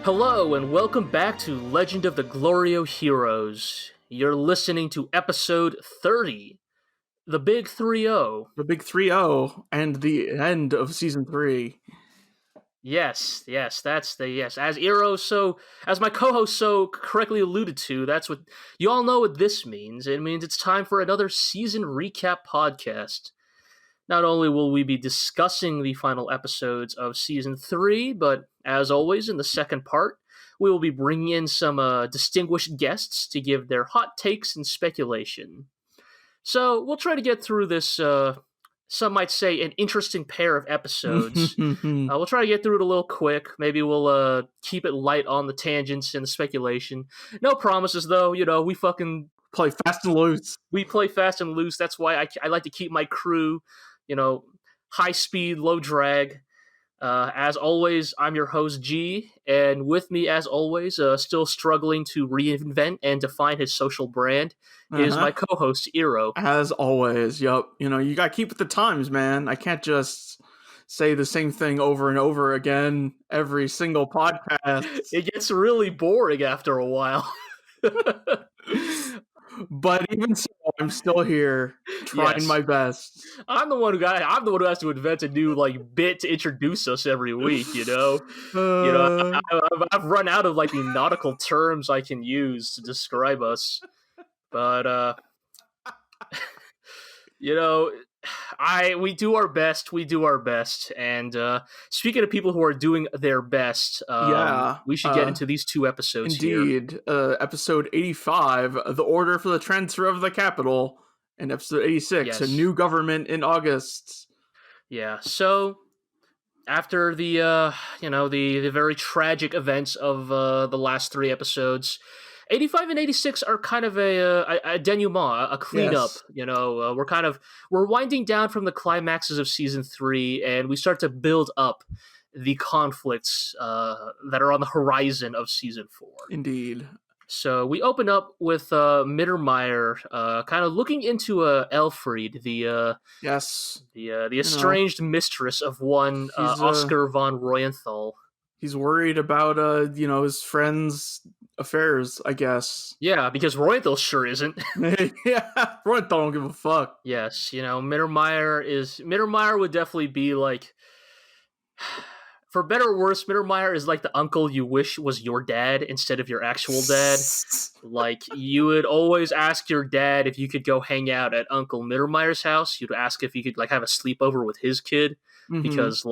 Hello and welcome back to Legend of the GLORIO Heroes. You're listening to episode 30, the Big 3-0. The big 3-0 and the end of season 3. Yes, that's the yes. As my co-host so correctly alluded to, that's what you all know what this means. It means it's time for another season recap podcast. Not only will we be discussing the final episodes of Season 3, but as always, in the second part, we will be bringing in some distinguished guests to give their hot takes and speculation. So we'll try to get through this, some might say, an interesting pair of episodes. We'll try to get through it a little quick. Maybe we'll keep it light on the tangents and the speculation. No promises, though. We fucking play fast and loose. We play fast and loose. That's why I like to keep my crew high speed, low drag. As always, I'm your host, G, and with me, as always, still struggling to reinvent and define his social brand, is my co-host, Iro. As always, yup. You gotta keep with the times, man. I can't just say the same thing over and over again every single podcast. It gets really boring after a while. But even so, I'm still here trying my best. I'm the one who has to invent a new bit to introduce us every week. I've run out of the nautical terms I can use to describe us. But we do our best. And speaking of people who are doing their best, we should get into these two episodes. Indeed. Episode 85, The Order for the Transfer of the Capital, and episode 86, A New Government in August. Yeah, so after the very tragic events of the last three episodes, 85 and 86 are kind of a denouement, a cleanup. Yes. We're winding down from the climaxes of season 3, and we start to build up the conflicts that are on the horizon of season 4. Indeed. So we open up with Mittermeier kind of looking into Elfried, the estranged mistress of one Oscar von Royenthal. He's worried about his friend's affairs, I guess. Yeah, because Royenthal sure isn't. Yeah, Royenthal don't give a fuck. Yes, Mittermeier would definitely be for better or worse, Mittermeier is like the uncle you wish was your dad instead of your actual dad. You would always ask your dad if you could go hang out at Uncle Mittermeier's house. You'd ask if you could have a sleepover with his kid, because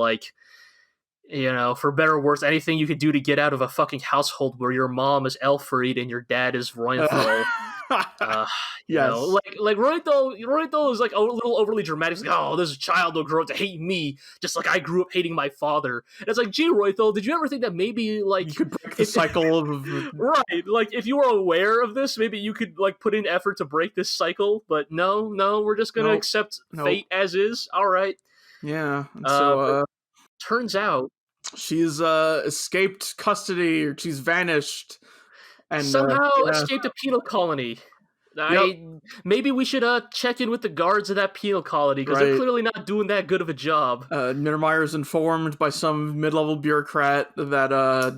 for better or worse, anything you could do to get out of a fucking household where your mom is Elfried and your dad is Royenthal. Royenthal is a little overly dramatic. He's this child will grow up to hate me, just like I grew up hating my father. And it's gee, Royenthal, did you ever think that maybe you could break the cycle of right? If you were aware of this, maybe you could put in effort to break this cycle. But no, we're just gonna accept fate as is. All right. Yeah. So turns out she's escaped custody, or she's vanished. And somehow escaped a penal colony. Maybe we should check in with the guards of that penal colony, because they're clearly not doing that good of a job. Mittermeier is informed by some mid-level bureaucrat that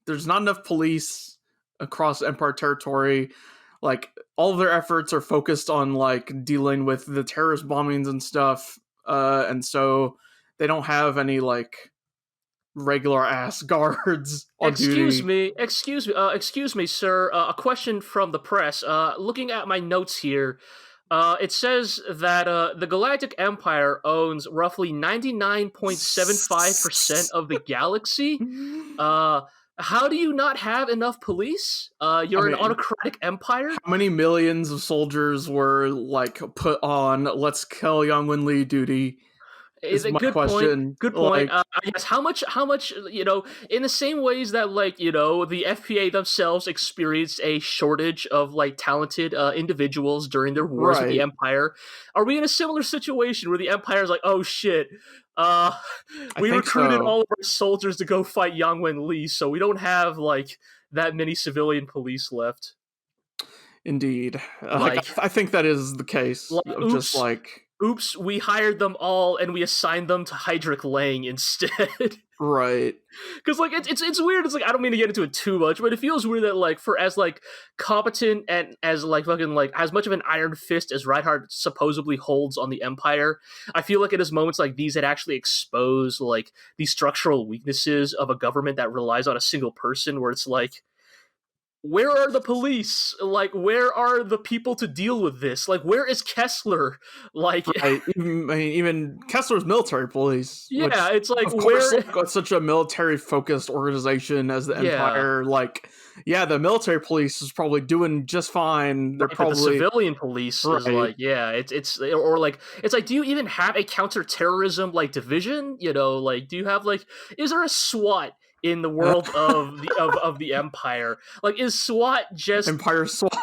there's not enough police across Empire territory. All of their efforts are focused on dealing with the terrorist bombings and stuff, and so they don't have any regular ass guards on duty. Excuse me, sir. A question from the press. Looking at my notes here, it says that the Galactic Empire owns roughly 99.75% of the galaxy. How do you not have enough police? You're an autocratic empire? How many millions of soldiers were put on let's kill Yang Wenli duty? Is a good question. Good point. Yes. How much? In the same ways that the FPA themselves experienced a shortage of talented individuals during their wars with the Empire, are we in a similar situation where the Empire is oh shit? We recruited all of our soldiers to go fight Yang Wenli, so we don't have that many civilian police left. Indeed, I think that is the case. oops, we hired them all and we assigned them to Heydrich Lang instead. Right. Because like it's weird. It's like I don't mean to get into it too much, but it feels weird that like for as like competent and as like fucking like as much of an iron fist as Reinhard supposedly holds on the Empire, I feel like it is moments like these that actually expose like the structural weaknesses of a government that relies on a single person. Where it's like, where are the police? Like, where are the people to deal with this? Like, where is Kessler? Like, Right. Even Kessler's military police, which, yeah, it's like of course, where, like, such a military-focused organization as the yeah. Empire, like, yeah, the military police is probably doing just fine. They're Right, but the probably civilian police is right. like, yeah, it's or like it's like, do you even have a counterterrorism like division? You know, like do you have like is there a SWAT in the world of the Empire? Like is SWAT just Empire SWAT.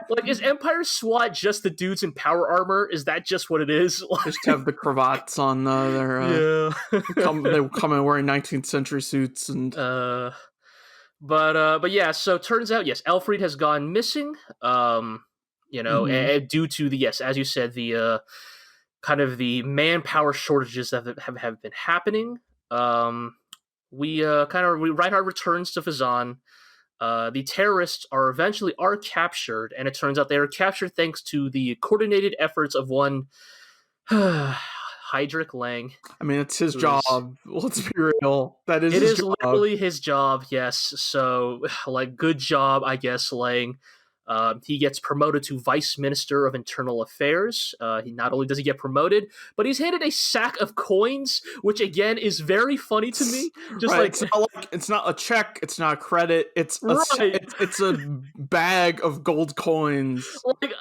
like is Empire SWAT just the dudes in power armor? Is that just what it is? Just have the cravats on their Yeah. they come in wearing 19th century suits and But yeah, so turns out yes, Elfried has gone missing. You know, due to the yes, as you said, the kind of the manpower shortages that have been happening. Reinhard returns to Fazan. The terrorists are captured, and it turns out they are captured thanks to the coordinated efforts of one Heydrich Lang. I mean, it's his job. Let's be real. That is it his is job. literally his job. Yes, so like good job, I guess, Lang. He gets promoted to Vice Minister of Internal Affairs. He not only does he get promoted, but he's handed a sack of coins, which again is very funny to me. Just right. like it's not a check, it's not a credit, it's right. it's a bag of gold coins. Like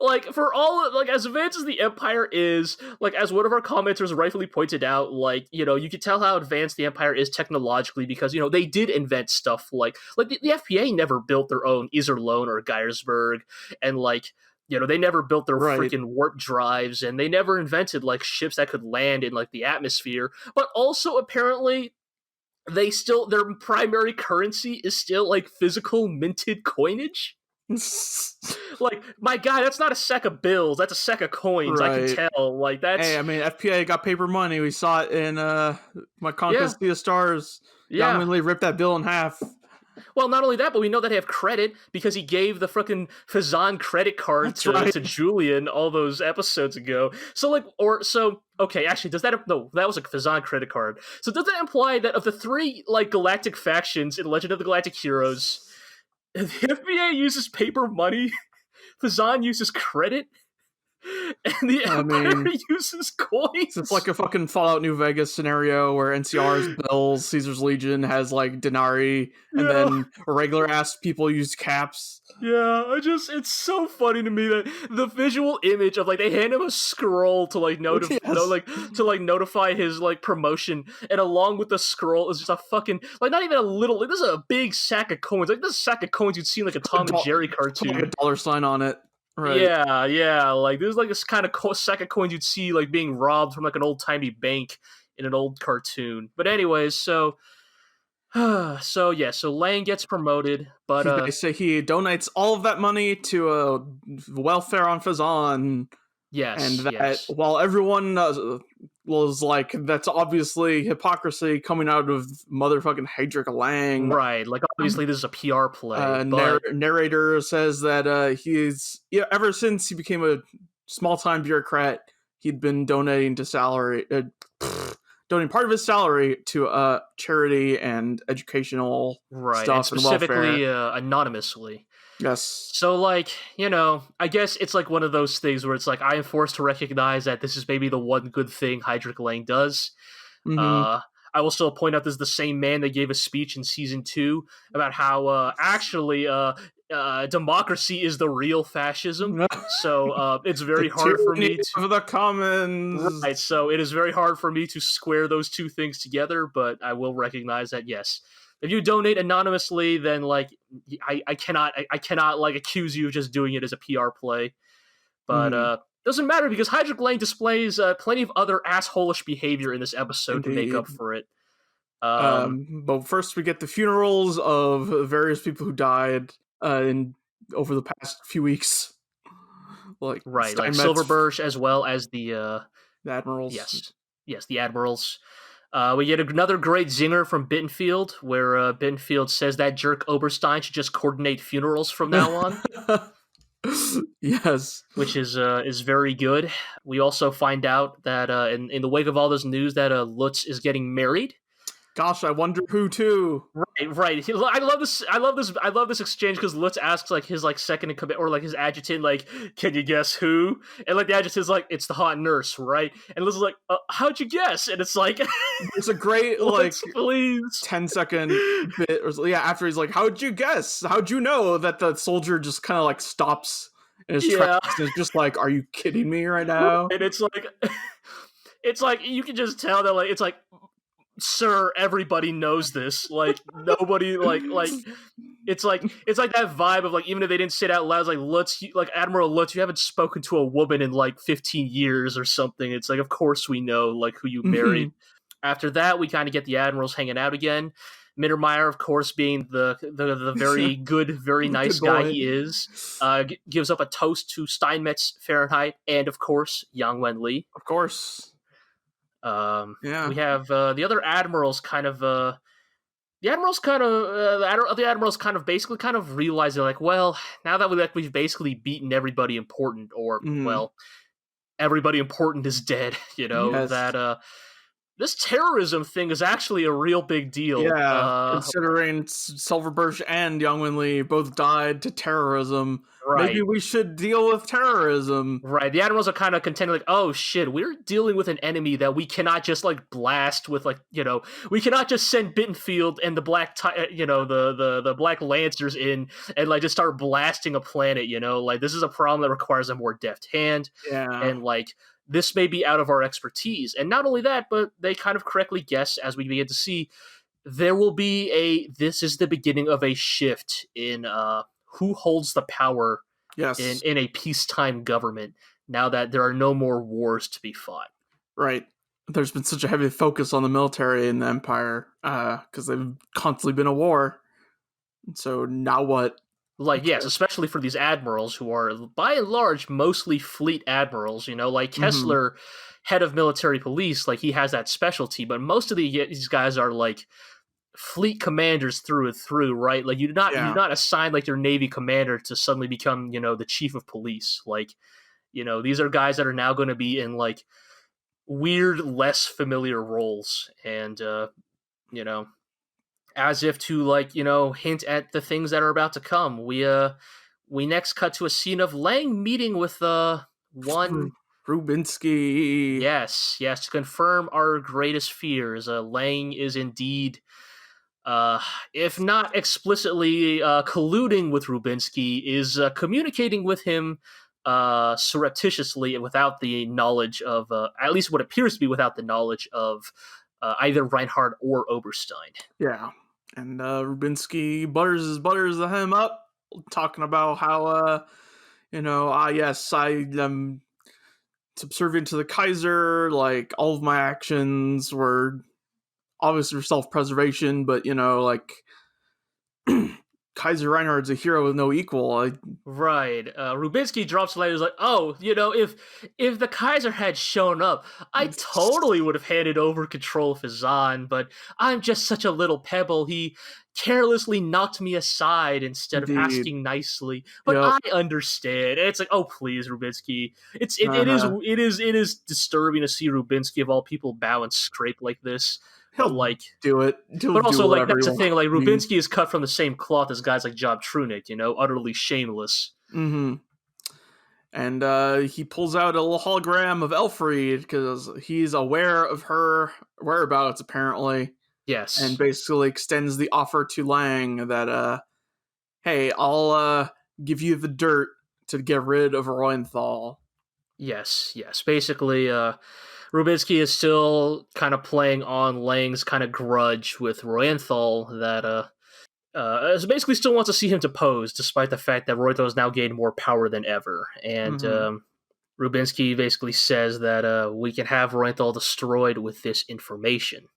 like for all like as advanced as the Empire is, like as one of our commenters rightfully pointed out, like you know you can tell how advanced the Empire is technologically because you know they did invent stuff like the FPA never built their own Iserlohn or Geiersberg, and like you know they never built their freaking warp drives, and they never invented like ships that could land in like the atmosphere. But also apparently their primary currency is still like physical minted coinage. Like my guy, that's not a sack of bills, that's a sack of coins. Right. I can tell. Like that's hey, I mean FPA got paper money. We saw it in my Conquest of the Stars. Yang Wenli ripped that bill in half. Well, not only that, but we know that they have credit because he gave the fucking Fazan credit card to Julian all those episodes ago. So like okay, actually, does that no? That was a Fazan credit card. So does that imply that of the three like galactic factions in Legend of the Galactic Heroes, the FBA uses paper money, Fazan uses credit, and the Empire uses coins? It's like a fucking Fallout New Vegas scenario where NCR's bills, Caesar's Legion has like denarii, and then regular ass people use caps. Yeah, it's so funny to me that the visual image of like they hand him a scroll to like notify his like promotion, and along with the scroll is just a fucking like not even a little like this is a big sack of coins, like this sack of coins you'd see in like a Tom and Jerry cartoon, like a dollar sign on it. Right. Yeah, like there's like this kind of sack of coins you'd see like being robbed from like an old timey bank in an old cartoon. But anyways, so Lang gets promoted, but they say he donates all of that money to welfare on Fazan. Yes, and that while everyone was like, that's obviously hypocrisy coming out of motherfucking Heydrich Lang. Right, like obviously this is a PR play. Narrator says that he's ever since he became a small-time bureaucrat, he'd been donating part of his salary to charity and educational stuff, and specifically anonymously. Yes. So, like, you know, I guess it's like one of those things where it's like I am forced to recognize that this is maybe the one good thing Heydrich Lang does. I will still point out this is the same man that gave a speech in season 2 about how actually democracy is the real fascism. So it's very hard for me to the commons. Right, so it is very hard for me to square those two things together, but I will recognize that yes. If you donate anonymously, then like I cannot like accuse you of just doing it as a PR play. But doesn't matter because Heydrich Lang displays plenty of other assholish behavior in this episode to make up for it. But first we get the funerals of various people who died over the past few weeks. like Right, like Steinmetz, Silverburst as well as the the admirals. yes, the admirals. We get another great zinger from Bittenfield, where Bittenfield says that jerk Oberstein should just coordinate funerals from now on, Yes. which is very good. We also find out that in the wake of all this news that Lutz is getting married. Gosh, I wonder who too. Right. I love this. I love this. I love this exchange because Lutz asks like his like second in command or like his adjutant, like, "Can you guess who?" And like the adjutant's like, "It's the hot nurse, right?" And Lutz is like, "How'd you guess?" And it's like, It's a great Lutz, like please. 10-second bit, or yeah, after he's like, "How'd you guess? How'd you know?" That the soldier just kind of like stops in his Yeah. tracks and is just like, "Are you kidding me right now?" And it's like, it's like you can just tell that like it's like, sir, everybody knows this. Like nobody like it's like that vibe of like even if they didn't say it out loud, it's like Lutz, like Admiral Lutz, you haven't spoken to a woman in like 15 years or something. It's like of course we know like who you married. Mhm. After that, we kind of get the admirals hanging out again. Mittermeier, of course, being the very good, very nice Good guy boy. he is, gives up a toast to Steinmetz, Fahrenheit, and of course Yang Wenli. Of course. We Yeah. have the other admirals kind of the admirals kind of the admirals kind of basically kind of realize they're like, well, now that we've basically beaten everybody important, or Mhm. well, everybody important is dead. You know Yes. that this terrorism thing is actually a real big deal. Yeah, considering Silverberg and Yang Wenli both died to terrorism, maybe Right. we should deal with terrorism. Right. The admirals are kind of contending, like, oh shit, we're dealing with an enemy that we cannot just like blast with, like, you know, we cannot just send Bittenfield and the the Black Lancers in and like just start blasting a planet. You know, like this is a problem that requires a more deft hand, Yeah. and like this may be out of our expertise. And not only that, but they kind of correctly guess as we begin to see there will be this is the beginning of a shift in who holds the power Yes. in a peacetime government now that there are no more wars to be fought. Right. There's been such a heavy focus on the military in the Empire because they've constantly been a war. So now what? Like, yes, Okay. especially for these admirals who are, by and large, mostly fleet admirals. You know, like Mm-hmm. Kessler, head of military police, like he has that specialty, but most of these guys are like fleet commanders through and through, right? Like you do Yeah. not assign like your navy commander to suddenly become, you know, the chief of police. Like, you know, these are guys that are now going to be in like weird, less familiar roles, and you know, as if to like you know hint at the things that are about to come. We next cut to a scene of Lang meeting with one. Rubinsky. Yes, to confirm our greatest fears. Lang is indeed, uh, if not explicitly colluding with Rubinsky, is communicating with him surreptitiously and without the knowledge of, at least what appears to be without the knowledge of either Reinhard or Oberstein. Yeah. And Rubinsky butters him up, talking about how yes, I am subservient to the Kaiser, like all of my actions were obviously for self-preservation, but like Kaiser Reinhard's a hero with no equal. Right. Rubinsky drops a line. He's like, "Oh, you know, if the Kaiser had shown up, I totally would have handed over control of Fazan. But I'm just such a little pebble. He carelessly knocked me aside instead of Indeed. asking nicely. But Yep. I understand." And it's like, "Oh, please, Rubinsky. Uh-huh. It is disturbing to see Rubinsky of all people bow and scrape like this. But He'll like, do it. He'll but do also, like, whatever he that's the wants thing. Like, to do. Rubinsky is cut from the same cloth as guys like Job Trunick. You know, utterly shameless." Mm-hmm. And he pulls out a little hologram of Elfried because he's aware of her whereabouts, apparently, and Yes. basically extends the offer to Lang that, hey, I'll give you the dirt to get rid of Roenthal. Yes. Basically, Rubinsky is still kind of playing on Lang's kind of grudge with Royenthal that basically still wants to see him deposed, despite the fact that Royenthal has now gained more power than ever. And Mm-hmm. Rubinsky basically says that we can have Royenthal destroyed with this information.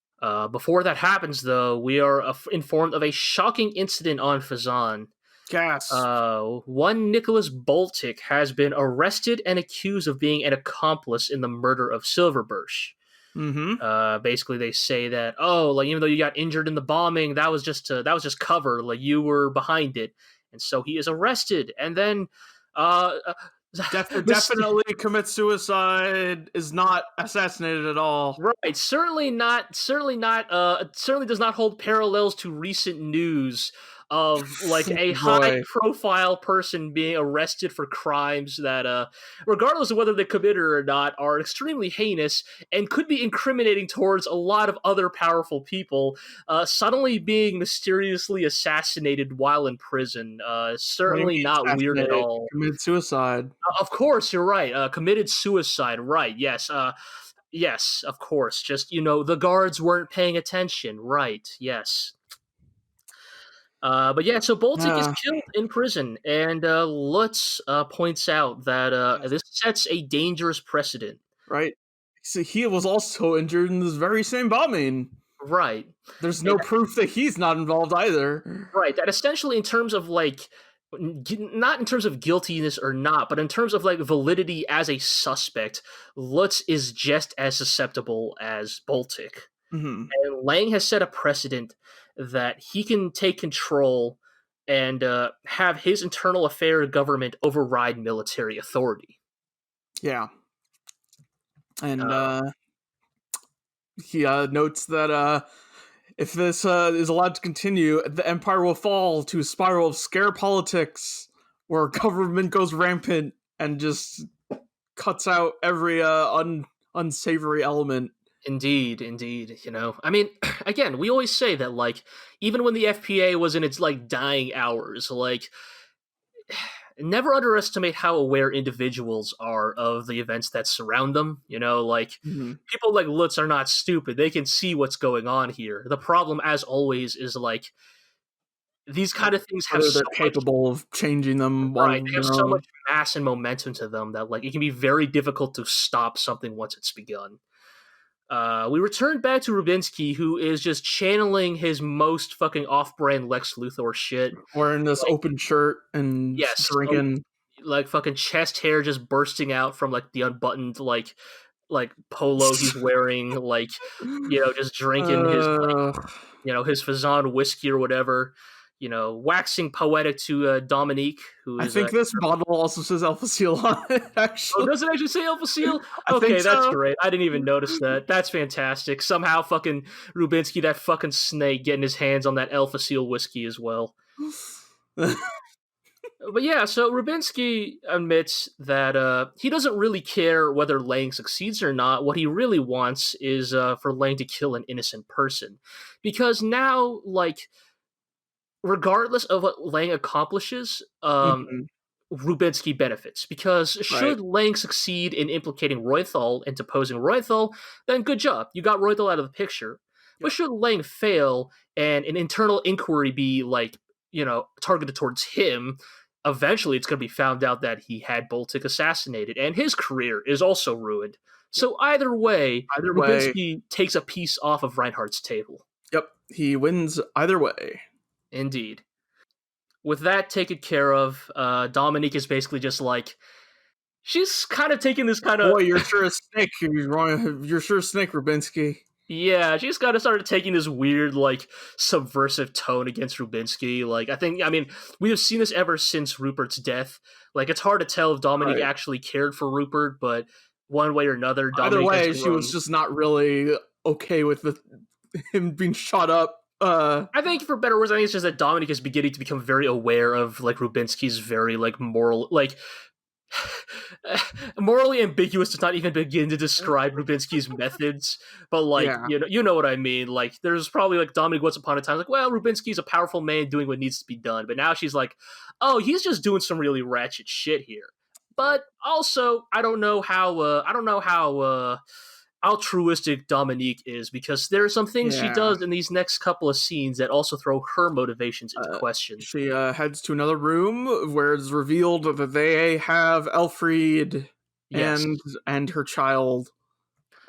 Before that happens, though, we are informed of a shocking incident on Fazan. Gas. One Nicholas Boltic has been arrested and accused of being an accomplice in the murder of Silverburst. Mm-hmm. Basically, they say that, oh, like, even though you got injured in the bombing, that was just cover, like you were behind it, and so he is arrested, and then Definitely commits suicide, is not assassinated at all. Right, certainly not. Certainly not. Certainly does not hold parallels to recent news of like a Boy. high-profile person being arrested for crimes that, regardless of whether they committed or not, are extremely heinous and could be incriminating towards a lot of other powerful people. Suddenly being mysteriously assassinated while in prison. What do you Certainly mean not weird at assassinated? all. Committed suicide. Of course, you're right. Committed suicide. Right. Yes. Yes, of course. Just, the guards weren't paying attention. Right. Yes. But yeah, so Boltic is killed in prison, and Lutz points out that this sets a dangerous precedent. Right. See, he was also injured in this very same bombing. Right. There's no proof that he's not involved either. Right. That essentially, in terms of like, not in terms of guiltiness or not, but in terms of like validity as a suspect, Lutz is just as susceptible as Boltic. Mm-hmm. And Lang has set a precedent that he can take control and have his internal affair government override military authority. Yeah. And he notes that if this is allowed to continue, the empire will fall to a spiral of scare politics where government goes rampant and just cuts out every unsavory element. Indeed. I mean, again, we always say that, like, even when the FPA was in its, like, dying hours, like, never underestimate how aware individuals are of the events that surround them. Like, people like Lutz are not stupid. They can see what's going on here. The problem, as always, is, like, these kind of things have they're capable of changing them. Right, they have so much mass and momentum to them that, like, it can be very difficult to stop something once it's begun. We return back to Rubinsky, who is just channeling his most fucking off-brand Lex Luthor shit. Wearing this open shirt and drinking. Like, fucking chest hair just bursting out from, like, the unbuttoned, like polo he's wearing, like, just drinking his, like, his Fazan whiskey or whatever. Waxing poetic to Dominique, who is... I think this bottle also says Alpha Seal on it, actually. Oh, does it actually say Alpha Seal? Okay, that's great. I didn't even notice that. That's fantastic. Somehow fucking Rubinsky, that fucking snake, getting his hands on that Alpha Seal whiskey as well. But yeah, so Rubinsky admits that he doesn't really care whether Lang succeeds or not. What he really wants is for Lang to kill an innocent person. Because now, like... regardless of what Lang accomplishes, Rubinsky benefits. Because should Lang succeed in implicating Roythal and deposing Roythal, then good job. You got Roythal out of the picture. Yep. But should Lang fail and an internal inquiry be, like, targeted towards him, eventually it's going to be found out that he had Boltic assassinated, and his career is also ruined. So either way, Rubinsky takes a piece off of Reinhardt's table. Yep, he wins either way. Indeed. With that taken care of, Dominique is basically just like, she's kind of taking this kind of... Boy, you're sure a snake. You're sure a snake, Rubinsky. Yeah, she's kind of started taking this weird, like, subversive tone against Rubinsky. Like, I mean, we have seen this ever since Rupert's death. Like, it's hard to tell if Dominique actually cared for Rupert, but one way or another, Dominique... Either way, she was just not really okay with him being shot up. I think, for better or worse, I think it's just that Dominic is beginning to become very aware of, like, Rubinsky's very, like, moral, like, morally ambiguous to not even begin to describe Rubinsky's methods, but, like, you know what I mean. Like, there's probably, like, Dominic once upon a time, like, well, Rubinsky's a powerful man doing what needs to be done, but now she's like, oh, he's just doing some really ratchet shit here. But also, I don't know how altruistic Dominique is, because there are some things she does in these next couple of scenes that also throw her motivations into question. She heads to another room where it's revealed that they have Elfried and her child.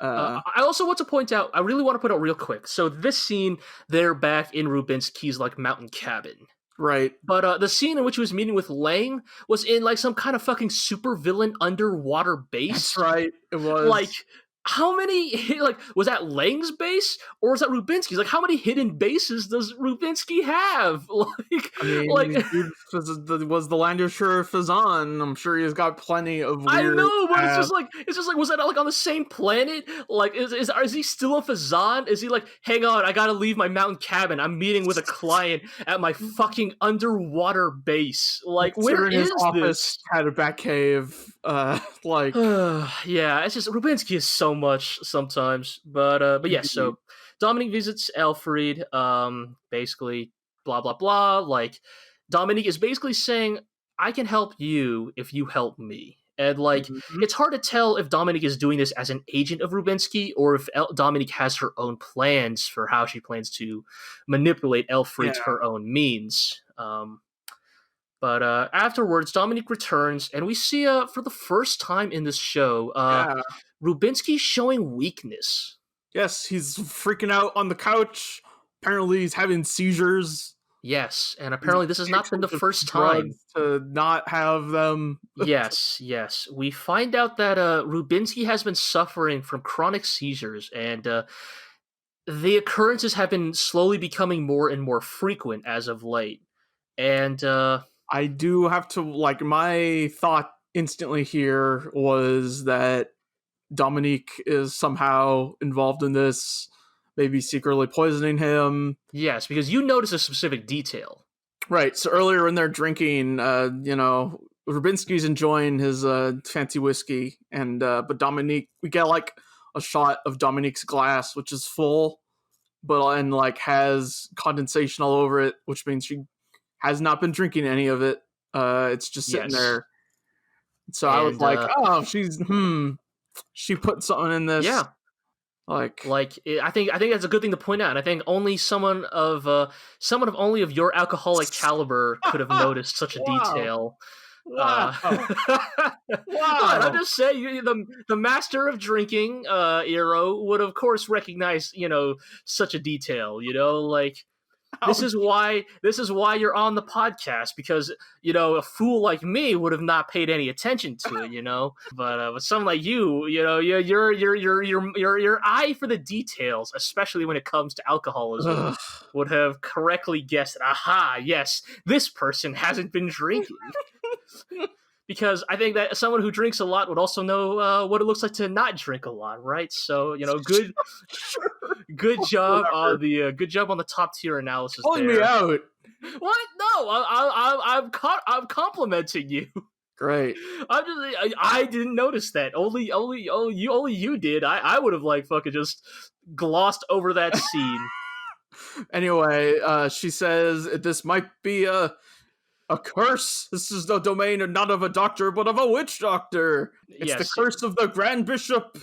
I also want to point out, real quick, so this scene, they're back in Rubinsky's, like, mountain cabin. Right. But the scene in which he was meeting with Lang was in like some kind of fucking supervillain underwater That's base. right. It Like, was. how many, like, was that Lang's base or was that Rubinsky's? Like, how many hidden bases does Rubinsky have? I mean, Like, dude was the Lancashire Fazan. I'm sure he's got plenty of I weird. know, but it's just like, was that like on the same planet? Like, is he still a Fazan? Is he like, hang on, I gotta leave my mountain cabin. I'm meeting with a client at my fucking underwater base. Like, where Considering his is office this? had a back cave, like Yeah, it's just Rubinsky is so much sometimes, but yes. indeed. So Dominique visits Alfred. Basically, blah blah blah. Like Dominique is basically saying, "I can help you if you help me." And like, Mhm. it's hard to tell if Dominique is doing this as an agent of Rubinsky or if Dominique has her own plans for how she plans to manipulate Alfred Yeah, to her own means. But afterwards, Dominic returns, and we see, for the first time in this show, yeah. Rubinsky showing weakness. Yes, he's freaking out on the couch. Apparently, he's having seizures. Yes, and He's apparently this has not been the tinctured first with time. drugs to not have them. Yes, yes. We find out that Rubinsky has been suffering from chronic seizures, and the occurrences have been slowly becoming more and more frequent as of late. And I do have to like my thought instantly here was that Dominique is somehow involved in this, maybe secretly poisoning him. yes, because you notice a specific detail. Right. So earlier when they're drinking, Rubinsky's enjoying his fancy whiskey, and but Dominique, we get like a shot of Dominique's glass, which is full, but and like has condensation all over it, which means she has not been drinking any of it. It's just sitting Yes, there. So I was and like, oh, she put something in this. yeah. Like, Like I think that's a good thing to point out. And I think only someone of only of your alcoholic caliber could have noticed such a wow, detail. wow, What I'm wow. just saying, the master of drinking, Iro, would of course recognize such a detail. Like this is why you're on the podcast, because a fool like me would have not paid any attention to it. But someone like your eye for the details, especially when it comes to alcoholism, Ugh. would have correctly guessed, aha, yes, this person hasn't been drinking. Because I think that someone who drinks a lot would also know what it looks like to not drink a lot, right? So good Sure, good job on whatever. the top tier analysis Calling me there. out. What? No, I'm complimenting you. Great. I didn't notice that. Only you did. I would have like fucking just glossed over that scene. Anyway, she says this might be a curse. This is the domain not of a doctor, but of a witch doctor. It's the Yes, curse of the Grand Bishop,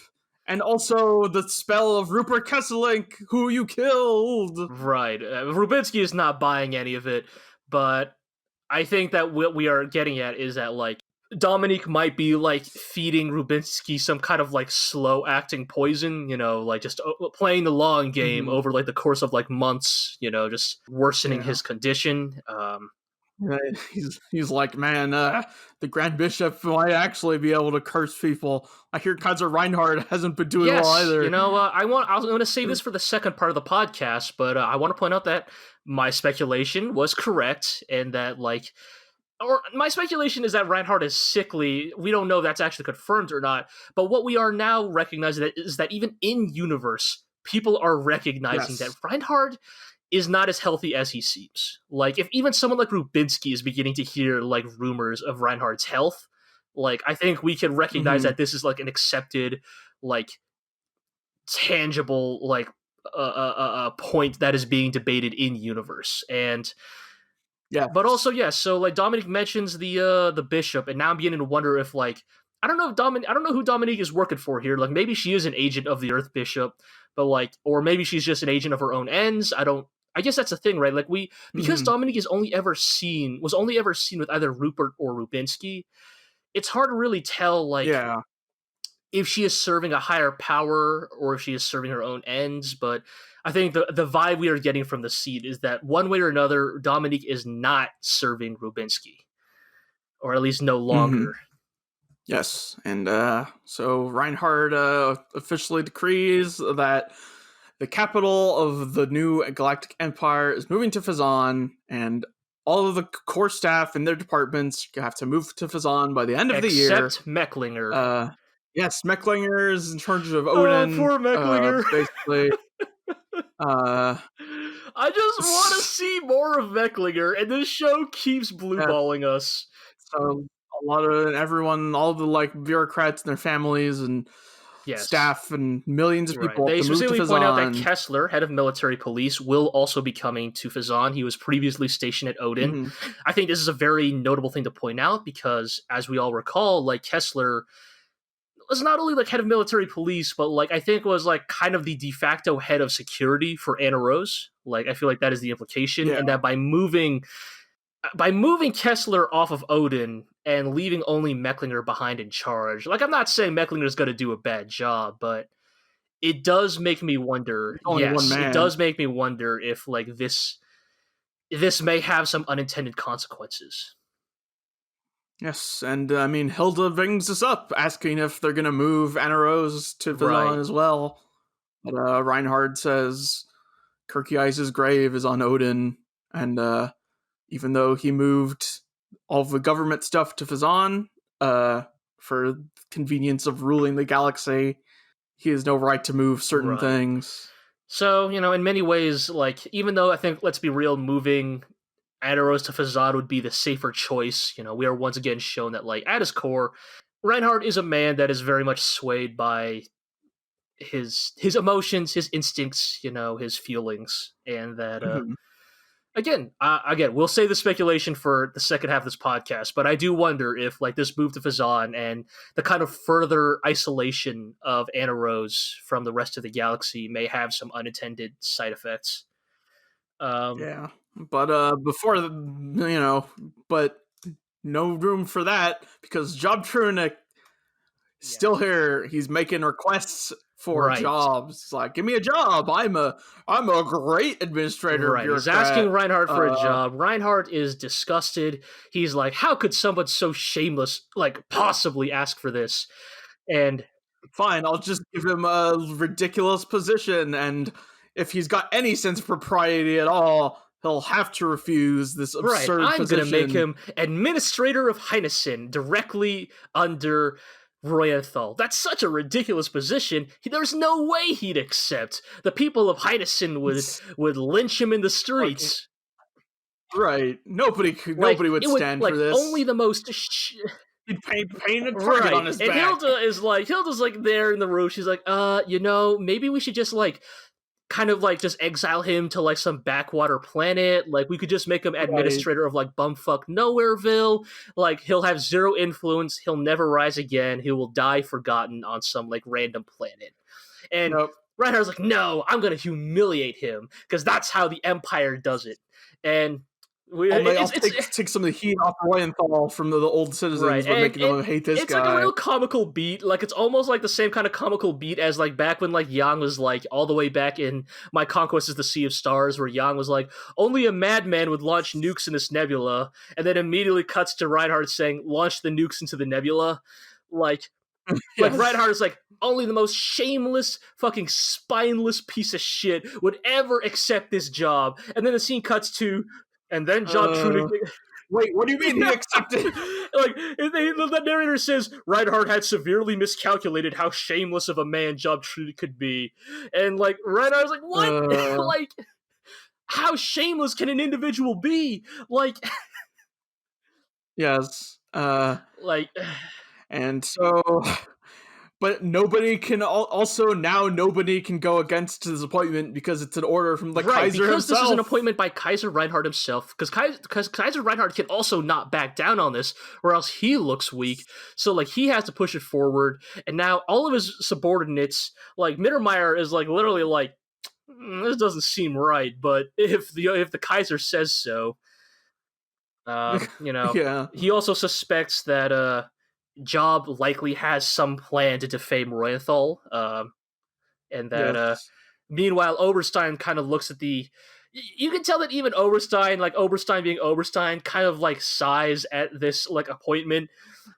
and also the spell of Rupert Kesselink, who you killed. right. Rubinsky is not buying any of it, but I think that what we are getting at is that like Dominique might be like feeding Rubinsky some kind of like slow acting poison, like just playing the long game Mhm. over like the course of like months, just worsening Yeah. his condition. Right. He's like, man, the Grand Bishop might actually be able to curse people. I hear Kaiser Reinhard hasn't been doing well Yes, either. I was going to save this for the second part of the podcast, but I want to point out that my speculation was correct, and that like or my speculation is that Reinhard is sickly. We don't know if that's actually confirmed or not. But what we are now recognizing is that even in universe, people are recognizing that Yes. Reinhard is not as healthy as he seems. Like if even someone like Rubinsky is beginning to hear like rumors of Reinhard's health, like I think we can recognize Hmm. that this is like an accepted, like tangible, like point that is being debated in universe. And but Yes. also, yes. So like Dominic mentions the bishop, and now I'm beginning to wonder if like I don't know who Dominique is working for here. Like maybe she is an agent of the Earth Bishop, but like, or maybe she's just an agent of her own ends. I don't. I guess that's the thing, right? Like because Hmm. Dominique is only ever seen with either Rupert or Rubinsky. It's hard to really tell like Yeah. if she is serving a higher power or if she is serving her own ends. But I think the vibe we are getting from the seed is that one way or another, Dominique is not serving Rubinsky, or at least no Mhm. longer. Yes, and so Reinhard officially decrees that the capital of the new Galactic Empire is moving to Fazan, and all of the core staff in their departments have to move to Fazan by the end of the year. Except Mecklinger. Yes, Mecklinger is in charge of Oh, Odin. poor Mecklinger. Basically, uh, I just want to see more of Mecklinger, and this show keeps blueballing us. so a lot of everyone, all the like bureaucrats and their families and staff and millions of people They have to move to specifically point out that Fazan. Kessler, head of military police, will also be coming to Fazan. He was previously stationed at Odin. Mhm. I think this is a very notable thing to point out because, as we all recall, like Kessler was not only like head of military police, but like I think was like kind of the de facto head of security for Anna Rose. Like I feel like that is the implication, and that by moving Kessler off of Odin and leaving only Mecklinger behind in charge. Like I'm not saying Mecklinger's going to do a bad job, but it does make me wonder. It's only one Yes, it man. does make me wonder if like this may have some unintended consequences. Yes, and I mean Hilda brings this up, asking if they're gonna move Anna Rose to Fazan as well. But Reinhard says Kirky Ice's grave is on Odin, and even though he moved all of the government stuff to Fazan for convenience of ruling the galaxy, he has no right to move certain things. So, in many ways, like, even though I think, let's be real, moving Anna Rose to Fazan would be the safer choice, we are once again shown that, like, at his core, Reinhard is a man that is very much swayed by his emotions, his instincts, his feelings, and that, Again, we'll save the speculation for the second half of this podcast, but I do wonder if, like, this move to Fazan and the kind of further isolation of Anna Rose from the rest of the galaxy may have some unintended side effects. Yeah, but before but no room for that because Job Truenik still here. He's making requests for jobs. It's like, give me a job. I'm a great administrator. Right. He's asking Reinhard for a job. Reinhard is disgusted. He's like, how could someone so shameless like possibly ask for this? And fine, I'll just give him a ridiculous position, and if he's got any sense of propriety at all, he'll have to refuse this absurd I'm position. I'm gonna make him administrator of Heinesen directly under Royenthal. That's such a ridiculous position. There's no way he'd accept. The people of Heinesen would lynch him in the streets. Right. Nobody would stand for this. Only the most he'd paint a target on his back. And Hilda's like there in the room. She's like, maybe we should just like kind of like just exile him to like some backwater planet. Like we could just make him administrator of like bumfuck Nowhereville. Like he'll have zero influence. He'll never rise again. He will die forgotten on some like random planet. And Reinhardt's like, no, I'm going to humiliate him because that's how the Empire does it. And I'll take some of the heat off Royenthal from the old citizens by making them hate this guy. It's like a real comical beat. Like it's almost like the same kind of comical beat as like back when like Yang was like all the way back in My Conquest is the Sea of Stars, where Yang was like, only a madman would launch nukes in this nebula, and then immediately cuts to Reinhardt saying, launch the nukes into the nebula. Like like Reinhard is like, only the most shameless, fucking spineless piece of shit would ever accept this job. And then the scene cuts to, and then Job Truenik. Wait, what do you mean he accepted? Like the narrator says, Reinhard had severely miscalculated how shameless of a man Job Truenik could be, and like Reinhard's like, what? Like, how shameless can an individual be? Like, yes, like, and so. But nobody can nobody can go against his appointment because it's an order from the Kaiser himself. This is an appointment by Kaiser Reinhard himself. Because Kaiser Reinhard can also not back down on this, or else he looks weak. So like he has to push it forward, and now all of his subordinates, like Mittermeier, is like literally like, this doesn't seem right. But if the Kaiser says so, he also suspects that Job likely has some plan to defame Roythal, and that Yes. meanwhile Oberstein kind of looks at the. You can tell that even Oberstein, like Oberstein being Oberstein, kind of like sighs at this like appointment,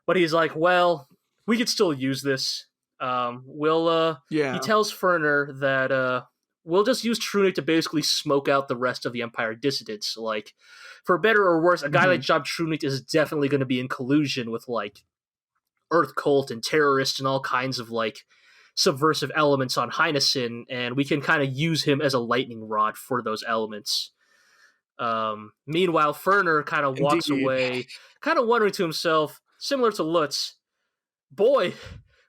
but he's like, well, we could still use this. He Yeah. tells Ferner that we'll just use Trunic to basically smoke out the rest of the Empire dissidents. Like, for better or worse, a guy like Mhm. Job Trunic is definitely going to be in collusion with like Earth Cult and terrorists and all kinds of like subversive elements on Heinesen, and we can kind of use him as a lightning rod for those elements. Meanwhile, Ferner kind of walks Indeed. away, kind of wondering to himself, similar to Lutz, boy,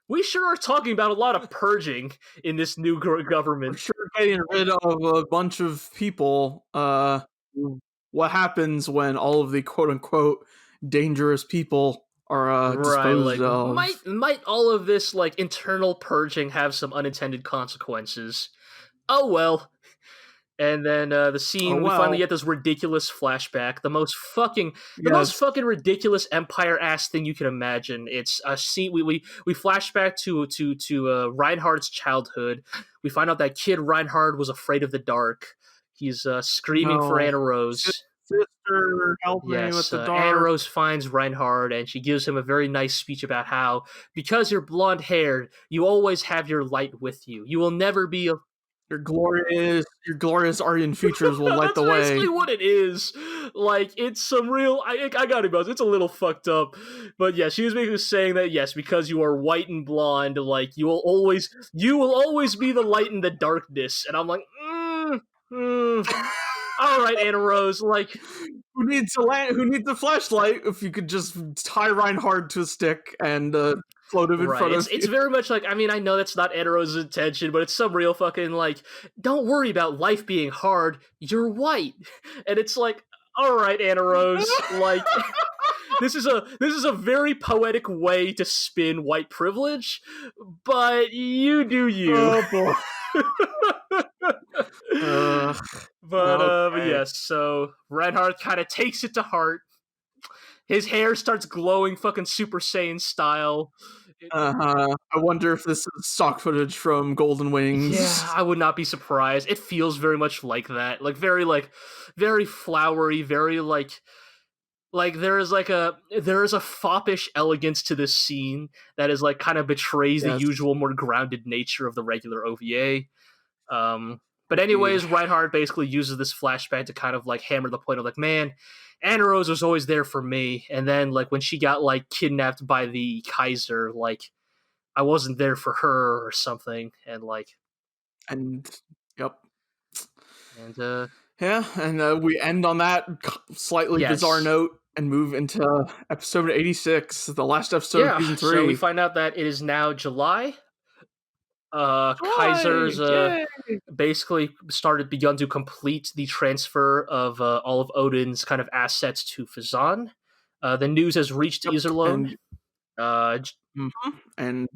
we sure are talking about a lot of purging in this new For government. sure getting rid of a bunch of people. What happens when all of the quote unquote dangerous people are Right, disposed like of? might all of this like internal purging have some unintended consequences? Oh well. And then the Oh scene we finally well. get this ridiculous flashback, the most Yes. fucking ridiculous Empire ass thing you can imagine. It's a scene we flash back to Reinhard's childhood. We find out that kid Reinhard was afraid of the dark. He's screaming for No. Anna Rose. Sister, help me with Yes, the Anna dark. Rose finds Reinhard and she gives him a very nice speech about how, because you're blonde haired, you always have your light with you. You will never be a. Your glorious Aryan features will light That's the basically way. what it is. Like, it's some real. I got it, it's a little fucked up. But yeah, she was basically saying that, yes, because you are white and blonde, like, you will always be the light in the darkness. And I'm like, all right, Anna Rose, like, Who needs a flashlight if you could just tie Reinhard to a stick and float him in right. front of It's you? very much like, I mean, I know that's not Anna Rose's intention, but it's some real fucking like, don't worry about life being hard. You're white, and it's like, all right, Anna Rose, like, this is a very poetic way to spin white privilege, but you do you. Oh boy. But Okay. yes, so Reinhardt kind of takes it to heart. His hair starts glowing, fucking Super Saiyan style. I wonder if this is stock footage from Golden Yeah, Wings. I would not be surprised. It feels very much like very flowery, very like there is a foppish elegance to this scene that is like kind of betrays the Yes, usual more grounded nature of the regular OVA. But indeed. anyways, Reinhardt basically uses this flashback to kind of like hammer the point of like, man, Anna Rose was always there for me, and then like when she got like kidnapped by the Kaiser, like I wasn't there for her or something, and like And yep. and Yeah, and we end on that slightly bizarre yes. note and move into episode 86, the last episode of Yeah, season so we 3. find out that it is now July. Joy! Kaiser's Yay! basically begun to complete the transfer of all of Odin's kind of assets to Fazan. The news has reached Yep, Iserlohn. Uh, mhm, and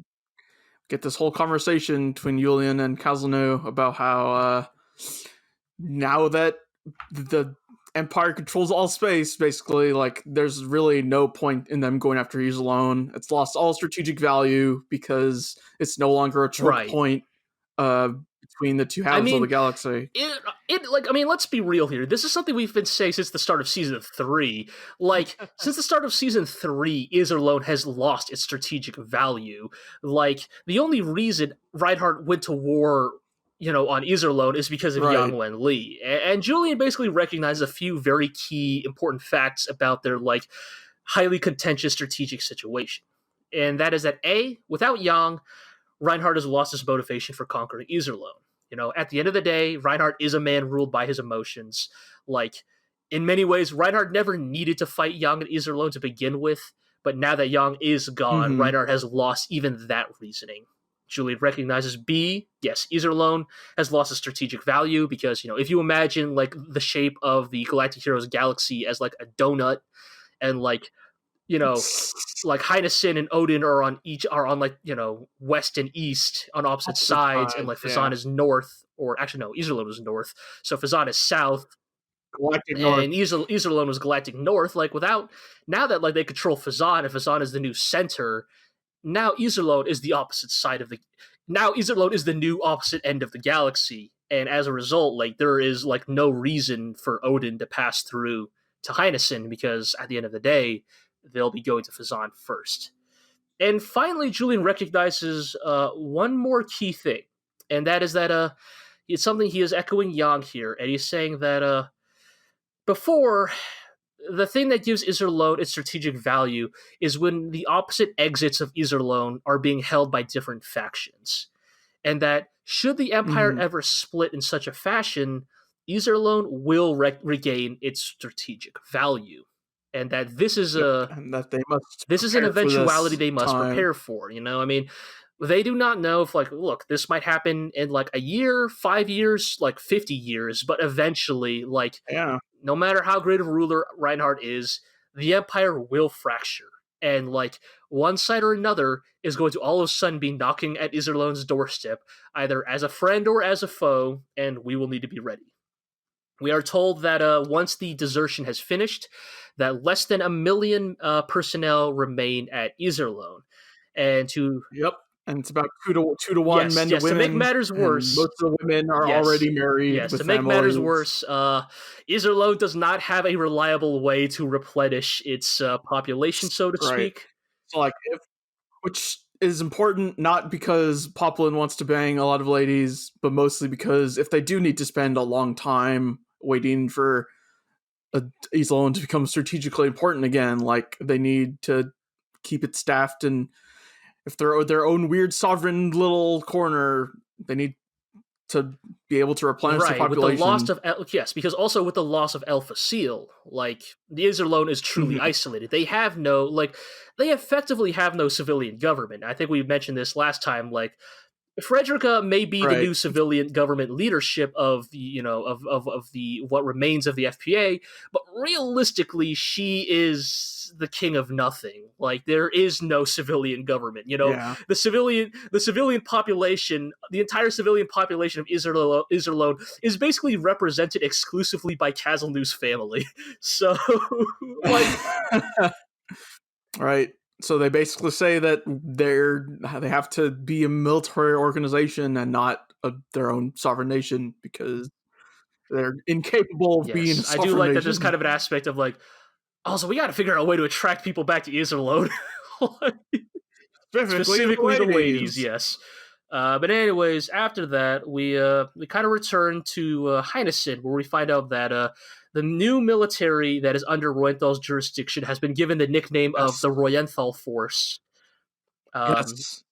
get this whole conversation between Julian and Kazano about how now that the Empire controls all space, basically, like, there's really no point in them going after He's alone. It's lost all strategic value because it's no longer a choke right. point uh, between the two I halves of the mean, galaxy. let's be real here. This is something we've been saying since the start of season 3. Like, since the start of season 3, Iserlohn has lost its strategic value. Like, the only reason Reinhardt went to war, on Iserlohn is because of Yang Right. Wenli. And Julian basically recognizes a few very key important facts about their like highly contentious strategic situation. And that is that A, without Yang, Reinhardt has lost his motivation for conquering Iserlohn. At the end of the day, Reinhardt is a man ruled by his emotions. Like, in many ways, Reinhardt never needed to fight Yang and Iserlohn to begin with, but now that Yang is gone, Mm-hmm. Reinhardt has lost even that reasoning. Julian recognizes B, yes, Iserlohn has lost its strategic value because, if you imagine like the shape of the Galactic Heroes galaxy as like a donut, and like, you know, like Heinesen and Odin are on like west and east on opposite Opposite sides, and sides, like yeah. Fazan is north, or actually no, Iserlohn is north, so Fazan is south. Galactic North. and Iserlohn was Galactic North. Like without now that like they control Fazan, and Fazan is the new center. Now Iserlohn is the opposite side of the. Now Iserlohn is the new opposite end of the galaxy, and as a result, like there is like no reason for Odin to pass through to Heinesen because at the end of the day, they'll be going to Fazan first. And finally, Julian recognizes one more key thing, and that is that it's something he is echoing Yang here, and he's saying that before the thing that gives Iserlohn its strategic value is when the opposite exits of Iserlohn are being held by different factions, and that should the Empire ever split in such a fashion, Iserlohn will regain its strategic value, and that this is and that they must this is an prepare for eventuality this they must time. prepare for. You know, I mean, they do not know if like, look, this might happen in like a year, 5 years, like 50 years, but eventually, like, Yeah. no matter how great of a ruler Reinhard is, the Empire will fracture. And like one side or another is going to all of a sudden be knocking at Iserlohn's doorstep, either as a friend or as a foe, and we will need to be ready. We are told that once the desertion has finished, that less than 1 million personnel remain at Iserlohn. And to Yep. And it's about 2 to 1 yes, men yes, to women. to make matters and worse, most of the women are yes, already married yes, with to make matters families. worse, Iserlohn does not have a reliable way to replenish its population, so to Right. speak. So like which is important not because Poplin wants to bang a lot of ladies, but mostly because if they do need to spend a long time waiting for Iserlohn to become strategically important again, like they need to keep it staffed, and if they're their own weird sovereign little corner, they need to be able to replenish the Right, with the population. loss of yes, because also with the loss of Alpha Seal, like the Iserlohn is truly isolated. They have no like they effectively have no civilian government. I think we mentioned this last time. Like Frederica may be the Right. new civilian government leadership of the of the what remains of the FPA, but realistically, she is the king of nothing. Like there is no civilian government. You know, Yeah. the civilian population, the entire civilian population of Iserlohn is basically represented exclusively by Kazelnu's family. So, like, Right. So they basically say that they have to be a military organization and not their own sovereign nation because they're incapable of being a yes, I do sovereign like that. nation. There's kind of an aspect of like, also we got to figure out a way to attract people back to Iserlohn. Specifically the ladies, yes. But anyways, after that, we kind of return to Heinesen, where we find out that the new military that is under Royenthal's jurisdiction has been given the nickname of the Royenthal Force. Yes.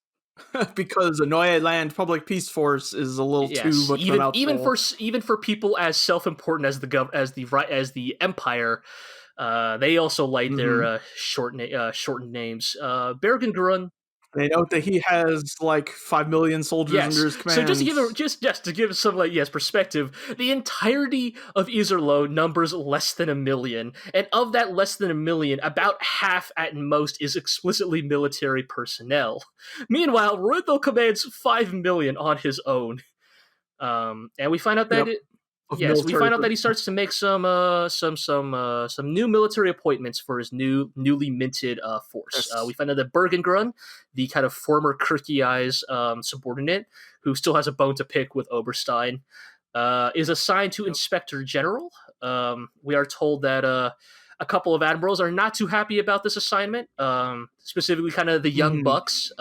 Because the Neue Land Public Peace Force is a little too much of a mouthful. even for people as self-important as the Empire, they also like their shortened names. Bergengrun. They note that he has like 5 million soldiers under his command. So just to give some like perspective, the entirety of Iserlohn numbers less than 1 million, and of that less than 1 million, about half at most is explicitly military personnel. Meanwhile, Roythal commands 5 million on his own, and we find out that we find out that he starts to make some new military appointments for his newly minted force. Yes. We find out that Bergengrun, the kind of former Kirkey's subordinate, who still has a bone to pick with Oberstein, is assigned to Inspector General. We are told that a couple of admirals are not too happy about this assignment, specifically kind of the young bucks.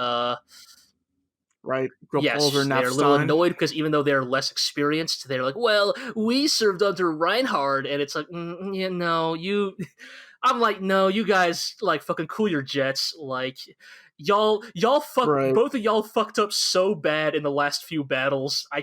Right. Yes, they're a little annoyed because even though they're less experienced, they're like, well, we served under Reinhard, and it's like, I'm like, no, you guys, like, fucking cool your jets, like, y'all both of y'all fucked up so bad in the last few battles. I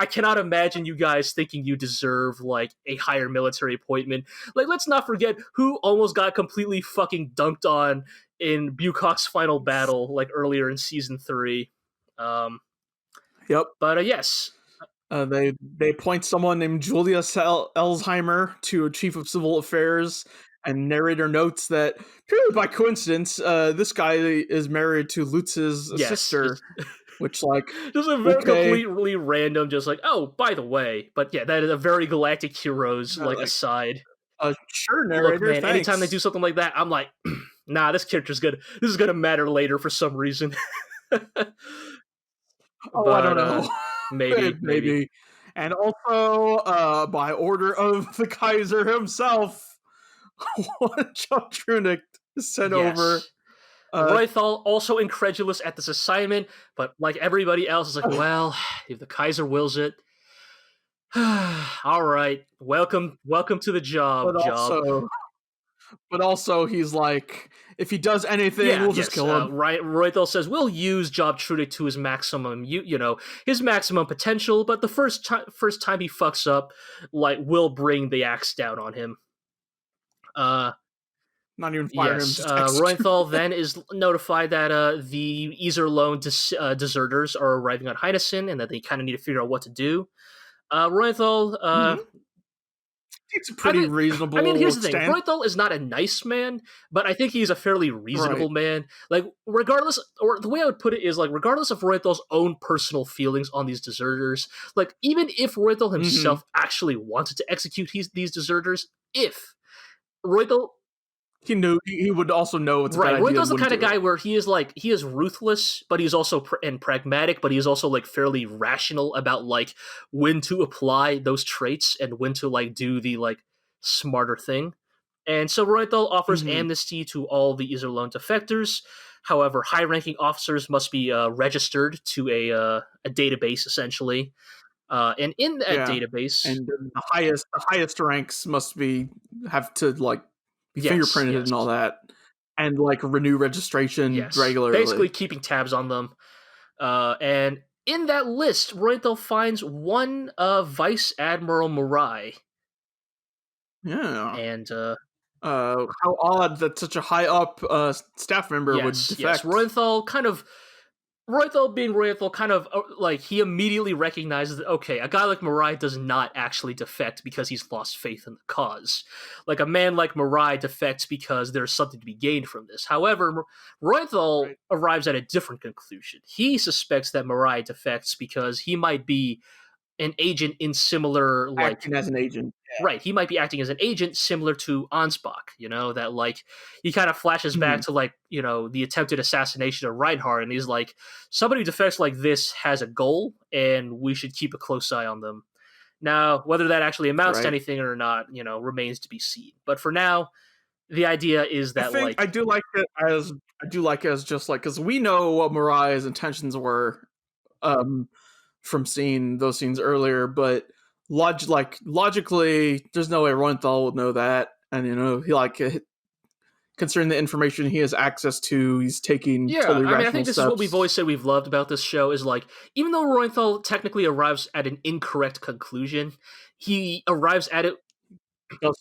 cannot imagine you guys thinking you deserve, like, a higher military appointment. Like, let's not forget who almost got completely fucking dunked on in Bukok's final battle, like, earlier in Season 3. But yes. They appoint someone named Julius Elsheimer to a chief of civil affairs, and narrator notes that purely by coincidence, this guy is married to Lutz's sister. which like Just a very okay, completely random, just like, oh, by the way. But yeah, that is a very Galactic Heroes like like aside. sure, Look, narrator, man, anytime they thanks. do something like that, I'm like, nah, this character's good. This is gonna matter later for some reason. Oh, I don't But know. maybe. Maybe. And also, by order of the Kaiser himself, one Chuck Trunick is sent over. Yes. Roythal also incredulous at this assignment, but like everybody else is like, well, if the Kaiser wills it, all right, welcome to the but job. also, but also, he's like, if he does anything, we'll just kill him. Roythal says we'll use Job Trudick to his maximum, his maximum potential, but the first time he fucks up, like, we'll bring the axe down on him. Not even fire him, Yes, just execute. Roenthal then is notified that the Iserlohn deserters are arriving on Heinesen and that they kind of need to figure out what to do. Roenthal, It's a pretty I mean, here's reasonable the thing. stand. Roenthal is not a nice man, but I think he's a fairly reasonable man. Like, regardless, or the way I would put it is, like, regardless of Roenthal's own personal feelings on these deserters, like, even if Roenthal himself actually wanted to execute these deserters, if Roenthal He knew he would also know it's a bad idea. Roythall's the kind of guy where he is ruthless, but he's also and pragmatic, but he's also like fairly rational about like when to apply those traits and when to like do the like smarter thing. And so Roythal offers amnesty to all the Iserlohn defectors. However, high-ranking officers must be registered to a database essentially. And in that database, and the highest ranks must have to like be fingerprinted and all that, and like renew registration regularly. Basically, keeping tabs on them. And in that list, Roythal finds one Vice Admiral Murai. Yeah, and how odd that such a high up staff member would defect. Yes, Roythal being Roythal, kind of like he immediately recognizes that, okay, a guy like Murai does not actually defect because he's lost faith in the cause. Like, a man like Murai defects because there's something to be gained from this. However, Roythal arrives at a different conclusion. He suspects that Murai defects because he might be an agent in similar, like, acting as an agent. Yeah. Right, he might be acting as an agent similar to Ansbach, that like he kind of flashes back to like, the attempted assassination of Reinhard, and he's like, somebody who defects like this has a goal and we should keep a close eye on them. Now, whether that actually amounts to anything or not, remains to be seen. But for now, the idea is that I do like it as just like, because we know what Murai's intentions were from seeing those scenes earlier, but logically, there's no way Roenthal would know that, and he like considering the information he has access to, he's taking totally rational I think this steps. is what we've always said we've loved about this show is like, even though Roenthal technically arrives at an incorrect conclusion, he arrives at it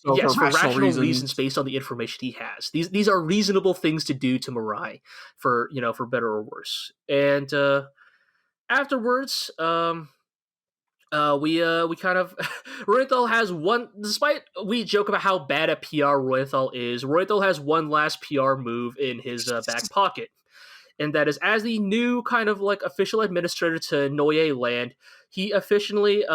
for rational reasons based on the information he has. These are reasonable things to do to Murai for better or worse. And afterwards, we kind of Roythal has one. Despite we joke about how bad at PR Roythal is, Roythal has one last PR move in his back pocket, and that is, as the new kind of like official administrator to Noye Land, he officially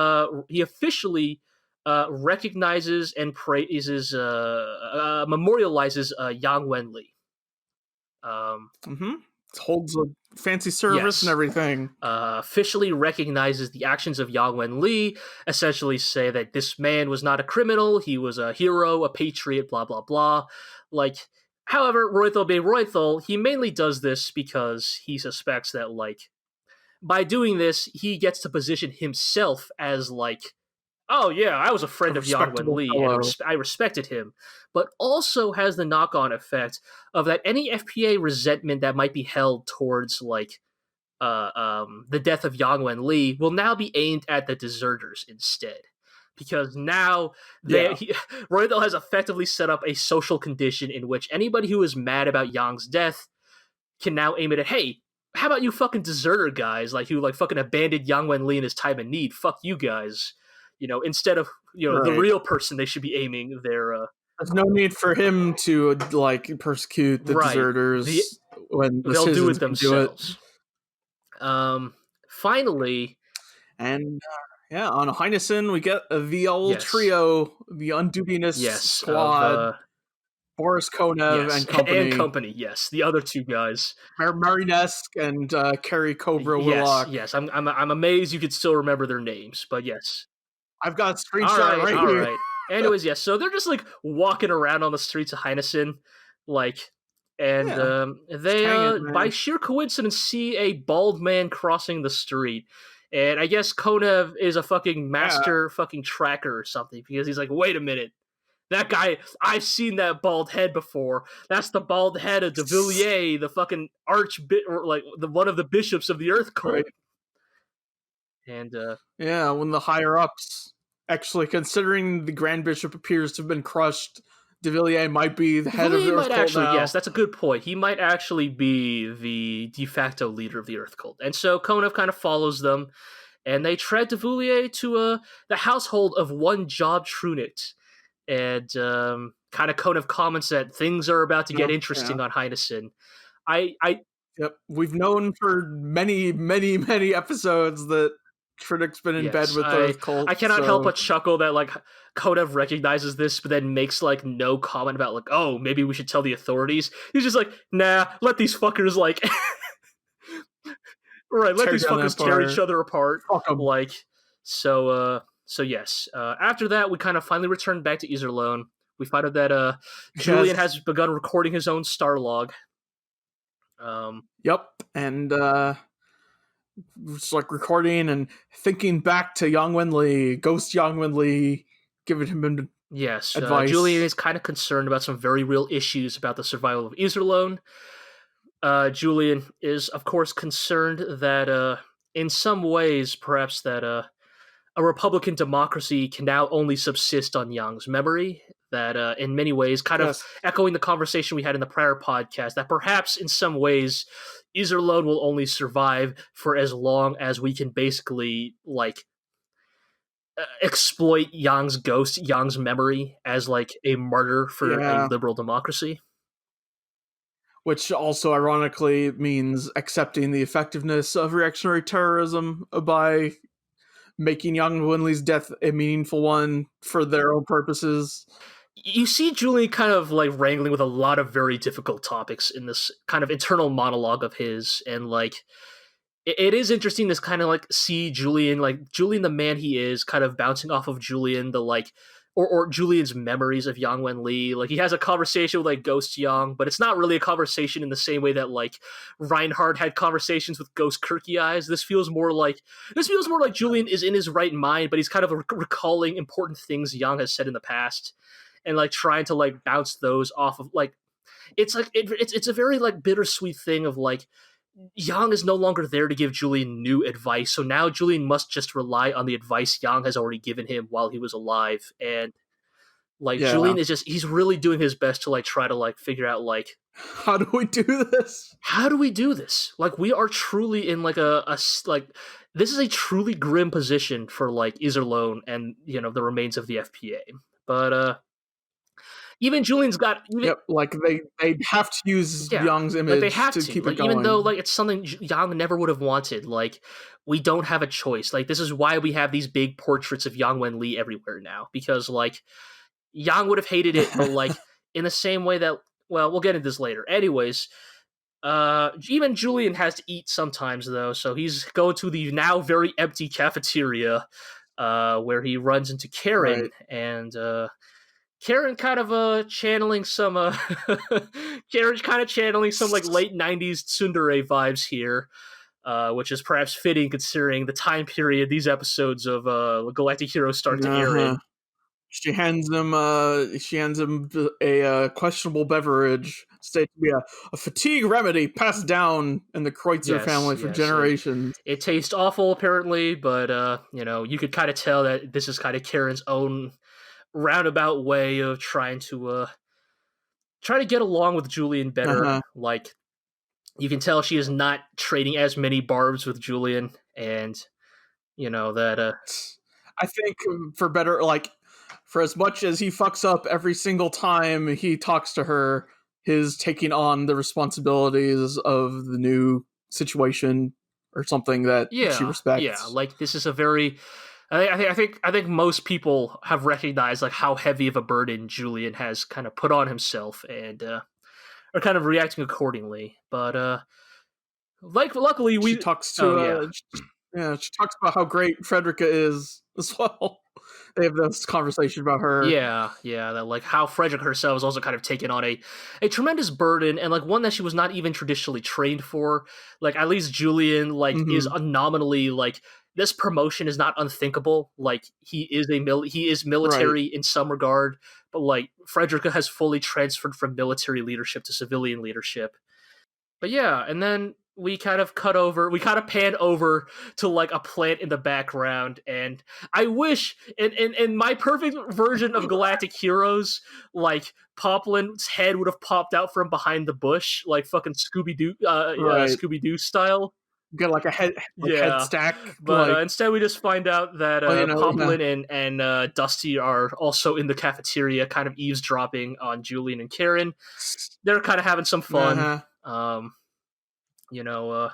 recognizes and praises, memorializes Yang Wenli. Holds a fancy service and everything. Officially recognizes the actions of Yang Wenli, essentially say that this man was not a criminal, he was a hero, a patriot, blah, blah, blah. Like, however, Roythal being Roythal, he mainly does this because he suspects that, like, by doing this, he gets to position himself as, like, oh yeah, I was a friend of Yang Wenli, and I respected him, but also has the knock-on effect of that any FPA resentment that might be held towards like the death of Yang Wenli will now be aimed at the deserters instead, because now Roythal has effectively set up a social condition in which anybody who is mad about Yang's death can now aim it at, hey, how about you fucking deserter guys, like who like fucking abandoned Yang Wenli in his time of need? Fuck you guys. Instead of the real person they should be aiming their. There's no need for him to like persecute the deserters when they'll do it themselves. Finally, And yeah, on Heinesen, we get the old yes, trio, the Undubious yes, of squad, Boris Konev yes, and and company, company, yes, the other two guys. Marinesk and Carrie Cobra Yes, Willock. yes. I'm amazed you could still remember their names, but yes. I've got a All screenshot right, right all here. right. Anyways, yes. So they're just like walking around on the streets of Heineken, like, and Yeah, just they hang it, by man. sheer coincidence see a bald man crossing the street. And I guess Konev is a fucking Yeah, master fucking tracker or something because he's like, wait a minute, that guy, I've seen that bald head before. That's the bald head of de Villiers, the fucking or like the one of the bishops of the Earth right. cult. And Yeah, when the higher ups actually, considering the Grand Bishop appears to have been crushed, De Villiers might be the head of Villiers the Earth might Cult actually, yes, now. that's a good point. He might actually be the de facto leader of the Earth cult. And so Konev kind of follows them, and they tread de Villiers to the household of one Job Trunit. And kind of Konev comments that things are about to get Yeah. interesting on Heineken. I Yep. We've known for many, many, many episodes that Tritic's been in bed Yes, with the I Earth Cult, I cannot help so but chuckle that like Konev recognizes this, but then makes like no comment about like, oh, maybe we should tell the authorities. He's just like, nah, let these fuckers like, right, let tear these down the fuckers tear each Empire. other apart. Fuck them. Like, so yes. After that, we kind of finally return back to Iserlohn. We find out that Julian Yes. has begun recording his own star log. Yep. And just like recording and thinking back to Yang Wenli, Ghost Yang Wenli, giving him Yes, Julian advice. is kind of concerned about some very real issues about the survival of Iserlohn. Julian is, of course, concerned that in some ways, perhaps that a Republican democracy can now only subsist on Yang's memory. That in many ways, kind of Yes. echoing the conversation we had in the prior podcast, that perhaps in some ways, Iserlohn will only survive for as long as we can basically like exploit Yang's ghost, Yang's memory as like a martyr for a Yeah. liberal democracy. Which also ironically means accepting the effectiveness of reactionary terrorism by making Yang Wenli's death a meaningful one for their own purposes. You see Julian kind of like wrangling with a lot of very difficult topics in this kind of internal monologue of his, and like it is interesting to kind of like see Julian, like Julian the man he is, kind of bouncing off of Julian the like or Julian's memories of Yang Wenli. Like he has a conversation with like Ghost Yang, but it's not really a conversation in the same way that like Reinhard had conversations with Ghost Kirky Eyes. This feels more like Julian is in his right mind, but he's kind of recalling important things Yang has said in the past and like trying to like bounce those off of like it's like it's a very like bittersweet thing of like Yang is no longer there to give Julian new advice, so now Julian must just rely on the advice Yang has already given him while he was alive. And like Yeah. Julian is just he's really doing his best to like try to like figure out like How do we do this? how do we do this? Like we are truly in like like this is a truly grim position for like Iserlohn and you know the remains of the FPA. But even Julian's got even Yep, like they have to use yeah, Young's like they image have to to. keep it Like even though going. like it's something Yang never would have wanted. Like we don't have a choice. Like this is why we have these big portraits of Yang Wenli everywhere now because like Yang would have hated it, but like in the same way that well, we'll get into this later. Anyways, even Julian has to eat sometimes though, so he's going to the now very empty cafeteria, where he runs into Karen Right. and Karen kind of channeling some Karen's kind of channeling some like late 90s tsundere vibes here, which is perhaps fitting considering the time period these episodes of Galactic Heroes start to air Uh-huh. in. She hands him a questionable beverage, stated to be a fatigue remedy passed down in the Kreutzer Yes, family for yes. generations. It tastes awful apparently, but you know, you could kind of tell that this is kind of Karen's own roundabout way of try to get along with Julian better. Uh-huh. Like you can tell she is not trading as many barbs with Julian, and you know that I think for better, like, for as much as he fucks up every single time he talks to her, his taking on the responsibilities of the new situation or something that she yeah. respects. Like this is a very. I think most people have recognized like how heavy of a burden Julian has kind of put on himself, and are kind of reacting accordingly. But like, luckily She we. talks Oh to yeah, yeah, she talks about how great Frederica is as well. They have this conversation about her. yeah. That like how Frederick herself has also kind of taken on a tremendous burden, and like one that she was not even traditionally trained for. Like at least Julian like is Hmm. nominally like this promotion is not unthinkable. Like he is Right. military in some regard, but like Frederica has fully transferred from military leadership to civilian leadership. But yeah, and then we kind of pan over to like a plant in the background, and I wish in my perfect version of Galactic Heroes, like Poplin's head would have popped out from behind the bush, like fucking Right. Scooby Doo style. Get like a head Yeah, stack, but like, instead we just find out that well, yeah. Poplin and Dusty are also in the cafeteria, kind of eavesdropping on Julian and Karen. They're kind of having some fun. Uh-huh. Um, you know,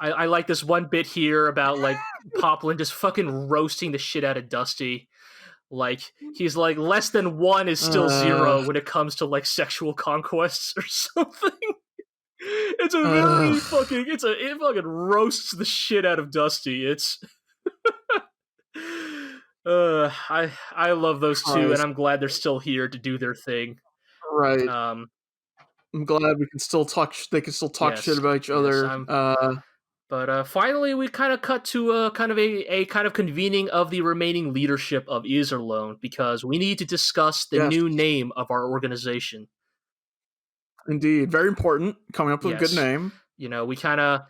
I like this one bit here about like Poplin just fucking roasting the shit out of Dusty. Like he's like less than one is still Uh, zero when it comes to like sexual conquests or something. It's a uh, very fucking it fucking roasts the shit out of Dusty. It's I love those two, and Christ. I'm glad they're still here to do their thing. Right. Um, I'm glad we can still talk. They can still talk shit yes, about each yes. other. I'm But finally, we kind of cut to kind of a kind of convening of the remaining leadership of Iserlohn because we need to discuss the Yes, new name of our organization. indeed, very important. Coming up with a good Yes, name, we kind of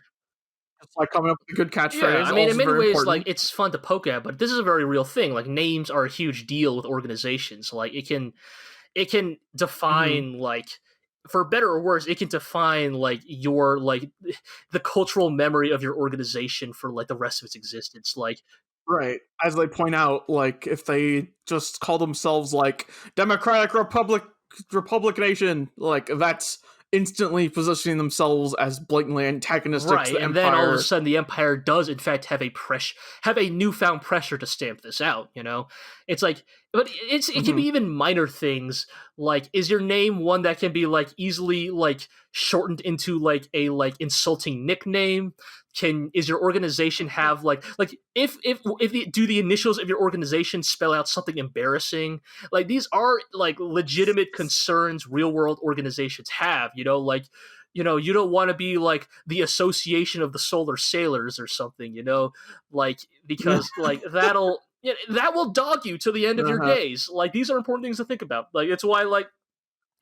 just like coming up with a good yeah. I catchphrase, mean, in also many very ways, like important. it's fun to poke at, but this is a very real thing. Like names are a huge deal with organizations. Like it can Hmm. define like for better or worse it can define like your like the cultural memory of your organization for like the rest of its existence like Right. As they point out, like if they just call themselves like Democratic Republic Nation, like that's instantly positioning themselves as blatantly antagonistic to right, the and then all of a Empire. sudden the empire does in fact have a newfound pressure to stamp this out. It's like but it can Hmm. be even minor things like is your name one that can be like easily like shortened into like a like insulting nickname. Can is your organization have like if do the initials of your organization spell out something embarrassing. Like these are like legitimate concerns real world organizations have. Like you don't want to be like the association of the solar sailors or something. Like because like that will dog you to the end of your Uh-huh. days. Like these are important things to think about. Like it's why like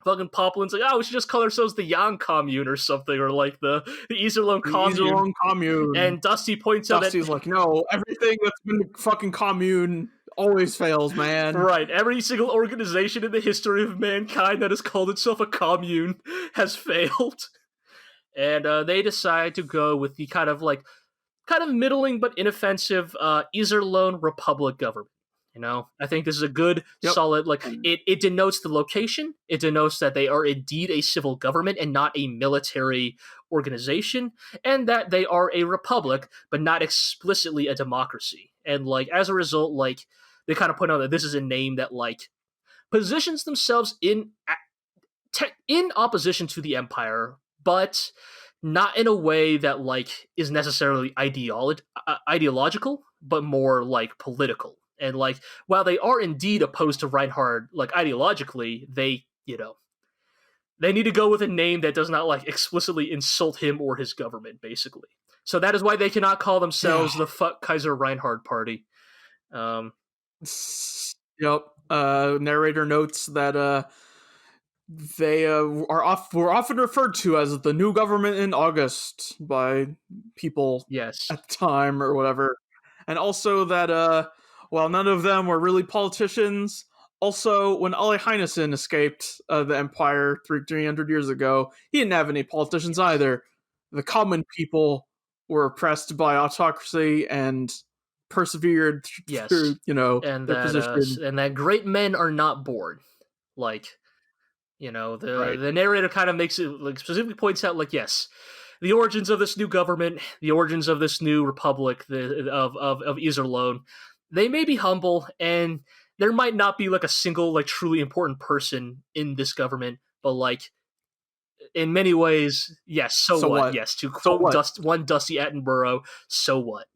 fucking Poplin's like, oh, we should just call ourselves the Yang Commune or something, or like the Iserlohn The Commune. Iserlohn Commune. And Dusty points out that Dusty's like, no, everything that's been a fucking commune always fails, man. right, every single organization in the history of mankind that has called itself a commune has failed. And they decide to go with the kind of middling but inoffensive Iserlohn Republic government. I think this is a good, Yep. solid, like, it denotes the location. It denotes that they are indeed a civil government and not a military organization, and that they are a republic, but not explicitly a democracy. And, like, as a result, like, they kind of point out that this is a name that, like, positions themselves in opposition to the empire, but not in a way that like is necessarily ideological, but more like political. And like while they are indeed opposed to Reinhard, like ideologically, they need to go with a name that does not like explicitly insult him or his government, basically. So that is why they cannot call Yeah. themselves the Fuck Kaiser Reinhard Party. Um, Yep. Narrator notes that they were often referred to as the new government in August by people yes, at the time or whatever, and also that while none of them were really politicians, also when Ole Heinesen escaped the Empire 300 years ago, he didn't have any politicians either. The common people were oppressed by autocracy and persevered yes, through their position. and that great men are not bored. Like the Right. the narrator kind of makes it like specifically points out like yes, the origins of this new government, the origins of this new republic, of Iserlohn, they may be humble, and there might not be like a single like truly important person in this government, but like in many ways, yes. So So what? what? Yes. To So quote what? One Dusty Attenborough, so what?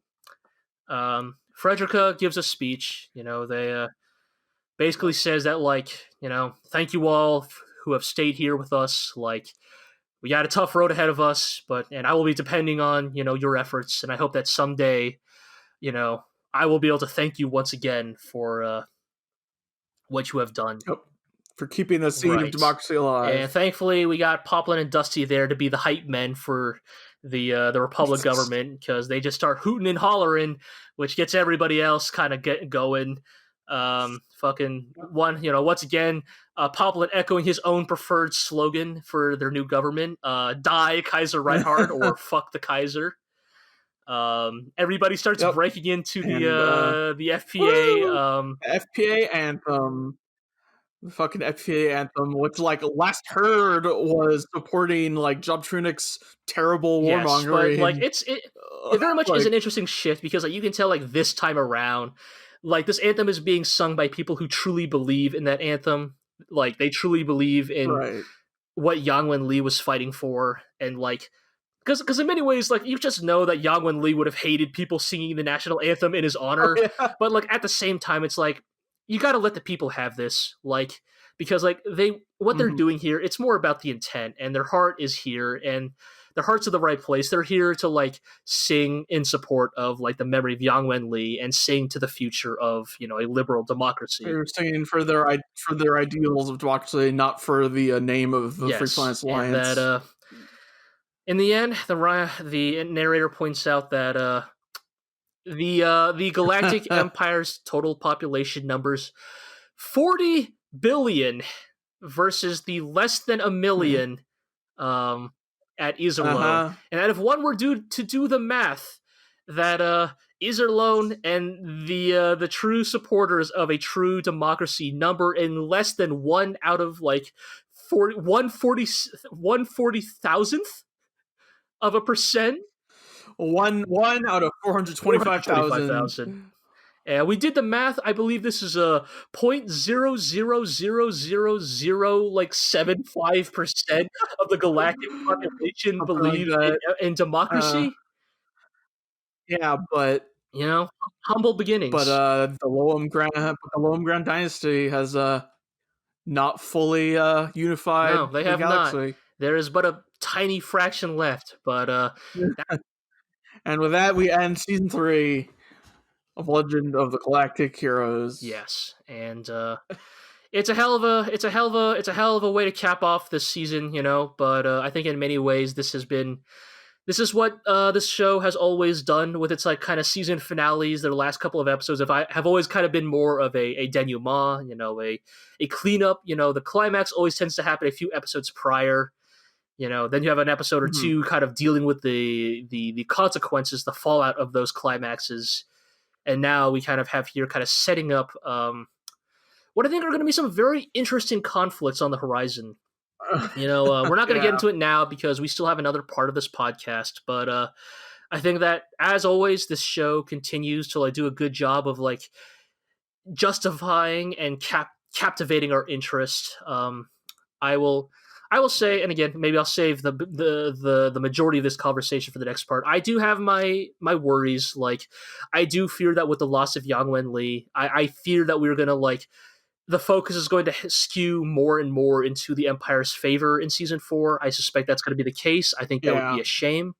Frederica gives a speech. They basically says that like thank you all who have stayed here with us. Like we got a tough road ahead of us, and I will be depending on your efforts, and I hope that someday you know I will be able to thank you once again for what you have done. Oh, for keeping the seed of Right. democracy alive. And thankfully, we got Poplin and Dusty there to be the hype men for the Republic government, because they just start hooting and hollering, which gets everybody else kind of get going. Fucking one, once again, Poplin echoing his own preferred slogan for their new government: "Die Kaiser Reinhard" or "Fuck the Kaiser." Everybody starts Yep. breaking into And, the FPA. FPA anthem. The fucking FPA anthem, which like last heard was supporting like Job Trunick's terrible Yes, but like warmongering. it very much is Like, an interesting shift, because like you can tell like this time around, like this anthem is being sung by people who truly believe in that anthem. Like they truly believe in right. what Yang Wenli was fighting for, and like because in many ways, like you just know that Yang Wenli would have hated people singing the national anthem in his Oh, honor, yeah. but like at the same time, it's like you got to let the people have this, like because like what they're Mhm. doing here, it's more about the intent, and their heart is here, and their heart's in the right place. They're here to like sing in support of like the memory of Yang Wenli, and sing to the future of a liberal democracy. They're singing for their ideals of democracy, not for the name of the Free Yes, Science and that Alliance. in the end, the narrator points out that the Galactic Empire's total population numbers 40 billion versus the less than a million um, at Iserlohn. Uh-huh. And that if one were to do the math, that Iserlohn and the true supporters of a true democracy number in less than one out of like 140,000th of a percent. One out of 425,000. 425,000. And we did the math. I believe this is a 0.00000 like 75% of the galactic population Something like believe that. in democracy. Yeah, but Humble beginnings. the Loam Grand Dynasty has not fully unified No, they the have not. galaxy. There is but a tiny fraction left. But And with that, we end season 3 of Legend of the Galactic Heroes. yes, and it's a hell of a way to cap off this season, But I think in many ways this is what this show has always done with its like kind of season finales. Their last couple of episodes have always kind of been more of a denouement, a cleanup. The climax always tends to happen a few episodes prior. Then you have an episode or two kind of dealing with the consequences, the fallout of those climaxes, and now we kind of have here kind of setting up what I think are going to be some very interesting conflicts on the horizon. We're not going to get into it now because we still have another part of this podcast, but I think that as always, this show continues to like do a good job of like justifying and captivating our interest. I will say, and again, maybe I'll save the majority of this conversation for the next part. I do have my worries. Like, I do fear that with the loss of Yang Wenli, I fear that we're gonna like the focus is going to skew more and more into the Empire's favor in season 4. I suspect that's going to be the case. I think that would be a shame.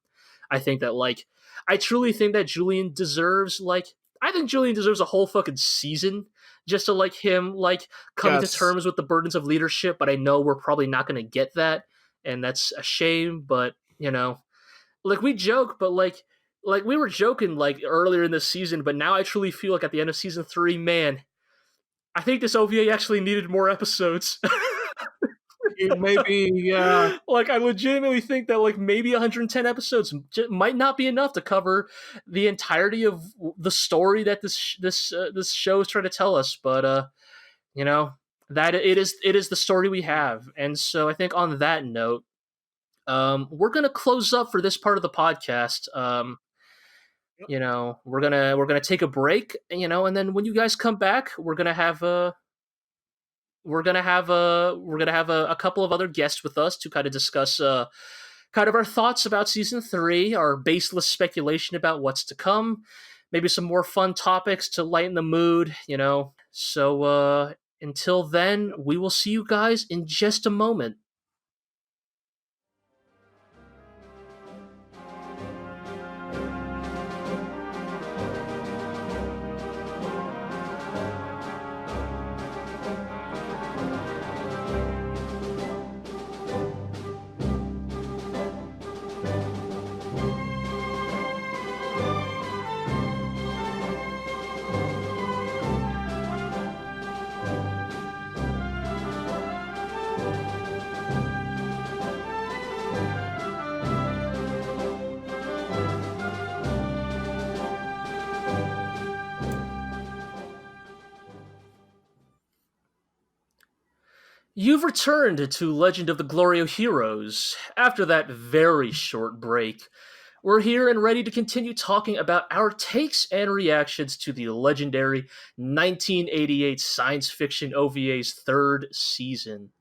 I think that like I truly think that Julian deserves a whole fucking season just to like him like coming to terms with the burdens of leadership, but I know we're probably not going to get that, and that's a shame. But like we joke, but like we were joking like earlier in this season, but now I truly feel like at the end of season 3, man, I think this OVA actually needed more episodes. Maybe, yeah. Like, I legitimately think that, like, maybe 110 episodes might not be enough to cover the entirety of the story that this show is trying to tell us. But, that it is the story we have. And so I think on that note, we're gonna close up for this part of the podcast. We're gonna take a break, and then when you guys come back, we're gonna have a couple of other guests with us to kind of discuss kind of our thoughts about season 3, our baseless speculation about what's to come, maybe some more fun topics to lighten the mood. So until then, we will see you guys in just a moment. You've returned to Legend of the GLORIO Heroes. After that very short break, we're here and ready to continue talking about our takes and reactions to the legendary 1988 science fiction OVA's third season.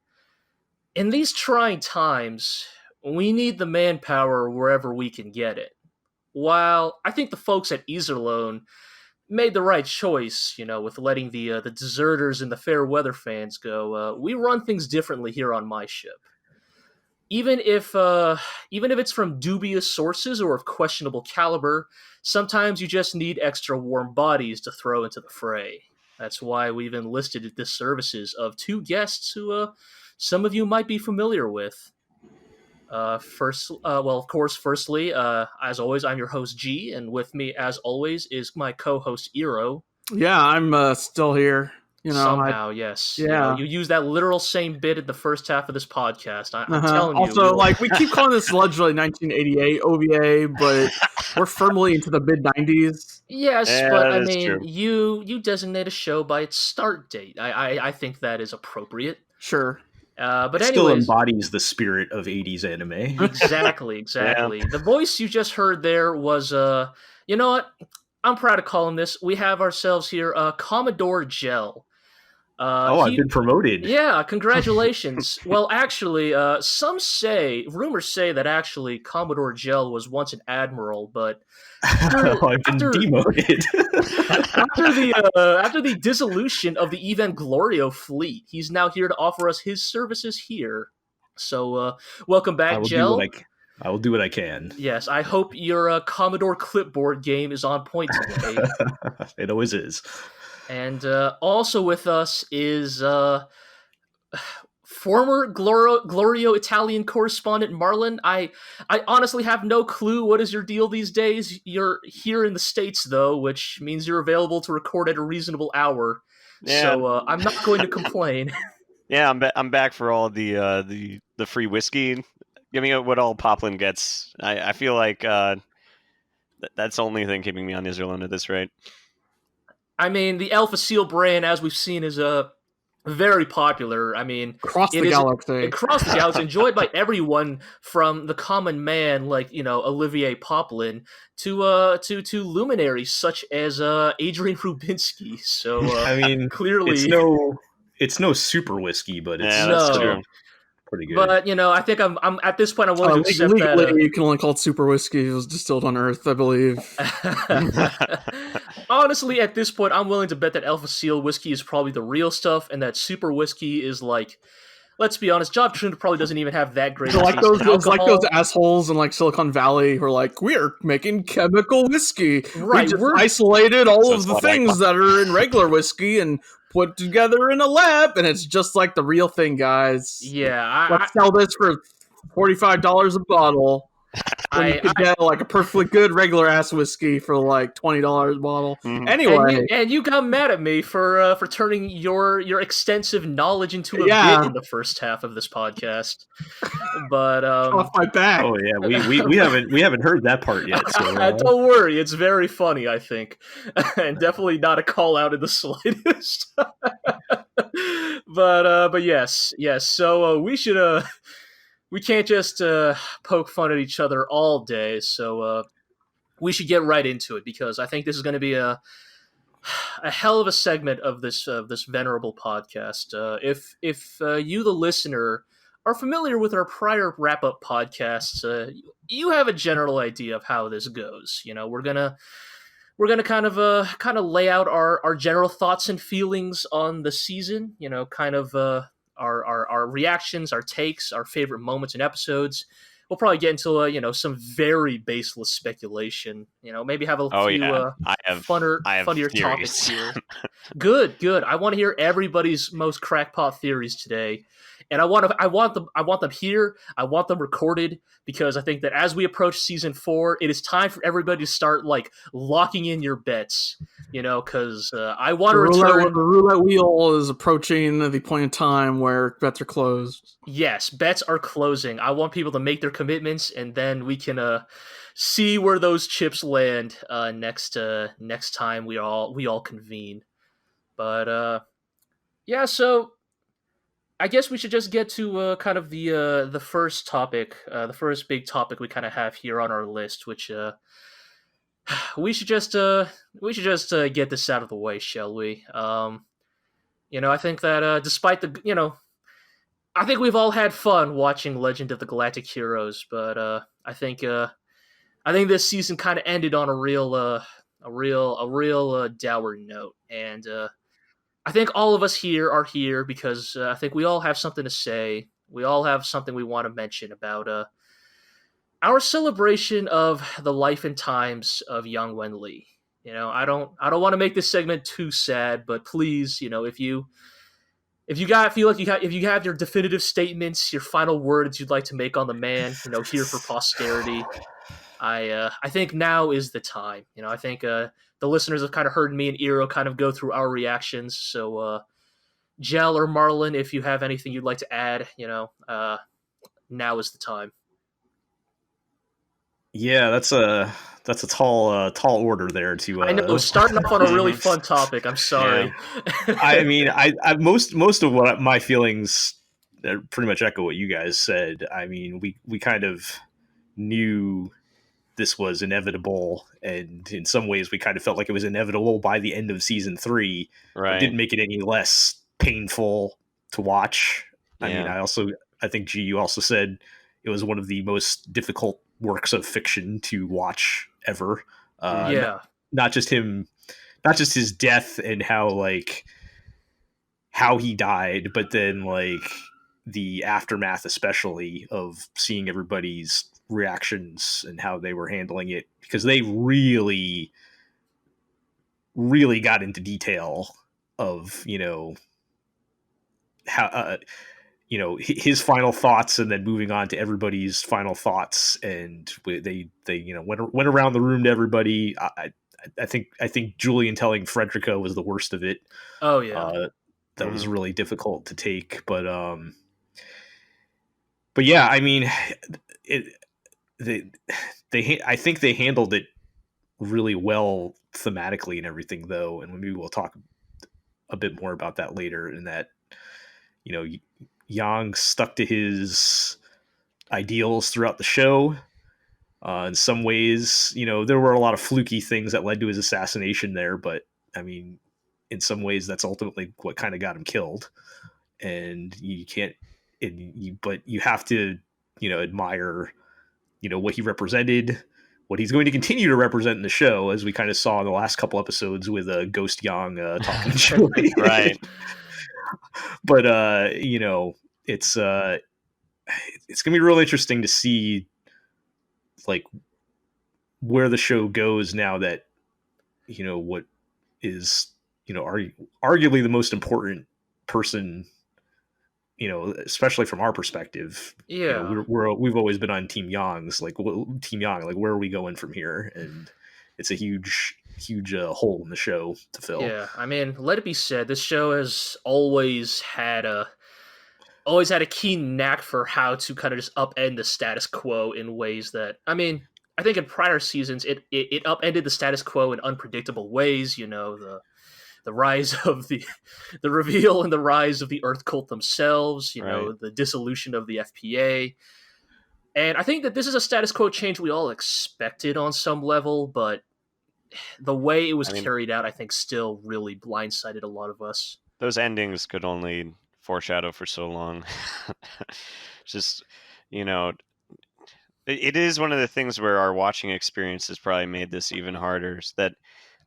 In these trying times, we need the manpower wherever we can get it. While I think the folks at Iserlohn made the right choice, with letting the deserters and the fair weather fans go. We run things differently here on my ship. Even if it's from dubious sources or of questionable caliber, sometimes you just need extra warm bodies to throw into the fray. That's why we've enlisted the services of 2 guests who some of you might be familiar with. Firstly, as always, I'm your host G, and with me, as always, is my co-host Iro. Yeah, I'm still here. Somehow, yes. Yeah. You use that literal same bit in the first half of this podcast. I'm telling you. Also, we keep calling this allegedly 1988 OVA, but we're firmly into the mid-90s. Yes, but I mean, you designate a show by its start date. I think that is appropriate. Sure. But it anyways, still embodies the spirit of 80s anime. Exactly. Yeah. The voice you just heard there was, you know what? I'm proud of calling this. We have ourselves here Commodore Gel. I've been promoted. Yeah, congratulations. Well, actually, rumors say that actually Commodore Gel was once an admiral, but I've been demoted. after the dissolution of the Evanglorio fleet, he's now here to offer us his services here. So, welcome back, Gel. I will do what I can. Yes, I hope your Commodore clipboard game is on point today. It always is. And also with us is former GLORIO Italian correspondent Marlon. I honestly have no clue what is your deal these days. You're here in the States, though, which means you're available to record at a reasonable hour. Yeah. So I'm not going to complain. Yeah, I'm back for all the free whiskey. Giving it what all Poplin gets. I feel like that's the only thing keeping me on Iserlohn at this rate. I mean, the Alpha Seal brand, as we've seen, is very popular. I mean, across the galaxy, enjoyed by everyone from the common man, like Olivier Poplin, to luminaries such as Adrian Rubinsky. So I mean, clearly, it's no super whiskey, but it's true. Pretty good. But I think I'm at this point. I'm willing to accept legally, that. You can only call it super whiskey. It was distilled on Earth, I believe. Honestly, at this point, I'm willing to bet that Alpha Seal whiskey is probably the real stuff, and that super whiskey is like, let's be honest, Job Trunda probably doesn't even have that great. It's like those assholes in Silicon Valley who are like, we're making chemical whiskey. Right, we're isolated all of the things that are in regular whiskey and put together in a lab, and it's just like the real thing, guys. Yeah, let's sell this for $45 a bottle. You could get a perfectly good regular ass whiskey for $20 a bottle. Mm-hmm. Anyway, and you got mad at me for turning your extensive knowledge into a bit in the first half of this podcast. But off my back. Oh yeah, we haven't heard that part yet. So, don't worry, it's very funny, I think, and definitely not a call out in the slightest. But yes. So we should we can't just poke fun at each other all day. So we should get right into it, because I think this is going to be a hell of a segment of this venerable podcast. If you, the listener, are familiar with our prior wrap up podcasts, you have a general idea of how this goes. We're gonna kind of lay out our general thoughts and feelings on the season. Kind of our reactions, our takes, our favorite moments and episodes. We'll probably get into some very baseless speculation. Maybe have a few I have funnier theories. topics here. Good. I want to hear everybody's most crackpot theories today, and I want them here. I want them recorded, because I think that as we approach season 4, it is time for everybody to start locking in your bets. Because I want to return. The roulette wheel is approaching the point in time where bets are closed. Yes, bets are closing. I want people to make their commitments, and then we can see where those chips land next time we all convene. But yeah, so I guess we should just get to kind of the first topic, the first big topic we kind of have here on our list, which we should just get this out of the way, shall we? I think that despite I think we've all had fun watching Legend of the Galactic Heroes, but I think this season kind of ended on a real dour note, and I think all of us here are here because I think we all have something to say. We all have something we want to mention about our celebration of the life and times of Yang Wenli. I don't want to make this segment too sad, but please, if you have your definitive statements, your final words you'd like to make on the man, here for posterity, I think now is the time. I think the listeners have kind of heard me and Iro kind of go through our reactions. So, Jel or Marlon, if you have anything you'd like to add, now is the time. Yeah, that's a tall order there to. I know, starting off on a really fun topic. I'm sorry. Yeah. I mean, I most of what my feelings pretty much echo what you guys said. I mean, we kind of knew this was inevitable, and in some ways, we kind of felt like it was inevitable by the end of season 3. Right. It didn't make it any less painful to watch. Yeah. I mean, I think G, you also said it was one of the most difficult works of fiction to watch ever. Yeah. Not just his death and how he died, but then the aftermath, especially of seeing everybody's reactions and how they were handling it, because they really, really got into detail of, how, his final thoughts, and then moving on to everybody's final thoughts, and they went around the room to everybody. I think Julian telling Frederica was the worst of it. Oh yeah, that was really difficult to take, but yeah, I mean, I think they handled it really well thematically and everything, though, and maybe we'll talk a bit more about that later. In that, Yang stuck to his ideals throughout the show. In some ways, there were a lot of fluky things that led to his assassination there, but I mean, in some ways, that's ultimately what kind of got him killed. And you can't, but you have to, admire, what he represented, what he's going to continue to represent in the show, as we kind of saw in the last couple episodes with Ghost Yang talking to Joey. Right. But it's gonna be real interesting to see where the show goes now that what is arguably the most important person, especially from our perspective. Yeah, we've always been on Team Yang's, Team Yang, where are we going from here? And it's a huge hole in the show to fill. Yeah, I mean, let it be said, this show has always had a keen knack for how to kind of just upend the status quo in ways that, I mean, I think in prior seasons it upended the status quo in unpredictable ways. The rise of the reveal and the rise of the Earth Cult themselves. Right. The dissolution of the FPA. And I think that this is a status quo change we all expected on some level, but the way it was carried out, I think, still really blindsided a lot of us. Those endings could only foreshadow for so long. Just, it is one of the things where our watching experience has probably made this even harder. Is that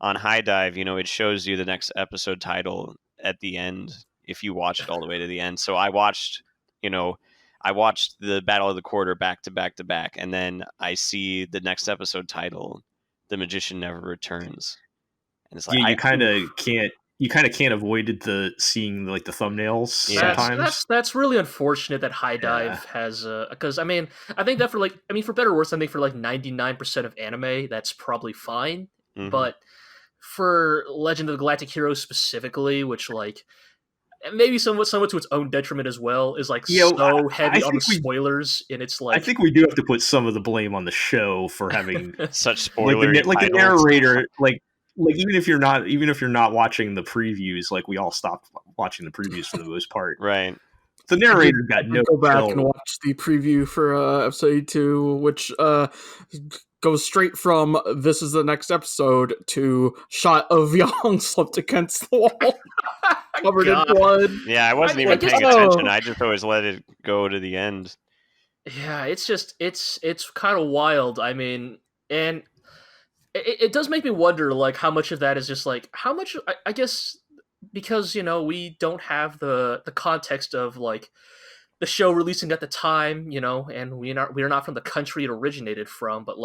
on HIDIVE, it shows you the next episode title at the end if you watch it all the way to the end. So I watched the Battle of the Quarter back to back to back, and then I see the next episode title, The Magician Never Returns. And it's like, you kind of can't avoid seeing the thumbnails sometimes. That's really unfortunate that HIDIVE has because I think that for better or worse, I think for 99% of anime that's probably fine, but for Legend of the Galactic Heroes specifically, which maybe somewhat to its own detriment as well, is so heavy on the spoilers, and it's I think we do have to put some of the blame on the show for having such spoilers. The narrator, even if you're not watching the previews, we all stopped watching the previews for the most part. Right. The narrator got no. Go back and watch the preview for episode 2, which goes straight from "this is the next episode" to shot of Yang slipped against the wall, covered in blood. Yeah, I wasn't even paying attention. I just always let it go to the end. Yeah, it's kind of wild. And it does make me wonder, how much of that is just how much, I guess, because we don't have the context of the show releasing at the time, and we're not from the country it originated from, but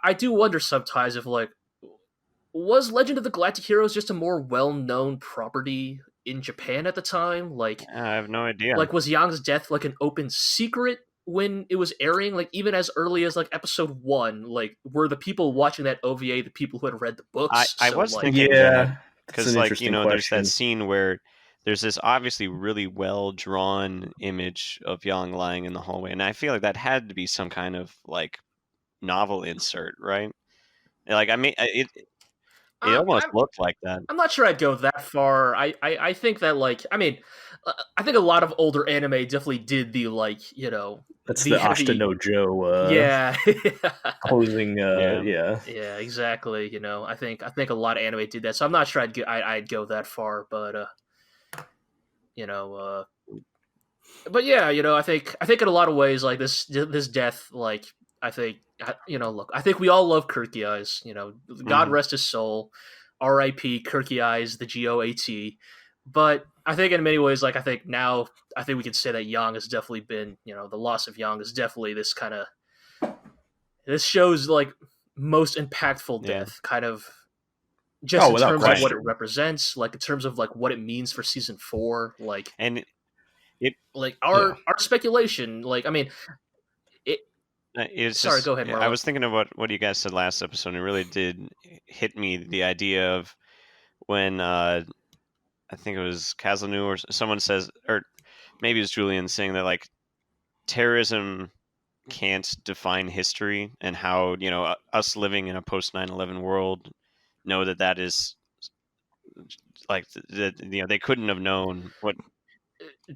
I do wonder sometimes if was Legend of the Galactic Heroes just a more well-known property in Japan at the time? I have no idea. Was Yang's death an open secret when it was airing? Even as early as episode 1, were the people watching that OVA the people who had read the books? I was thinking because there's that scene where there's this obviously really well drawn image of Yang lying in the hallway, and I feel like that had to be some kind of novel insert, right? It almost looked like that. I'm not sure I'd go that far. I think that I think a lot of older anime definitely did the that's the Ashita no Joe closing yeah, exactly. I think a lot of anime did that, so I'm not sure I'd go that far, but but yeah, I think in a lot of ways this death, I think look, I think we all love Kirky Eyes, God rest his soul, R.I.P. Kirky Eyes, the GOAT. But I think in many ways, I think we can say that Yang has definitely been, the loss of Yang is definitely this show's most impactful death, kind of just in terms of what it represents, in terms of what it means for season 4, and our speculation, sorry, go ahead, Marlon. I was thinking of what you guys said last episode, and it really did hit me, the idea of when I think it was Kazanu or someone says, or maybe it was Julian saying that terrorism can't define history, and how us living in a post 9/11 world know that is they couldn't have known what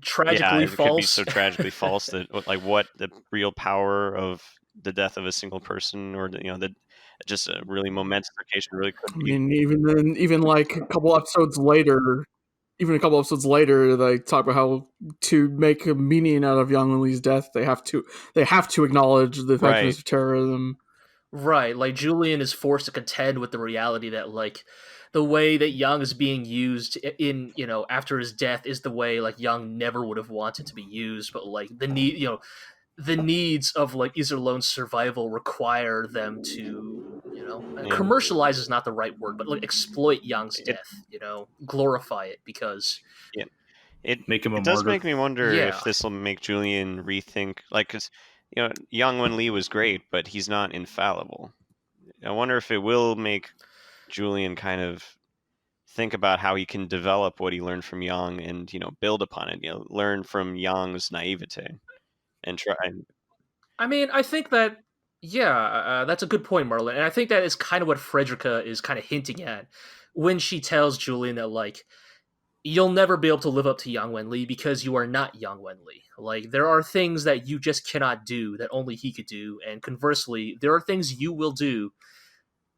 tragically false. It could be so tragically false that what the real power of the death of a single person, or that just a really momentous occasion really could be. Even a couple episodes later. Even a couple episodes later, they talk about how to make a meaning out of Yang Wenli's death, they have to acknowledge the effectiveness of terrorism. Right, Julian is forced to contend with the reality that the way that Yang is being used in after his death is the way Yang never would have wanted to be used, but the needs of Iserlohn's survival require them to commercialize is not the right word, but exploit Yang's death, glorify it, because it does make me wonder if this will make Julian rethink, because Yang Wenli was great, but he's not infallible. I wonder if it will make Julian kind of think about how he can develop what he learned from Yang and build upon it, learn from Yang's naivete and try. I think that that's a good point, Marlon, and I think that is kind of what Frederica is kind of hinting at when she tells Julian that you'll never be able to live up to Yang Wenli because you are not Yang Wenli. Like, there are things that you just cannot do that only he could do, and conversely, there are things you will do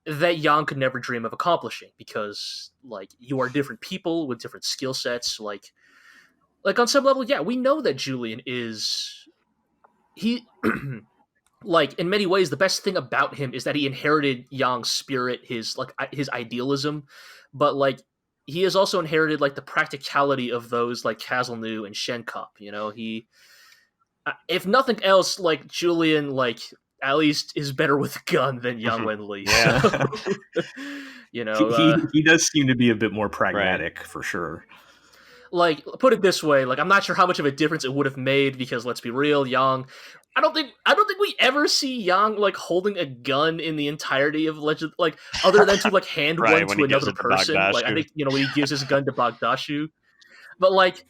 that Yang could never dream of accomplishing because, like, you are different people with different skill sets. Like on some level, yeah, we know that Julian is he. Like, in many ways, the best thing about him is that he inherited Yang's spirit, his idealism, but like he has also inherited like the practicality of those like Kazelnu and Shenkop. You know, he, if nothing else, like Julian, like at least is better with a gun than Yang Wenli. Yeah. So, you know, he does seem to be a bit more pragmatic, for sure. Like, put it this way, like I'm not sure how much of a difference it would have made because let's be real, Yang. I don't think we ever see Yang like holding a gun in the entirety of Legend, like other than to like hand Right, one when to he gives another it to person. Like I Bagdashu. think when he gives his gun to Bagdashu, but like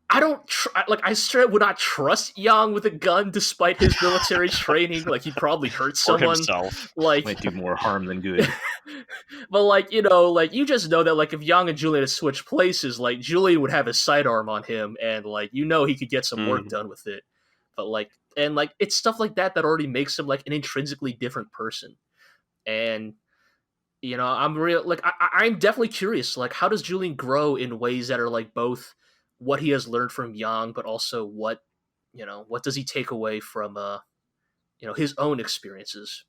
I don't I straight would not trust Yang with a gun despite his military training. Like he'd probably hurt Or someone. himself. Like Might do more harm than good. but like like you just know that like if Yang and Julian had switched places, like Julian would have his sidearm on him, and like he could get some work done with it. But like it's stuff like that already makes him like an intrinsically different person. And I'm real like I'm definitely curious, like how does Julian grow in ways that are like both what he has learned from Yang, but also what does he take away from his own experiences.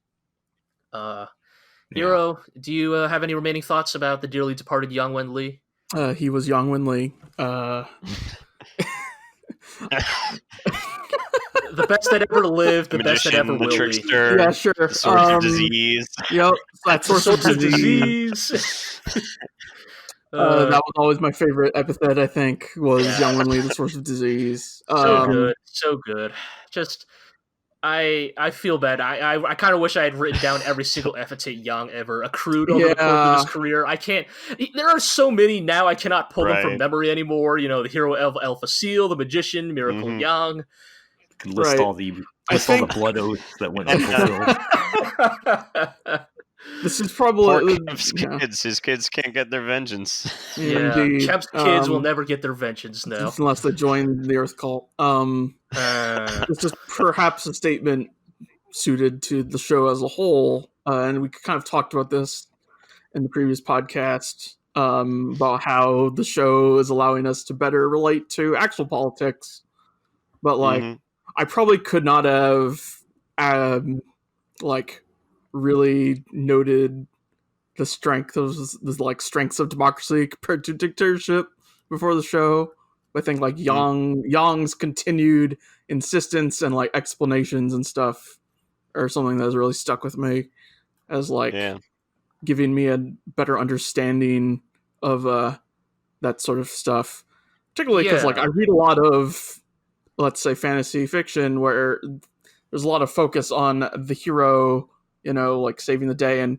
Iro, do you have any remaining thoughts about the dearly departed Yang Wenli? He was Yang Wenli. The best that ever lived, the best that ever will the be. trickster, Yeah, sure. the source of disease. Yep, that source of disease. That was always my favorite epithet, I think, was Yang Wenli, the source of disease. So good. Just, I feel bad. I kind of wish I had written down every single epithet Yang ever accrued over the course of his career. I can't. There are so many now. I cannot pull them from memory anymore. The hero Alpha Seal, the magician, Miracle Yang. Can list all the blood oaths that went unfulfilled. This is probably his kids can't get their vengeance. Yeah, Kemp's kids will never get their vengeance now, unless they join the Earth Cult. This is perhaps a statement suited to the show as a whole, and we kind of talked about this in the previous podcast about how the show is allowing us to better relate to actual politics, but like I probably could not have really noted the strength of strengths of democracy compared to dictatorship before the show. I think like Yang's continued insistence and like explanations and stuff are something that has really stuck with me as giving me a better understanding of that sort of stuff. Particularly because I read a lot of, let's say, fantasy fiction where there's a lot of focus on the hero, saving the day and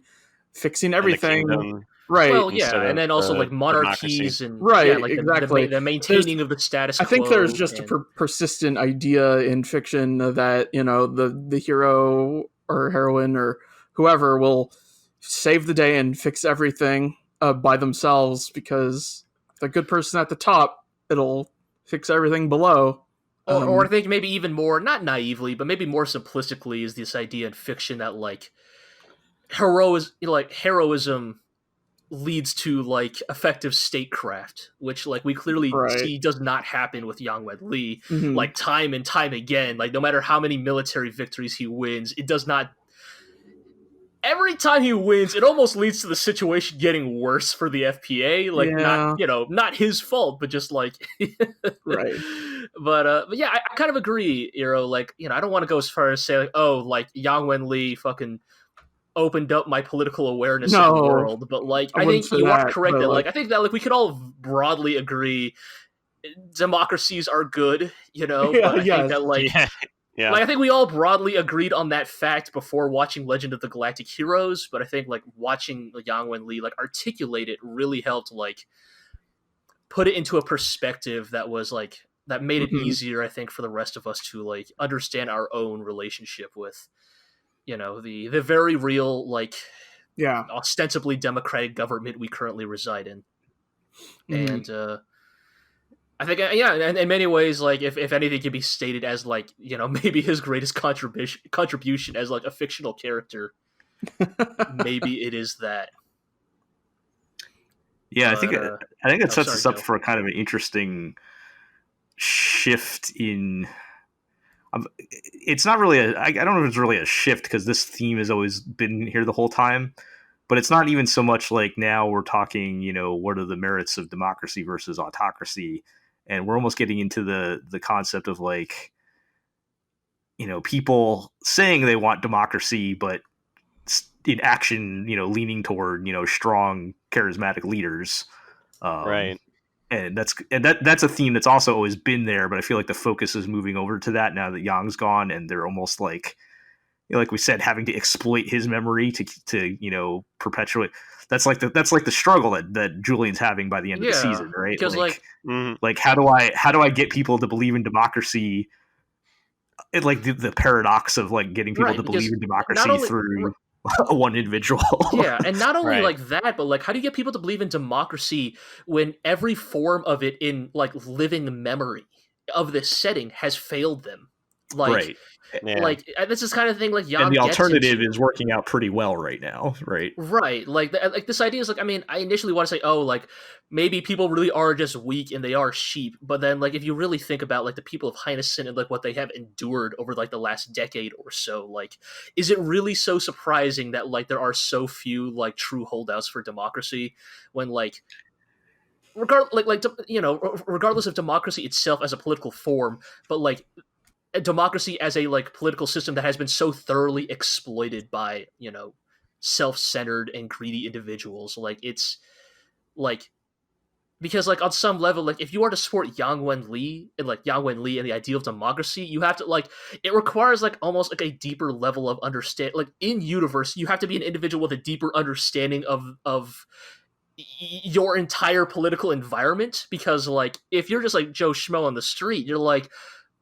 fixing everything. Right. Well, yeah, and then also like monarchies and exactly the maintaining of the status quo. I think there's just a persistent idea in fiction that the hero or heroine or whoever will save the day and fix everything by themselves because the good person at the top, it'll fix everything below. Or I think maybe even more, not naively, but maybe more simplistically, is this idea in fiction that like heroism leads to like effective statecraft, which like we clearly see does not happen with Yang Wenli. Like time and time again, like no matter how many military victories he wins, it does not. Every time he wins, it almost leads to the situation getting worse for the FPA. Like not his fault, but just like right. But yeah, I kind of agree, Iro. Like I don't want to go as far as say like, oh, like Yang Wenli fucking opened up my political awareness of the world, but like I think you are correct that like I think that like we could all broadly agree democracies are good, but I think that like like I think we all broadly agreed on that fact before watching Legend of the Galactic Heroes, but I think like watching Yang Wenli like articulate it really helped like put it into a perspective that was like that made it easier, I think, for the rest of us to like understand our own relationship with the very real, like, ostensibly democratic government we currently reside in. And I think, yeah, and in many ways, like, if anything can be stated as, like, maybe his greatest contribution as, like, a fictional character, maybe it is that. Yeah, I think it sets us up Joe. for a kind of an interesting shift in. It's not really I don't know if it's really a shift, because this theme has always been here the whole time, but it's not even so much like now we're talking, what are the merits of democracy versus autocracy, and we're almost getting into the concept of, like, people saying they want democracy, but in action, leaning toward, strong, charismatic leaders. Right. And that's a theme that's also always been there, but I feel like the focus is moving over to that now that Yang's gone, and they're almost like, like we said, having to exploit his memory to perpetuate. That's like the struggle that Julian's having by the end of the season, right? Because like how do I get people to believe in democracy? Like the paradox of, like, getting people to believe in democracy through one individual. Yeah, and not only like that, but, like, how do you get people to believe in democracy when every form of it in, like, living memory of this setting has failed them? Like, right. Yeah. Like, this is kind of thing, like, Yang and the gets alternative into. is working out pretty well right now, right? Right, like this idea is, like, I mean, I initially want to say, oh, like, maybe people really are just weak and they are sheep, but then, like, if you really think about, like, the people of Heinesen and, like, what they have endured over, like, the last decade or so, like, is it really so surprising that, like, there are so few, like, true holdouts for democracy when, like, regardless of democracy itself as a political form, but, like, a democracy as a, like, political system that has been so thoroughly exploited by, self-centered and greedy individuals. Like, it's like, because, like, on some level, like, if you are to support Yang Wenli and the ideal of democracy, you have to, like, it requires, like, almost like a deeper level of understand, like, in universe, you have to be an individual with a deeper understanding of your entire political environment, because, like, if you're just, like, Joe Schmo on the street, you're like,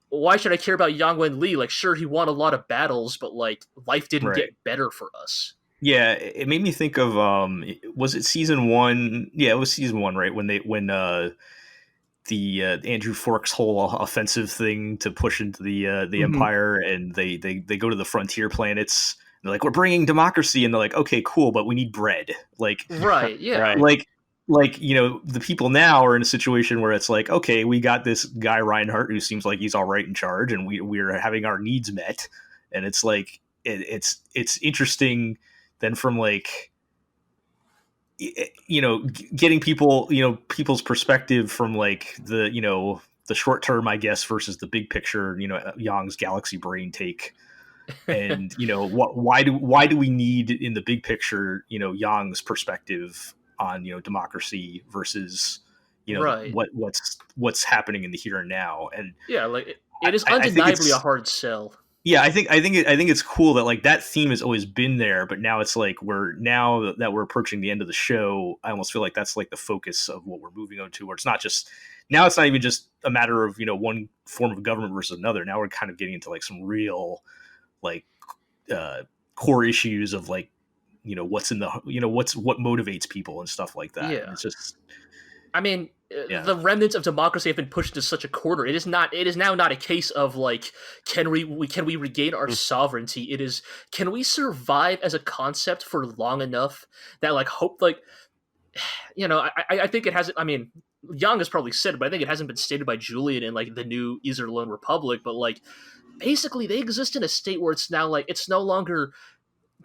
why should I care about Yang Wenli? Like, sure, he won a lot of battles, but, like, life didn't get better for us. Yeah, it made me think of was it season 1? Yeah, it was season 1, right? When the Andrew Fork's whole offensive thing to push into the Empire, and they go to the frontier planets. And they're like, we're bringing democracy, and they're like, okay, cool, but we need bread. Like, right, yeah, right. Like, the people now are in a situation where it's like, okay, we got this guy Reinhard who seems like he's all right in charge, and we're having our needs met, and it's like it's interesting then from, like, getting people, people's perspective from, like, the short term, I guess, versus the big picture, Yang's galaxy brain take. And why do we need, in the big picture, Yang's perspective on democracy versus what's happening in the here and now. And yeah, like, it is undeniably a hard sell. Yeah, I think it's cool that, like, that theme has always been there, but now it's like now that we're approaching the end of the show, I almost feel like that's, like, the focus of what we're moving on to, where it's not even just a matter of one form of government versus another. Now we're kind of getting into, like, some real, like, core issues of, like, what's in the what motivates people and stuff like that. Yeah, and it's just, I mean, the remnants of democracy have been pushed into such a corner. It is now not a case of, like, can we regain our sovereignty. It is, can we survive as a concept for long enough that, like, hope, like, I think it hasn't. I mean, Yang has probably said it, but I think it hasn't been stated by Julian in, like, the new Iserlohn Republic. But, like, basically, they exist in a state where it's now, like, it's no longer,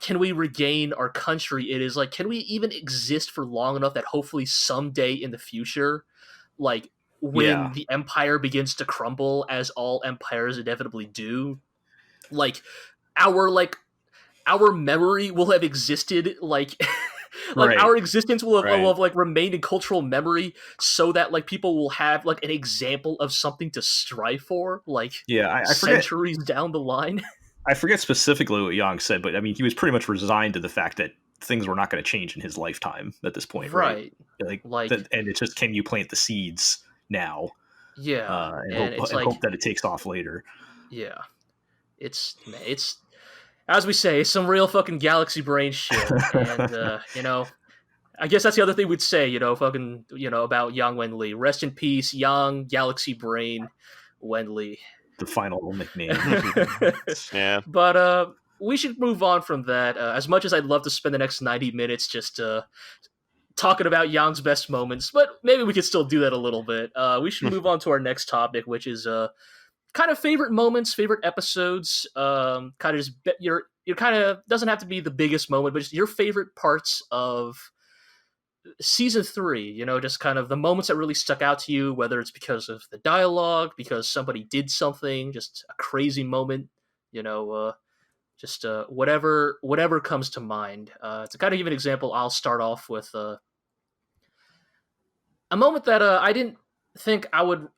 can we regain our country? It is like, can we even exist for long enough that hopefully someday in the future, like, when the empire begins to crumble, as all empires inevitably do, like, our memory will have existed, like, like, our existence will have like, remained in cultural memory, so that, like, people will have, like, an example of something to strive for, like, I centuries down the line. I forget specifically what Yang said, but I mean, he was pretty much resigned to the fact that things were not going to change in his lifetime at this point, right? Like and it's just, can you plant the seeds now? Yeah, and hope that it takes off later. Yeah, it's as we say, some real fucking galaxy brain shit, and I guess that's the other thing we'd say, fucking, about Yang Wenli. Rest in peace, Yang Galaxy Brain Wenli. The final nickname. Yeah. But we should move on from that. As much as I'd love to spend the next 90 minutes just talking about Yang's best moments, but maybe we could still do that a little bit. We should move on to our next topic, which is kind of favorite moments, favorite episodes. Kind of just your kind of doesn't have to be the biggest moment, but just your favorite parts of season 3. Just kind of the moments that really stuck out to you, whether it's because of the dialogue, because somebody did something, just a crazy moment. Just whatever comes to mind. To kind of give an example, I'll start off with a moment that I didn't think I would.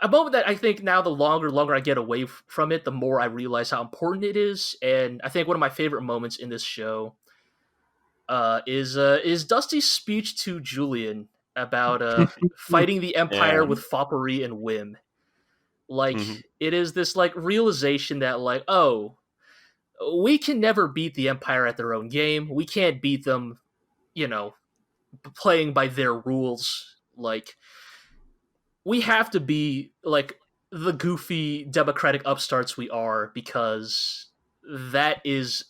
A moment that I think now, the longer I get away from it, the more I realize how important it is. And I think one of my favorite moments in this show is Dusty's speech to Julian about fighting the Empire with foppery and whim. Like, it is this like realization that like, oh, we can never beat the Empire at their own game. We can't beat them, playing by their rules. Like, we have to be like the goofy democratic upstarts we are, because that is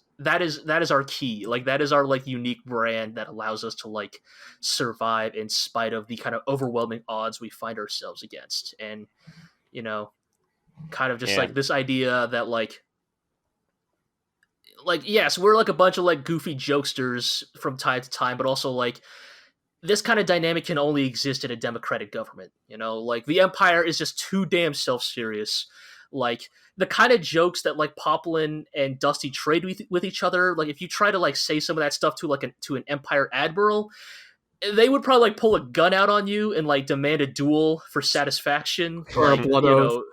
our key. Like, that is our like unique brand that allows us to like survive in spite of the kind of overwhelming odds we find ourselves against. And kind of just like this idea that like yes, we're like a bunch of like goofy jokesters from time to time, but also like this kind of dynamic can only exist in a democratic government. Like the Empire is just too damn self-serious. Like the kind of jokes that like Poplin and Dusty trade with each other, like if you try to like say some of that stuff to like to an Empire admiral, they would probably like pull a gun out on you and like demand a duel for satisfaction, or like, a blood oath.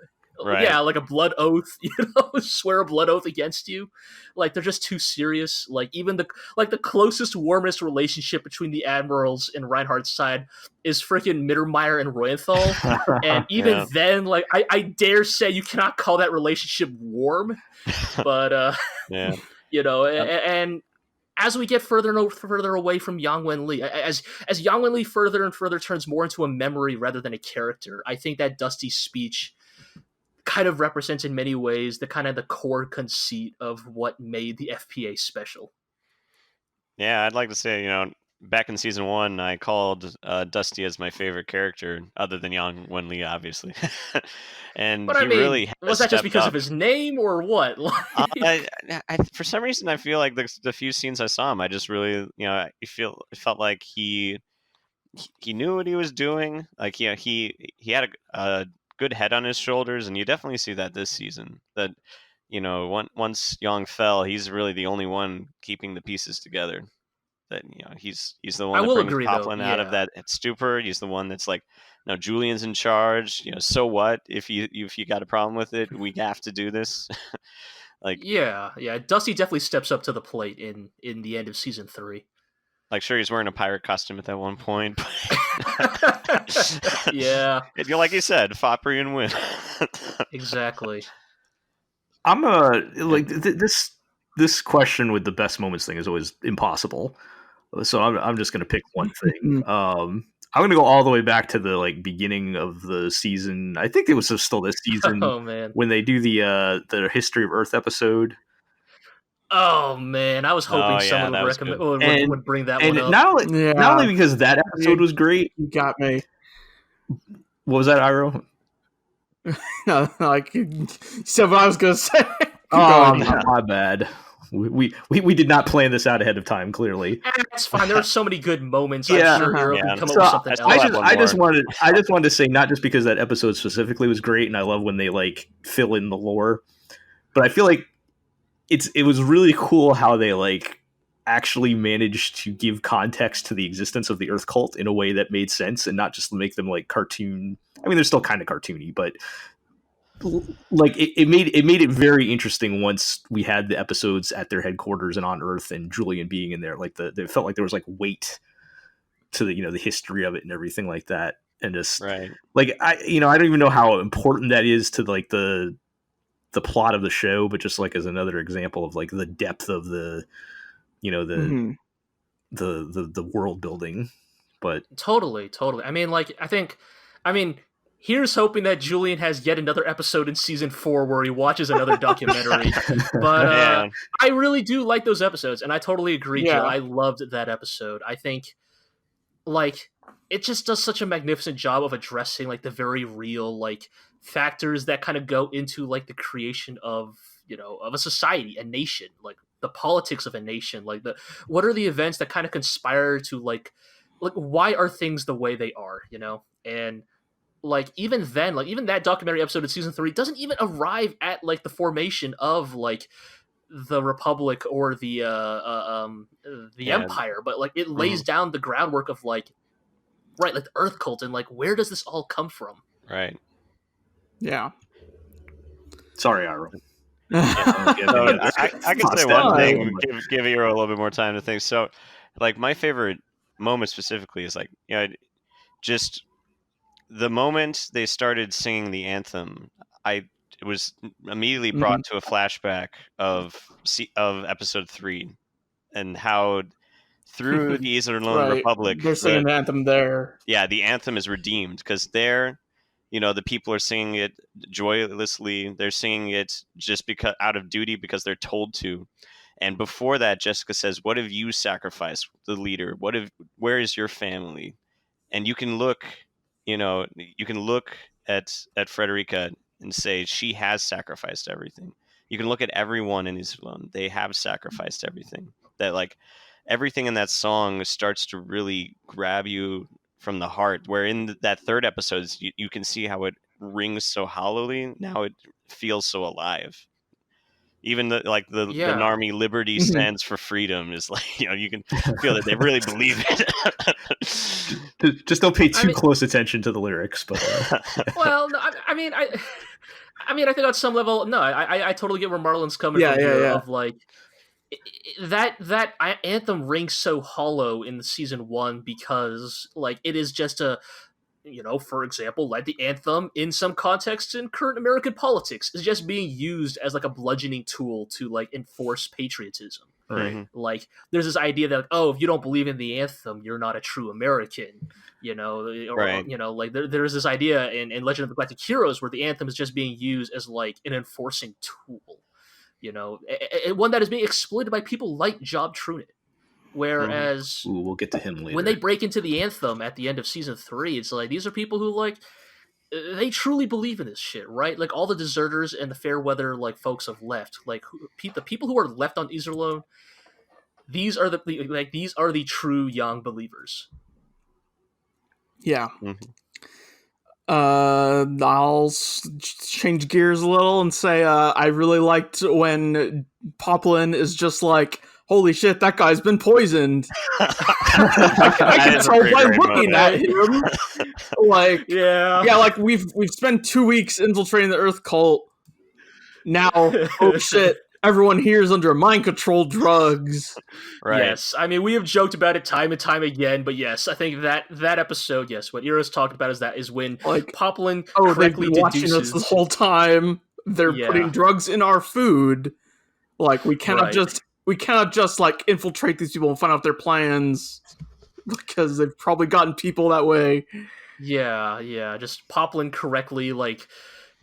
Right. Yeah, like a blood oath, swear a blood oath against you. Like, they're just too serious. Like, even the closest, warmest relationship between the admirals and Reinhard's side is freaking Mittermeier and Royenthal. And even then, like, I dare say you cannot call that relationship warm. But, and as we get further and further away from Yang Wenli, as Yang Wenli further and further turns more into a memory rather than a character, I think that Dusty speech kind of represents in many ways the kind of the core conceit of what made the FPA special. Yeah, I'd like to say, back in season 1, I called Dusty as my favorite character, other than Yang Wenli, obviously. And but really was that just because of his name or what? I, for some reason, I feel like the few scenes I saw him, I just really, it felt like he knew what he was doing. Like, he had a good head on his shoulders, and you definitely see that this season. That once Yang fell, he's really the only one keeping the pieces together. That he's the one that brings Poplin out of that stupor. He's the one that's like, no, Julian's in charge. So what if you got a problem with it? We have to do this. Like, yeah, Dusty definitely steps up to the plate in the end of season 3. Like, sure, he's wearing a pirate costume at that one point. Yeah. Like you said, foppery and win. Exactly. I'm this question with the best moments thing is always impossible. So I'm just gonna pick one thing. I'm gonna go all the way back to the like beginning of the season. I think it was still this season. Oh man, when they do the History of Earth episode. Oh man, I was hoping someone would recommend would bring that one up. Not only because that episode was great. You got me. What was that, Iro? No, like so what I was gonna say. Oh, my bad. We did not plan this out ahead of time. Clearly, that's fine. There were so many good moments. I'm sure Iro could come up with something else. I just wanted to say, not just because that episode specifically was great, and I love when they like fill in the lore, but I feel like it was really cool how they like actually managed to give context to the existence of the Earth cult in a way that made sense, and not just make them like cartoon. I mean, they're still kind of cartoony, but like it made it very interesting once we had the episodes at their headquarters and on Earth, and Julian being in there. Like it felt like there was like weight to the the history of it and everything like that, and just like I don't even know how important that is to like the plot of the show, but just like as another example of like the depth of the the world building. But Totally. I mean, here's hoping that Julian has yet another episode in season 4 where he watches another documentary. But Yeah. I really do like those episodes, and I totally agree, Yeah. Jill. I loved that episode. I think, like, it just does such a magnificent job of addressing, like, the very real, like, factors that kind of go into, like, the creation of, you know, of a society, a nation, like, the politics of a nation, like, what are the events that kind of conspire to, like, why are things the way they are, you know? And like even then, like even that documentary episode of season 3 doesn't even arrive at like the formation of like the Republic or the Empire, but like it lays down the groundwork of like right, like the Earth cult and like where does this all come from? Right. Yeah. Sorry, Iro. I can say one thing. Give Iro a little bit more time to think. So, like my favorite moment specifically is like just the moment they started singing the anthem. It was immediately brought to a flashback of episode 3 and how through the Eastern Republic they're singing the anthem there. Yeah, the anthem is redeemed because there, the people are singing it joylessly. They're singing it just because out of duty because they're told to. And before that, Jessica says, "What have you sacrificed, the leader? Where is your family?" And you can look, at Frederica and say she has sacrificed everything. You can look at everyone in Israel; they have sacrificed everything. That like everything in that song starts to really grab you from the heart. Where in that third episode, you can see how it rings so hollowly. Now it feels so alive. Even the Narmi liberty stands for freedom is like, you can feel that they really believe it. Just don't pay too close attention to the lyrics, but well, no, I mean, I think on some level, no, I totally get where Marlon's coming from here of like that anthem rings so hollow in the season 1 because like it is just a, for example, like the anthem in some contexts in current American politics is just being used as like a bludgeoning tool to like enforce patriotism. Right. Like there's this idea that, if you don't believe in the anthem, you're not a true American, like there's this idea in Legend of the Galactic Heroes where the anthem is just being used as like an enforcing tool, and one that is being exploited by people like Job Trunit. Whereas we'll get to him later. When they break into the anthem at the end of season 3, it's like these are people who like they truly believe in this shit, right? Like all the deserters and the fair weather like folks have left. Like the people who are left on Iserlohn, these are the true Yang believers. Yeah. I'll change gears a little and say I really liked when Poplin is just like, holy shit, that guy's been poisoned. I can tell by looking at him. Like, like we've spent 2 weeks infiltrating the Earth cult. Now, oh shit, everyone here is under mind control drugs. Right. Yes, I mean we have joked about it time and time again, but yes, I think that episode, yes, what Iro's talking about is when like Poplin correctly they've been watching us this whole time. They're putting drugs in our food. Like we cannot just like infiltrate these people and find out their plans because they've probably gotten people that way. Yeah. Just Poplin correctly like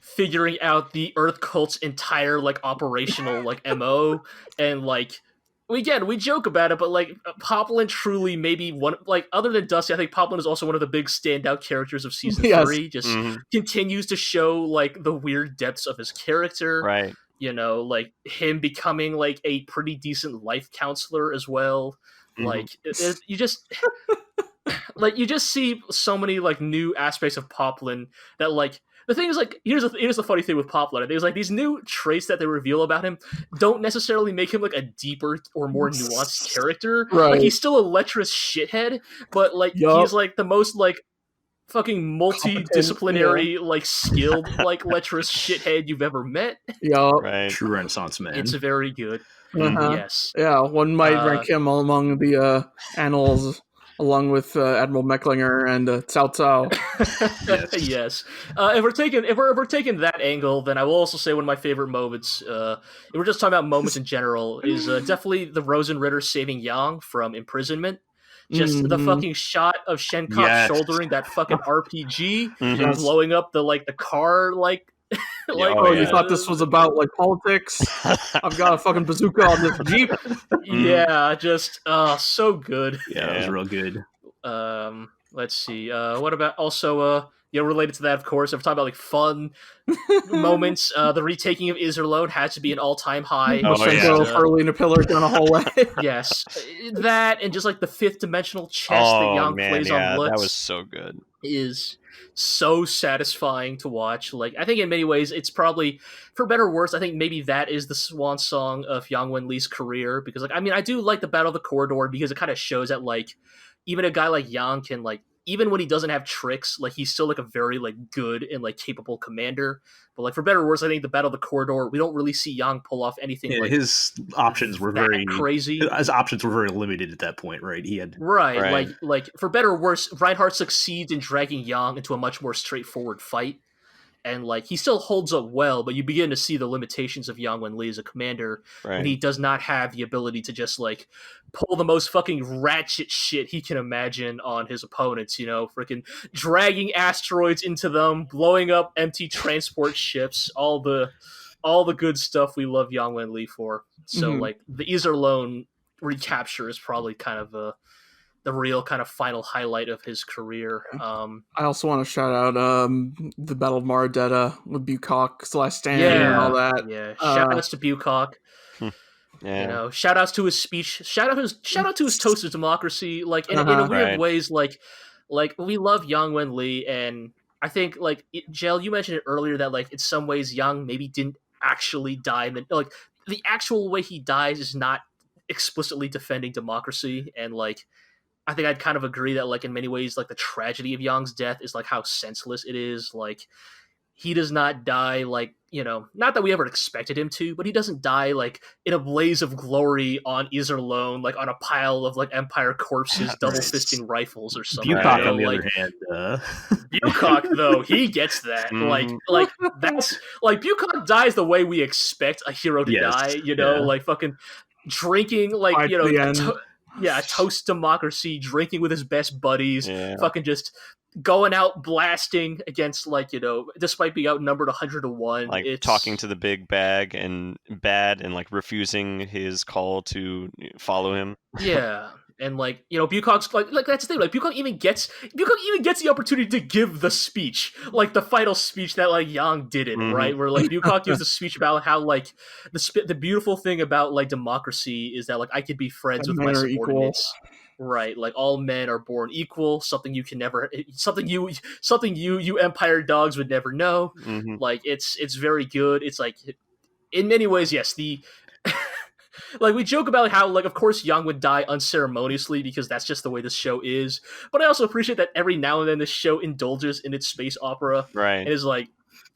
figuring out the Earth cult's entire like operational like MO and like we joke about it, but like Poplin truly maybe one like other than Dusty, I think Poplin is also one of the big standout characters of season 3. Just continues to show like the weird depths of his character. Right. Like him becoming like a pretty decent life counselor as well. Like you just you just see so many like new aspects of Poplin that like the thing is like here's the funny thing with Poplin. There's like these new traits that they reveal about him don't necessarily make him like a deeper or more nuanced character. Right. Like he's still a lecherous shithead, but like he's like the most like fucking multidisciplinary, like skilled, like lecherous shithead you've ever met. Yeah, right. True Renaissance man. It's very good. Uh-huh. Yes. Yeah, one might rank him among the annals along with Admiral Mecklinger and Cao Cao. Yes. If we're taking that angle, then I will also say one of my favorite moments. If we're just talking about moments in general, is definitely the Rosenritter saving Yang from imprisonment. Just the fucking shot of Shenkai shouldering that fucking RPG, Mhm. blowing up the car, You thought this was about like politics? I've got a fucking bazooka on this Jeep. Yeah, just so good. Yeah, that was real good. Let's see. What about also related to that, of course, if we're talking about like fun moments, the retaking of Iserlohn had to be an all-time high. Moshenko hurling a pillar down a hallway. Yes, that and just like the fifth dimensional chess that Yang plays on Lutz. That was so good. Is so satisfying to watch. Like, I think in many ways it's probably, for better or worse, I think maybe that is the swan song of Yang Wenli's career, because like, I mean, I do like the Battle of the Corridor because it kind of shows that like even a guy like Yang can, like, even when he doesn't have tricks, like he's still like a very like good and like capable commander. But like, for better or worse, I think the Battle of the Corridor, we don't really see Yang pull off anything. Like his options were very crazy. His options were very limited at that point, right? He had like for better or worse, Reinhard succeeds in dragging Yang into a much more straightforward fight. And like he still holds up well, but you begin to see the limitations of Yang Wenli as a commander when he does not have the ability to just like pull the most fucking ratchet shit he can imagine on his opponents. Freaking dragging asteroids into them, blowing up empty transport ships, all the good stuff we love Yang Wenli for. So like the Iserlohn recapture is probably kind of the real kind of final highlight of his career. I also want to shout out the Battle of Maradetta with Bukak's last stand and all that. Yeah, shout outs to Bukak. Yeah. Shout outs to his speech. Shout out to his toast of democracy. Like in a weird ways, like we love Yang Wenli, and I think like Jel, you mentioned it earlier that like in some ways Yang maybe didn't actually die. Like the actual way he dies is not explicitly defending democracy, and like I think I'd kind of agree that like in many ways like the tragedy of Yang's death is like how senseless it is. Like he does not die like, not that we ever expected him to, but he doesn't die like in a blaze of glory on Iserlohn, like on a pile of like Empire corpses, double fisting rifles or something. Bukak, on the other hand, Bukak though, he gets that. Like that's like Bukak dies the way we expect a hero to die. Like fucking drinking, like toast democracy, drinking with his best buddies, fucking just going out blasting against like, despite being outnumbered 100-1. Like talking to the big bad and like refusing his call to follow him. Yeah. And like, Bukak's like that's the thing. Like Bukak even gets the opportunity to give the speech, like the final speech that like Yang didn't, right? Where like Bukak gives a speech about how like the beautiful thing about like democracy is that like I could be friends with my subordinates, right? Like all men are born equal. Something you Empire dogs would never know. Like it's very good. It's like in many ways, yes, the. Like, we joke about how, like, of course Yang would die unceremoniously because that's just the way this show is. But I also appreciate that every now and then this show indulges in its space opera. Right. And is like,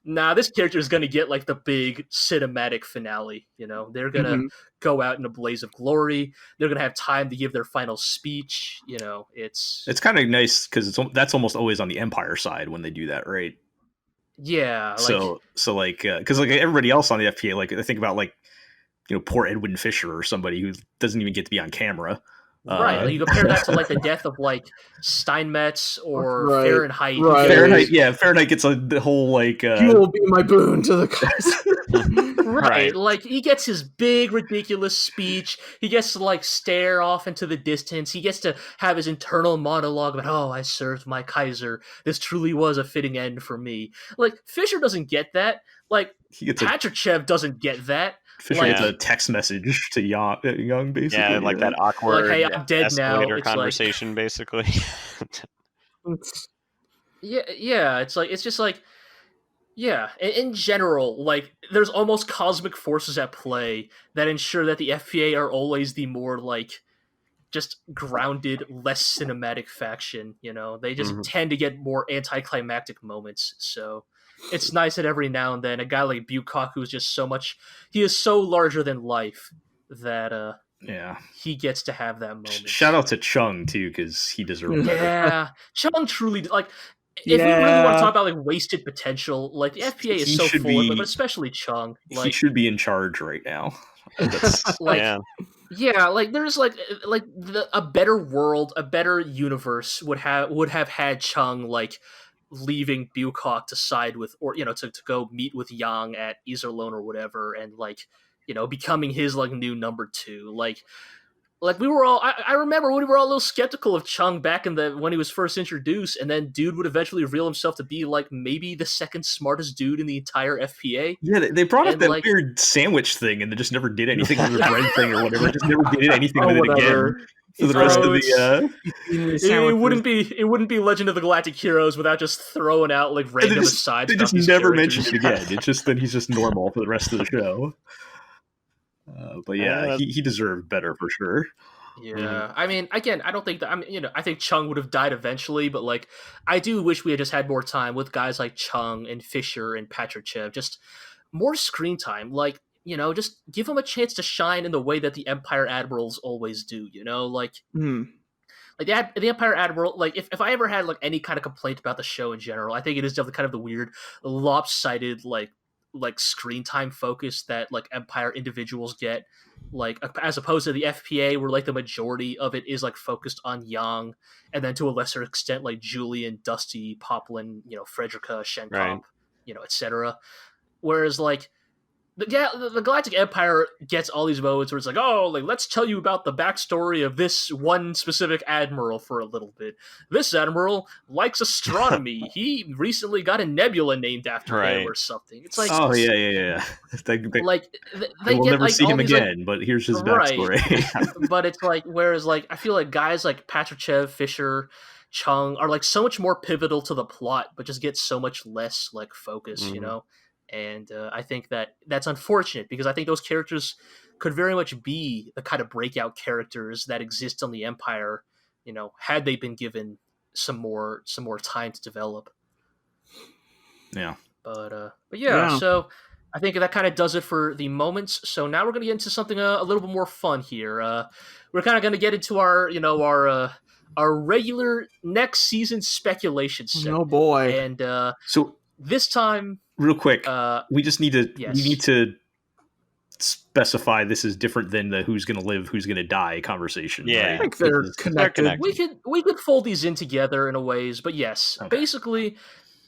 nah, this character is going to get, like, the big cinematic finale, They're going to go out in a blaze of glory. They're going to have time to give their final speech, It's kind of nice because that's almost always on the Empire side when they do that, right? Yeah. So like, because like everybody else on the FPA, like, I think about, like, poor Edwin Fisher or somebody who doesn't even get to be on camera. Right. Like you compare that to like the death of like Steinmetz or Fahrenheit. Right. Fahrenheit gets the whole like you will be my boon to the Kaiser. Right. Like he gets his big ridiculous speech. He gets to like stare off into the distance. He gets to have his internal monologue about, I served my Kaiser. This truly was a fitting end for me. Like Fisher doesn't get that. Like Patrichev doesn't get that. Fisher gets a text message to Young, basically. Yeah, like that awkward like, hey, I'm dead escalator now. conversation, like... basically. Yeah. It's just like, yeah. In general, like, there's almost cosmic forces at play that ensure that the FPA are always the more, like, just grounded, less cinematic faction, They just tend to get more anticlimactic moments, so... It's nice that every now and then a guy like Bukak, who's just he is so larger than life that Yeah. he gets to have that moment. Shout out to Chung too, because he deserved better. Yeah, Chung truly like. If we really want to talk about like wasted potential, like the FPA is He so should full of it, be- but especially Chung. He Like, should be in charge right now. That's like Yeah. yeah, like there's a better world, a better universe would have had Chung like leaving Bukok to side with, or to go meet with Yang at Iserlohn or whatever, and like becoming his like new number two. Like we were all, I remember when we were all a little skeptical of Chung back when he was first introduced, and then dude would eventually reveal himself to be like maybe the second smartest dude in the entire FPA. Yeah, they brought up And, that like- weird sandwich thing, and they just never did anything with the bread thing or whatever. Just never did anything Oh, with it whatever. again for the rest of the. It wouldn't be Legend of the Galactic Heroes without just throwing out like random asides. They about just these never characters. mentioned it again. It's just that he's just normal for the rest of the show. But yeah, he deserved better for sure. Yeah, I mean, again, I don't think that. I think Chung would have died eventually, but like, I do wish we had just had more time with guys like Chung and Fisher and Patrichev. Just more screen time, like just give them a chance to shine in the way that the Empire Admirals always do. Like the Empire Admiral. Like, if I ever had like any kind of complaint about the show in general, I think it is definitely kind of the weird, lopsided like screen time focus that like Empire individuals get. Like, as opposed to the FPA, where like the majority of it is like focused on Yang, and then to a lesser extent like Julian, Dusty, Poplin, Frederica, Shenkomp, Right. etc. Whereas like the Galactic Empire gets all these moments where it's like, oh, like let's tell you about the backstory of this one specific admiral for a little bit. This admiral likes astronomy. He recently got a nebula named after him Right. or something. It's like, Oh yeah. like they we'll get, never like, see all him these, like, again. But here's his Right. backstory. but it's like, whereas like I feel like guys like Patrichev, Fisher, Chung are like so much more pivotal to the plot, but just get so much less like focus, Mhm. And I think that's unfortunate, because I think those characters could very much be the kind of breakout characters that exist on the Empire, had they been given some more time to develop. Yeah. But Yeah. so I think that kind of does it for the moments. So now we're going to get into something a little bit more fun here. We're kind of going to get into our regular next season speculation segment. Oh boy. And So this time, real quick, yes. we need to specify this is different than the who's going to live, who's going to die conversation. Yeah. right? I think they're This is- connected. connected. we could fold these in together in a ways, but yes, Okay. basically,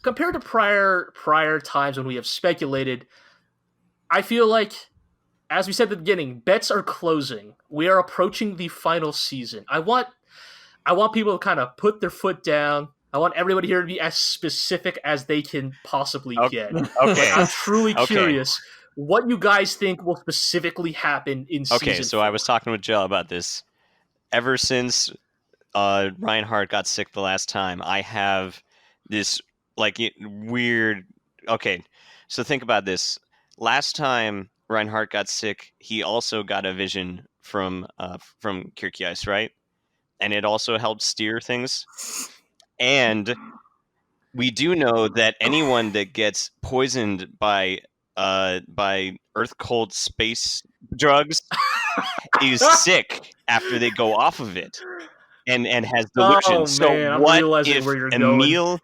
compared to prior times when we have speculated, I feel like, as we said at the beginning, bets are closing. We are approaching the final season. I want people to kind of put their foot down. I want everybody here to be as specific as they can possibly Okay. get. Okay. I'm truly Okay. curious what you guys think will specifically happen in season. Okay, so I was talking with Jill about this. Ever since Reinhard got sick the last time, I have this like weird. Okay, so think about this. Last time Reinhard got sick, he also got a vision from Kirkiais, right? And it also helped steer things. And we do know that anyone that gets poisoned by earth cold space drugs is sick after they go off of it and has delusion. Oh, So man, I'm what realizing if where you're Emil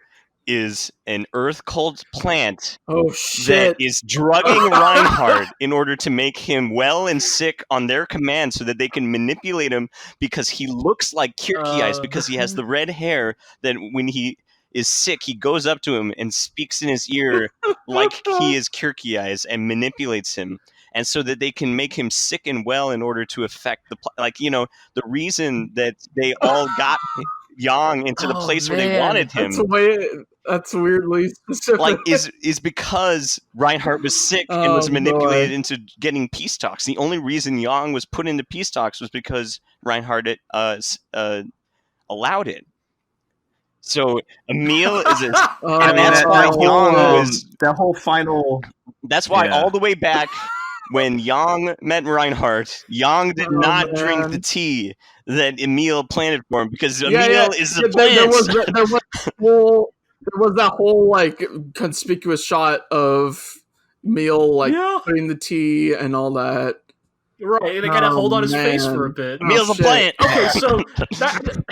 is an earth cold plant Oh that shit. is drugging Reinhard in order to make him well and sick on their command so that they can manipulate him because he looks like Kirkiais because he has the red hair that when he is sick, he goes up to him and speaks in his ear like he is Kirkiais and manipulates him. And so that they can make him sick and well in order to affect the the reason that they all got Yang into the Oh, place where they man. wanted him That's weirdly specific. like is because Reinhardt was sick and was Oh, manipulated boy. into getting peace talks. The only reason Yang was put into peace talks was because Reinhardt allowed it. So Emil is a, Oh, and that's that- why that Yang whole, was. that whole final. That's why Yeah. all the way back when Yang met Reinhardt, Yang did Oh, not drink man. the tea that Emil planted for him because Emil Yeah, is the yeah, plant. there was that whole like conspicuous shot of Meal like Yeah. putting the tea and all that. Right, and they gotta hold on his face for a man. bit. Emil's a shit. plant. Okay, so that,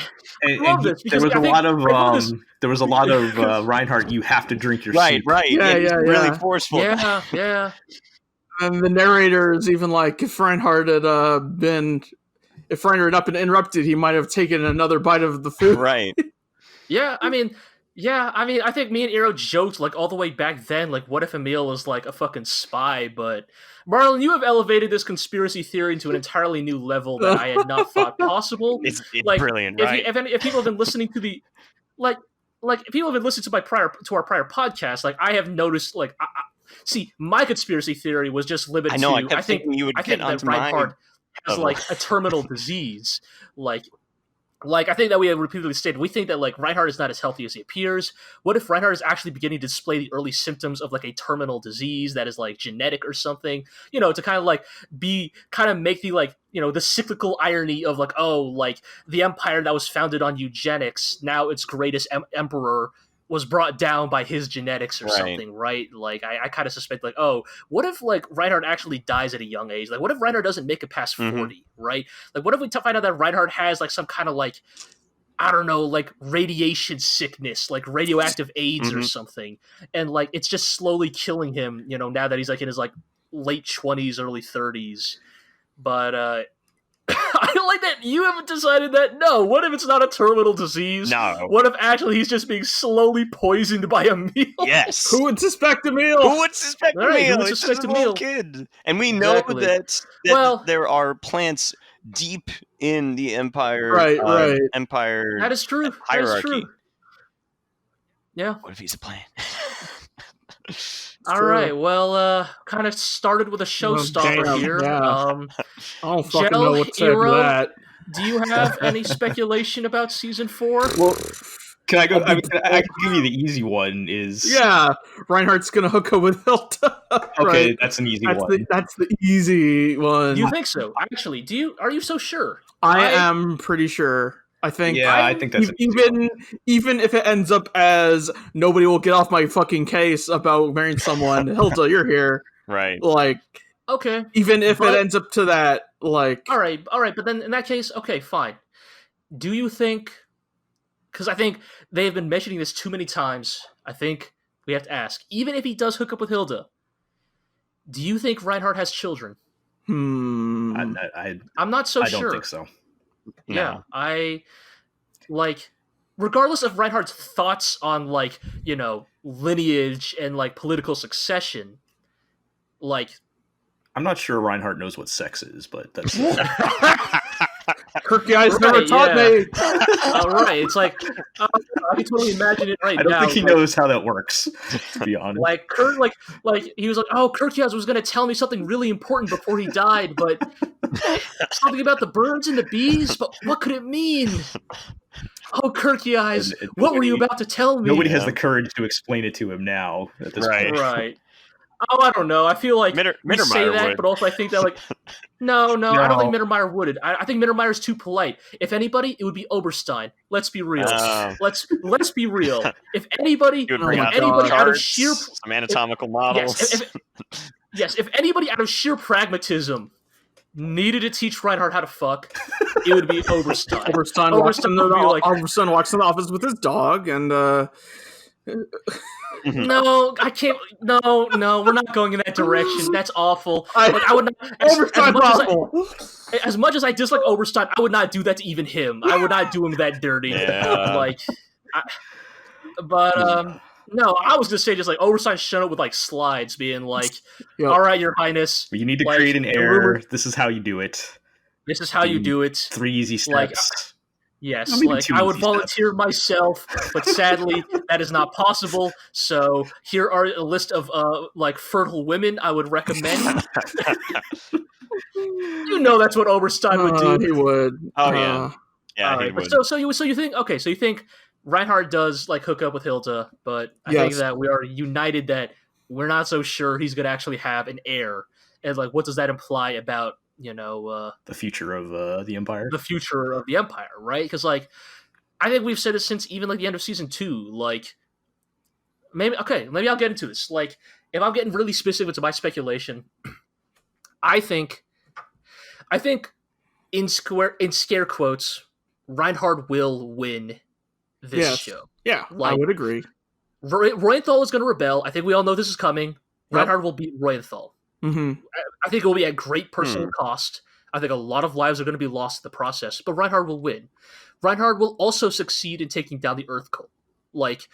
And, love this, there because was I a think- lot of I love this. there was a lot of Reinhardt. You have to drink your Right, soup. right. Yeah, he's yeah, really yeah. forceful. yeah. And the narrator is even like, if Reinhardt had if Reinhardt had not been interrupted, he might have taken another bite of the food. Right. Yeah, I mean, I think me and Iro joked like all the way back then, like, what if Emil is like a fucking spy? But Marlon, you have elevated this conspiracy theory into an entirely new level that I had not thought possible. It's Like, brilliant, if, right? if people have been listening to the like if people have been listening to our prior podcast, like I have noticed, like, see, my conspiracy theory was just limited I know. I to kept thinking you would I think get that onto mine. Reinhardt has level. like a terminal disease, like I think that we have repeatedly stated, we think that like Reinhard is not as healthy as he appears. What if Reinhard is actually beginning to display the early symptoms of like a terminal disease that is like genetic or something? You know, to kind of make the like, you know, the cyclical irony of like, oh, like the empire that was founded on eugenics, now its greatest emperor was brought down by his genetics or Right. something, right? Like I kind of suspect like, oh, what if like Reinhard actually dies at a young age? Like what if Reinhard doesn't make it past 40, Mhm. right? Like what if we find out that Reinhard has like some kind of like, I don't know, like radiation sickness, like radioactive AIDS or Mhm. something, and like it's just slowly killing him, you know, now that he's like in his like late 20s, early 30s. But I don't like that you haven't decided that. No, what if it's not a terminal disease? No. What if actually he's just being slowly poisoned by a meal? Yes. Who would suspect Emil? Who would suspect All right, who Emil? would It's suspect just a little Emil? kid. And we know Exactly. that Well- there are plants deep in the empire. Right. Empire That is true. That is hierarchy. true. Yeah. What if he's a plant? All true. right. Well, kind of started with a showstopper damn, here. yeah. I don't fucking Gel, know what to say Iro? to that. Do you have any speculation about season 4? Well, can I go? I can give you the easy one. Is Yeah, Reinhardt's gonna hook up with Hilda. okay. Right? That's an easy That's one. the easy one. Do you think so? Actually, are you so sure? I am pretty sure. I think. Yeah, I think that's an easy one. Even if it ends up as nobody will get off my fucking case about marrying someone, Hilda, you're here. Right. Like, Okay. even if But- it ends up to that, like, All right. But then in that case, okay, fine. Do you think? Because I think they have been mentioning this too many times. I think we have to ask. Even if he does hook up with Hilda, do you think Reinhardt has children? I I'm not so I sure. don't think so. Yeah, I like, regardless of Reinhardt's thoughts on like, you know, lineage and like political succession, like I'm not sure Reinhardt knows what sex is, but that's Kirky Eyes never Right, taught yeah. me. all right. It's like I can totally imagine it right I don't now. think he like, knows how that works. To be honest, Like Kurt, like he was like, oh, Kirkiaz was going to tell me something really important before he died, but something about the birds and the bees. But what could it mean? Oh, Kirkiaz, And what were you nobody- about to tell me? nobody has Yeah. the courage to explain it to him now. At this Right. point. Right. Oh, I don't know. I feel like we say Mittermeier that, would. but also I think that like, no, I don't think Mittermeier would. I think Mittermeier's too polite. If anybody, it would be Oberstein. Let's be real. Oh. Let's be real. If anybody, You would Oh bring my out anybody God. out of charts, sheer some anatomical models. yes, if anybody out of sheer pragmatism needed to teach Reinhardt how to fuck, it would be Oberstein. Oberstein walks in would be like, Oberstein walks in the office with his dog, and no, I can't. No, we're not going in that direction. That's awful. I- Like I would not. Oberstein's awful. As much as I dislike Oberstein, I would not do that to even him. I would not do him that dirty. Yeah. Like, no, I was just saying, just like Oberstein showed up with like slides, being like, Yep. "All right, Your Highness, But you need to Like, create an the error. rumor- This is how you do it. this is how you do it." 3 easy Like, steps. Yes, Not even like too I would easy volunteer myself, but sadly that is not possible. So here are a list of like fertile women I would recommend. You know that's what Oberstein would do. He would. Oh, yeah. Yeah, All he right, but would. so you think okay? So you think Reinhard does like hook up with Hilda, but I think Yes. that we are united that we're not so sure he's gonna actually have an heir. And like, what does that imply about The future of the Empire. the future of the Empire, right? Because like, I think we've said it since even like the end of season 2. Like, maybe I'll get into this. Like, if I'm getting really specific to my speculation, I think I think in scare quotes, Reinhard will win this show. Yeah, Like, I would agree. Royenthal is going to rebel. I think we all know this is coming. Reinhard will beat Royenthal. Mm-hmm. I think it will be at great personal cost. I think a lot of lives are going to be lost in the process, but Reinhard will win. Reinhard will also succeed in taking down the Earth Cult. Like,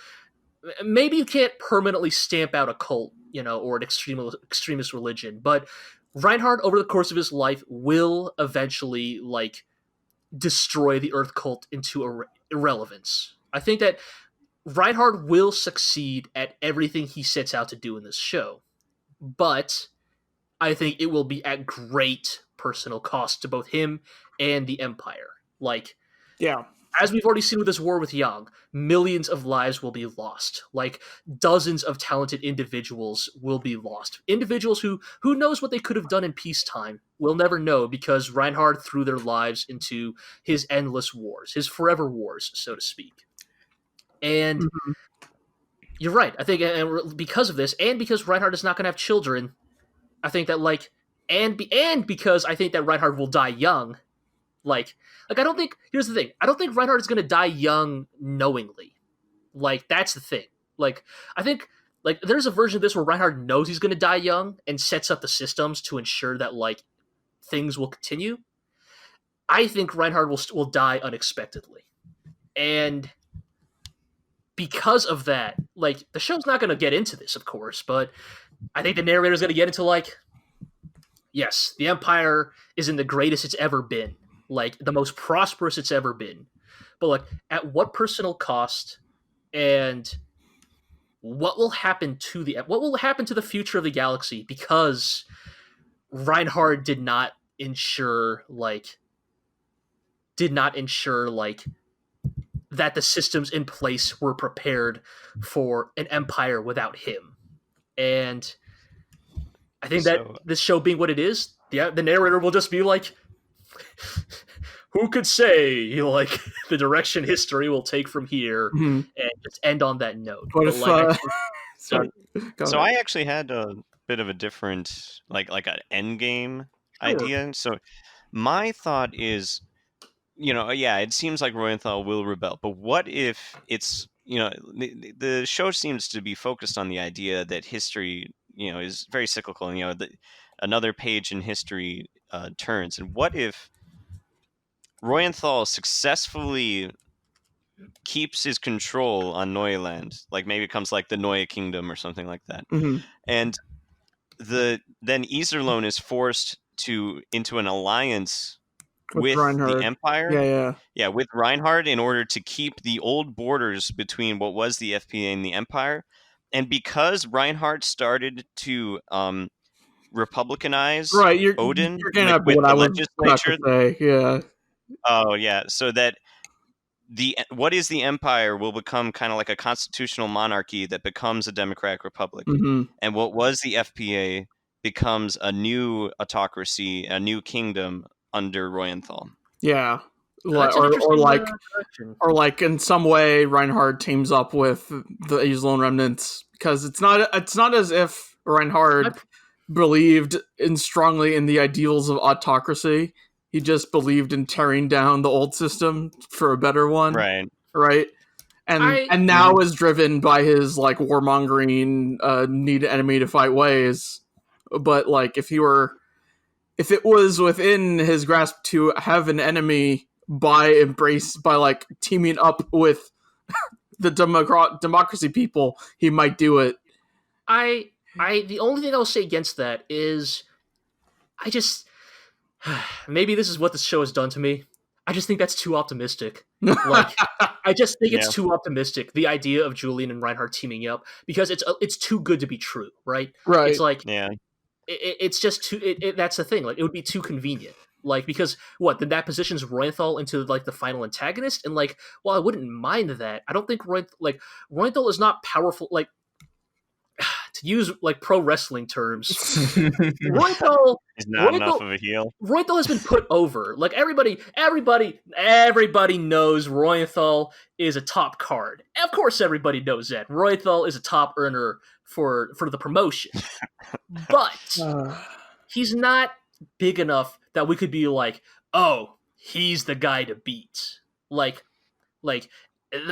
maybe you can't permanently stamp out a cult, or an extremist religion, but Reinhard, over the course of his life, will eventually, destroy the Earth Cult into irrelevance. I think that Reinhard will succeed at everything he sets out to do in this show, but I think it will be at great personal cost to both him and the Empire. As we've already seen with this war with Yang, millions of lives will be lost. Dozens of talented individuals will be lost. Individuals who knows what they could have done in peacetime will never know, because Reinhard threw their lives into his endless wars, his forever wars, so to speak. And you're right. I think, and because of this, and because Reinhard is not going to have children, I think that and because I think that Reinhard will die young. I don't think. Here's the thing. I don't think Reinhard is going to die young knowingly. That's the thing. I think there's a version of this where Reinhard knows he's going to die young and sets up the systems to ensure that things will continue. I think Reinhard will die unexpectedly, and because of that, the show's not going to get into this, of course, but I think the narrator's going to get into yes, the Empire is in the greatest it's ever been, the most prosperous it's ever been, but at what personal cost, and what will happen to the future of the galaxy because Reinhard did not ensure that the systems in place were prepared for an empire without him. And I think that this show being what it is, the narrator will just be who could say the direction history will take from here, and just end on that note. What if so I actually had a bit of a different an end game idea. So my thought is, it seems like Royenthal will rebel, but what if it's, the show seems to be focused on the idea that history, is very cyclical, and, another page in history turns. And what if Royenthal successfully keeps his control on Neuland, maybe becomes the Neue Kingdom or something like that, and then Iserlohn is forced into an alliance with the Empire, with Reinhard, in order to keep the old borders between what was the FPA and the Empire. And because Reinhard started to republicanize Odin, you're getting at what I was about to say. Yeah. Oh yeah, so that what is the Empire will become kind of like a constitutional monarchy that becomes a democratic republic, and what was the FPA becomes a new autocracy, a new kingdom under Royenthal. Yeah. Or in some way Reinhard teams up with the Iserlohn remnants, because it's not as if Reinhard believed strongly in the ideals of autocracy. He just believed in tearing down the old system for a better one. Right. And now is driven by his warmongering, need an enemy to fight ways. But if it was within his grasp to have an enemy by teaming up with the democracy people, he might do it. The only thing I'll say against that is maybe this is what this show has done to me. I just think that's too optimistic. I just think it's too optimistic, the idea of Julian and Reinhard teaming up, because it's too good to be true, right? Right. It's it's just too. That's the thing. It would be too convenient. Because then that positions Royenthal into the final antagonist, and I wouldn't mind that. I don't think Royenthal is not powerful. To use pro wrestling terms, Royenthal is not enough of a heel. Royenthal has been put over. Everybody knows Royenthal is a top card. Of course, everybody knows that Royenthal is a top earner for the promotion, but he's not big enough that we could be like, oh, he's the guy to beat. Like He's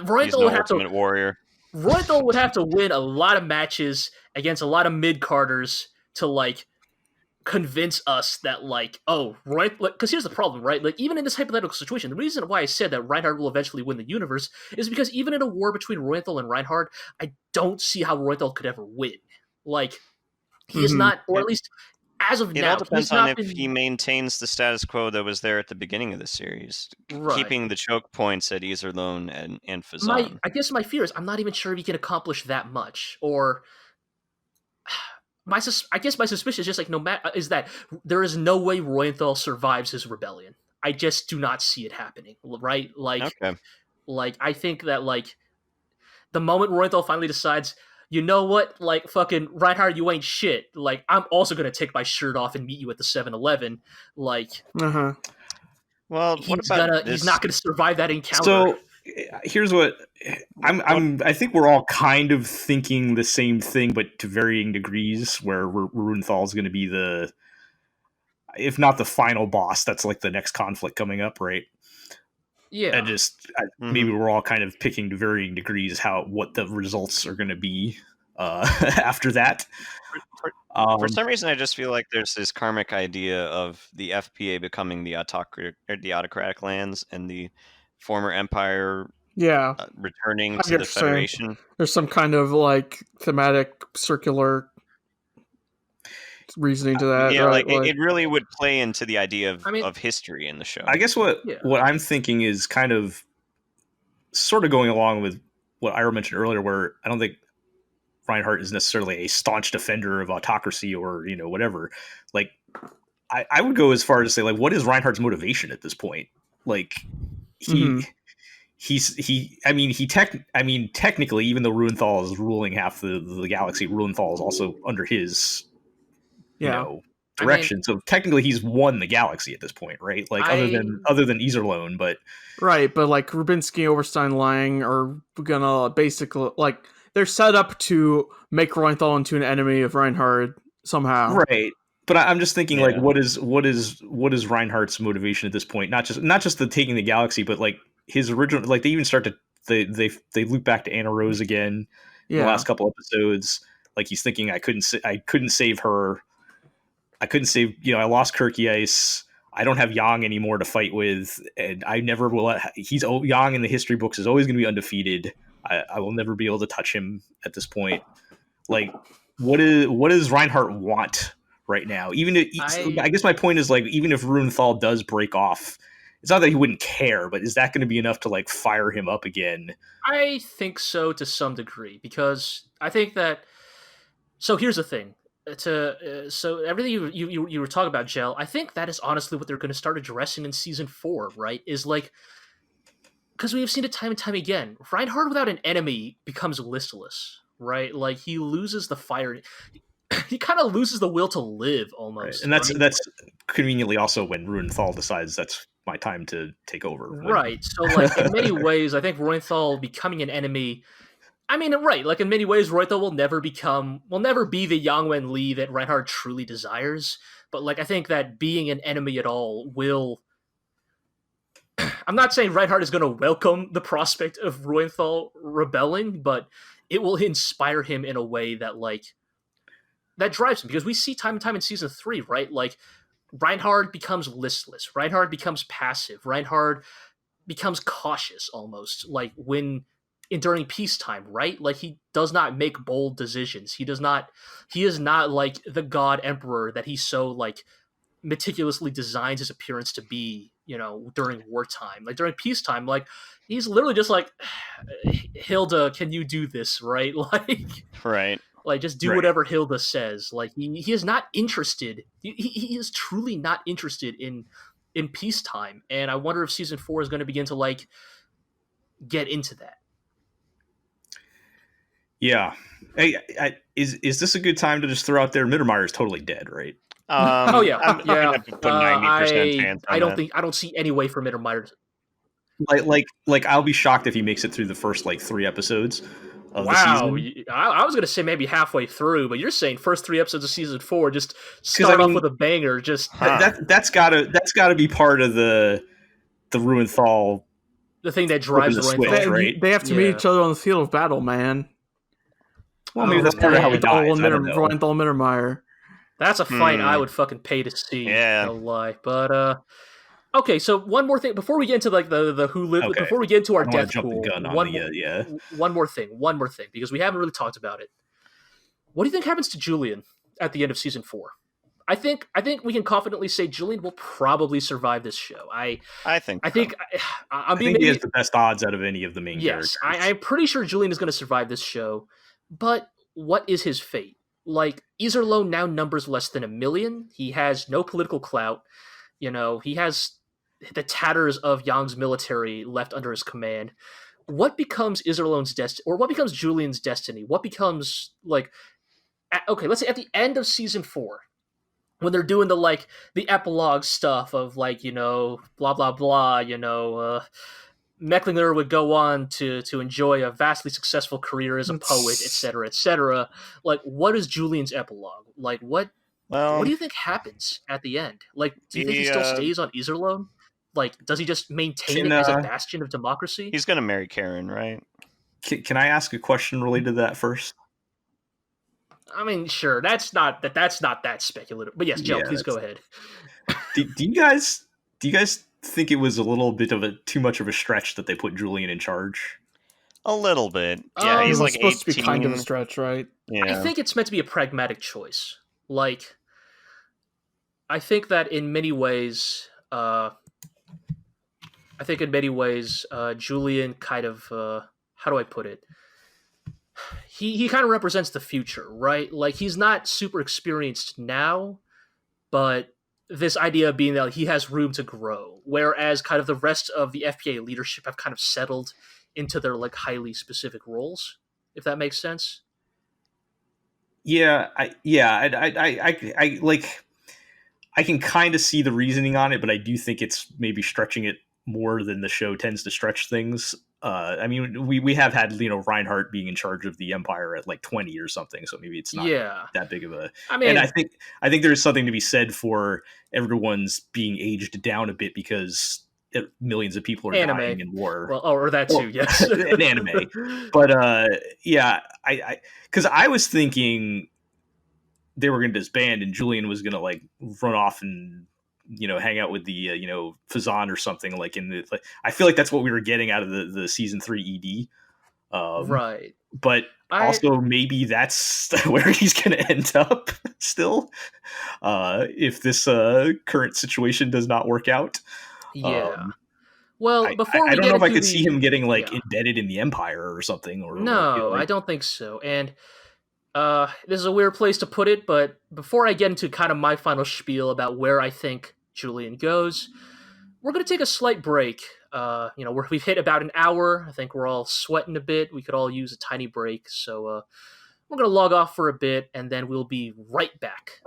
Roythal no would have to ultimate warrior. Roythal would have to win a lot of matches against a lot of mid carders to like convince us that like, oh, right, because here's the problem, right? Like, even in this hypothetical situation, the reason why I said that Reinhard will eventually win the universe is because even in a war between Roythal and Reinhard, I don't see how Roythal could ever win. Like, he is not, or at least as of It now, all depends he's not on if he maintains the status quo that was there at the beginning of the series, Right. keeping the choke points at Iserlohn and Fazan. I guess my fear is I'm not even sure if he can accomplish that much, or I guess my suspicion is just like is that there is no way Roythal survives his rebellion. I just do not see it happening, right? Like, Okay. like I think that like the moment Roythal finally decides, you know what, like fucking Reinhard, you ain't shit. Like, I'm also gonna take my shirt off and meet you at the 7-Eleven. Like, Uh-huh. Well, what about he's not gonna survive that encounter. So here's what I think we're all kind of thinking the same thing, but to varying degrees. Where Runthal is going to be if not the final boss, that's like the next conflict coming up, right? Yeah, And maybe we're all kind of picking to varying degrees what the results are going to be after that. For some reason, I just feel like there's this karmic idea of the FPA becoming the autocratic lands and the former empire returning to the Federation. There's some kind of like thematic circular reasoning to that. Yeah, right? It really would play into the idea of history in the show. I guess what I'm thinking is kind of sort of going along with what Iro mentioned earlier, where I don't think Reinhardt is necessarily a staunch defender of autocracy or, whatever. Like, I would go as far as to say, like, what is Reinhardt's motivation at this point? Like, technically, even though Ruhenthal is ruling half the galaxy, Ruhenthal is also under his, direction. So technically, he's won the galaxy at this point, right? Like, other than Iserlohn, but right. But like Rubinsky, Oberstein, Lang are gonna basically like they're set up to make Reinthal into an enemy of Reinhard somehow, right? But I'm just thinking, like, what is Reinhardt's motivation at this point? Not just the taking the galaxy, but like his original, like they even start to they loop back to Anna Rose again in the last couple episodes. Like he's thinking, I couldn't save her. I couldn't save, I lost Kirky Ice. I don't have Yang anymore to fight with, and I never will. Yang in the history books is always going to be undefeated. I will never be able to touch him at this point. Like, what does Reinhardt want right now? I guess my point is, like, even if Ruhenthal does break off, it's not that he wouldn't care, but is that going to be enough to like fire him up again? I think so to some degree, because I think that. So here's the thing. So everything you were talking about, Gel, I think that is honestly what they're going to start addressing in season 4, right? Is like, because we have seen it time and time again, Reinhard without an enemy becomes listless, right? Like, he loses the fire. He kind of loses the will to live almost, right. And that's conveniently also when Ruhenthal decides that's my time to take over. Right. So, like, in many ways, I think Ruhenthal becoming an enemy. I mean, right, like in many ways, Roythal will never be the Yang Wenli that Reinhard truly desires. But like, I think that being an enemy at all will. I'm not saying Reinhard is going to welcome the prospect of Roythal rebelling, but it will inspire him in a way that that drives him, because we see time and time in season 3, right? Like, Reinhard becomes listless. Reinhard becomes passive. Reinhard becomes cautious almost, like during peacetime, right? Like, he does not make bold decisions. He is not like the God Emperor that he so like meticulously designs his appearance to be, during wartime. Like, during peacetime, like, he's literally just like, Hilda, can you do this, right? Like, right. Like, just do whatever Hilda says. Like, he is not interested. He is truly not interested in peacetime. And I wonder if season 4 is going to begin to like get into that. Yeah. Hey, is this a good time to just throw out there Mittermeier is totally dead, right? Oh yeah, I'm gonna put 90% chance on I don't see any way for Mittermeier. Like I'll be shocked if he makes it through the first like 3 episodes. of the Wow, season. I was gonna say maybe halfway through, but you're saying first 3 episodes of season 4 just I start off mean, with a banger. Just Huh. That's gotta be part of the Ruinthal the thing that flipping drives the Reinhard. switch, right? They have to meet Yeah. each other on the field of battle, man. Well, maybe that's Oh, part of how he man. dies. I don't know. Reinthal Mittermeier. That's a fight I Hmm. would fucking pay to see. Yeah. No lie, but okay. So one more thing before we get into like the who live. Okay. Before we get into our I don't want death to jump the pool, gun on one the more, yeah. one more thing, because we haven't really talked about it. What do you think happens to Julian at the end of season 4? I think we can confidently say Julian will probably survive this show. I think. I think I being think he maybe has the best odds out of any of the main yes. characters. I'm pretty sure Julian is going to survive this show, but what is his fate? Like Iserlohn now numbers less than 1 million. He has no political clout. You know, he has the tatters of Yang's military left under his command. What becomes Iserlohn's destiny, or what becomes Julian's destiny? What becomes like? Okay, let's say at the end of season 4, when they're doing the epilogue stuff of blah blah blah. Mecklinger would go on to enjoy a vastly successful career as a poet, etc., etc. Like, what is Julian's epilogue? Like, what Well, do you think happens at the end? Like, do you think he still stays on Iserlohn? Like, does he just maintain it as a bastion of democracy? he's gonna marry Karen, right? Can I ask a question related to that first? I mean, sure, that's not that speculative. But yes, Joe, Yeah, please go ahead. Do you guys think it was a little bit of too much of a stretch that they put Julian in charge? A little bit. Yeah, It he's It was like supposed 18. to be kind of a stretch, right? Yeah. I think it's meant to be a pragmatic choice. Like, I think that in many ways, Julian kind of, how do I put it? He kind of represents the future, right? Like, he's not super experienced now, but this idea being that he has room to grow, whereas kind of the rest of the FPA leadership have kind of settled into their like highly specific roles, if that makes sense. Yeah, I can kind of see the reasoning on it, but I do think it's maybe stretching it more than the show tends to stretch things. I mean, we have had Reinhard being in charge of the Empire at like 20 or something, so maybe it's not that big of a. I mean, and I think there's something to be said for everyone's being aged down a bit because millions of people are dying in war. Well, or that too, yes, in anime. But yeah, because I was thinking they were going to disband and Julian was going to like run off and hang out with the Fazan or something like in the. Like, I feel like that's what we were getting out of the season 3 ED, right? But also maybe that's where he's going to end up still, if this current situation does not work out. Yeah. Well, before I don't know if I could see him getting embedded in the Empire or something. Or no, I don't think so. And this is a weird place to put it, but before I get into kind of my final spiel about where I think Julian goes, we're going to take a slight break. We've hit about an hour. I think we're all sweating a bit. We could all use a tiny break. So we're going to log off for a bit, and then we'll be right back.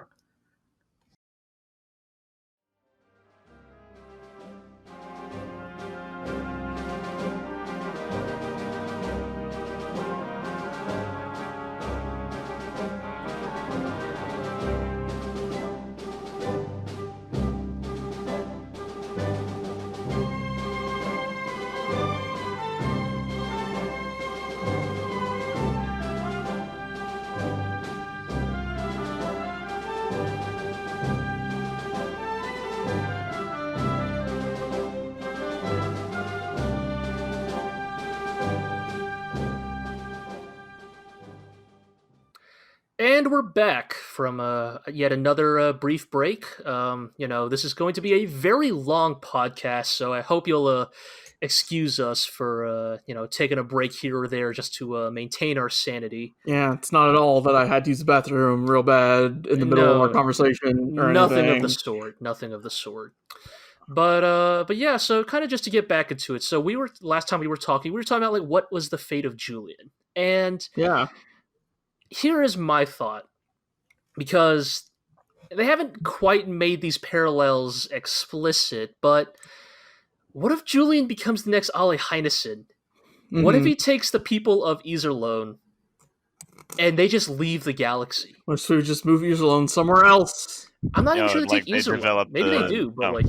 And we're back from yet another brief break. This is going to be a very long podcast, so I hope you'll excuse us for taking a break here or there just to maintain our sanity. Yeah, it's not at all that I had to use the bathroom real bad in the middle of our conversation or nothing anything. of the sort. But yeah, so kind of just to get back into it. So last time we were talking about like what was the fate of Julian, and yeah. Here is my thought, because they haven't quite made these parallels explicit, but what if Julian becomes the next Ale Heinesen? What if he takes the people of Iserlohn and they just leave the galaxy? Or so we just move Iserlohn somewhere else. I'm not even No, sure they like, take they Iserlohn. develop Maybe they the- do, but oh. like,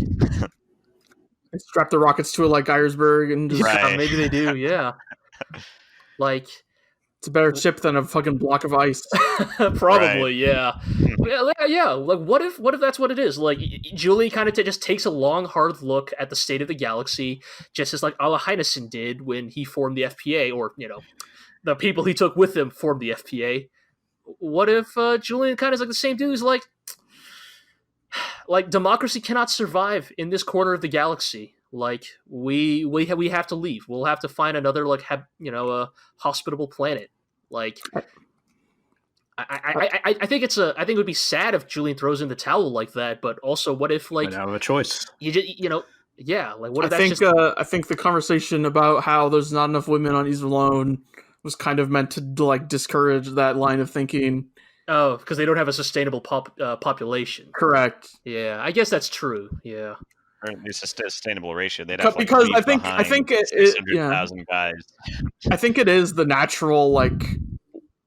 They strap the rockets to it like Geiersberg and just, Right. yeah, maybe they do. Yeah, like it's a better ship than a fucking block of ice. probably, yeah. Yeah. Like, what if that's what it is? Like, Julian kind of just takes a long, hard look at the state of the galaxy, just as like Alla Heinesen did when he formed the FPA, or the people he took with him formed the FPA. What if Julian kind of is like the same dude who's like democracy cannot survive in this corner of the galaxy. Like, we have to leave. We'll have to find another a hospitable planet. Like, I think I think it would be sad if Julian throws in the towel like that. But also, what if I don't have a choice. you just yeah, like what if I think I think the conversation about how there's not enough women on Iserlohn was kind of meant to like discourage that line of thinking. oh, because they don't have a sustainable population. Correct. Yeah, I guess that's true. Yeah. Or at least a sustainable ratio. They'd have to, like, Because leave I think behind it 600,000 guys. I think it is the natural like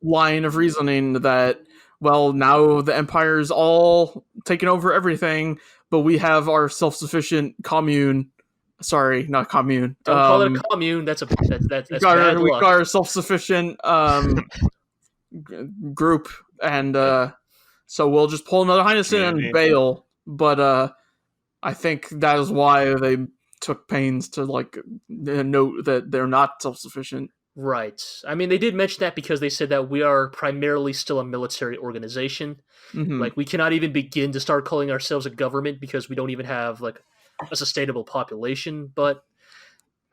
line of reasoning that now the Empire's all taken over everything, but we have our self-sufficient commune. Sorry, not commune. Don't call it a commune. That's bad we luck. got our self-sufficient group, and so we'll just pull another Heinesen and bail. But I think that is why they took pains to like note that they're not self-sufficient. Right. I mean, they did mention that because they said that we are primarily still a military organization. Mhm. Like, we cannot even begin to start calling ourselves a government because we don't even have like a sustainable population. But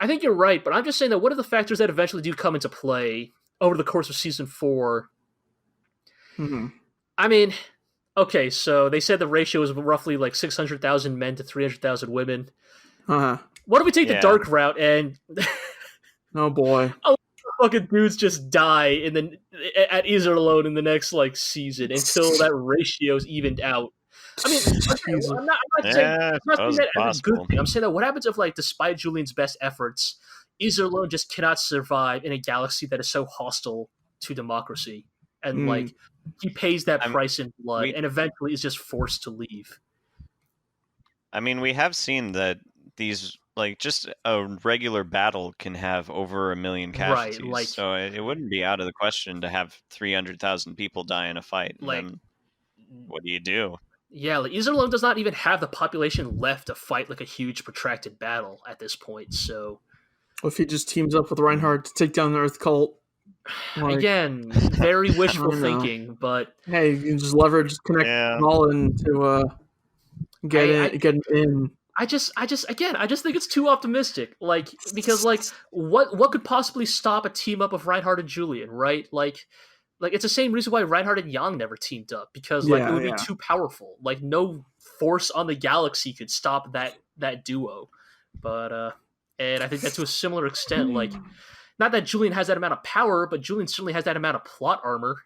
I think you're right. But I'm just saying that what are the factors that eventually do come into play over the course of season 4? Mhm. I mean, okay, so they said the ratio is roughly like 600,000 men to 300,000 women. Uh-huh. What if we take the Yeah. dark route and Oh boy. fucking dudes just die at Iserlohn in the next like season until that ratio's evened out? I mean, Jesus. I'm not saying, Yeah, I'm not saying that as a possible. good thing. I'm saying that what happens if, like, despite Julian's best efforts, Iserlohn just cannot survive in a galaxy that is so hostile to democracy, and like he pays that price in blood, and eventually is just forced to leave. I mean, we have seen that these, like, just a regular battle can have over 1 million casualties. Right, like, so it wouldn't be out of the question to have 300,000 people die in a fight. Like, and then what do you do? Yeah, like Iserlohn does not even have the population left to fight like a huge protracted battle at this point. So What if he just teams up with Reinhard to take down the Earth cult? Like, again, very wishful I don't know. thinking, but hey, you can just leverage connect Nolan to get in. I just think it's too optimistic. Like, because like what could possibly stop a team up of Reinhard and Julian, right? Like it's the same reason why Reinhard and Yang never teamed up, because like it would be too powerful. Like, no force on the galaxy could stop that duo. But and I think that to a similar extent, like, not that Julian has that amount of power, but Julian certainly has that amount of plot armor.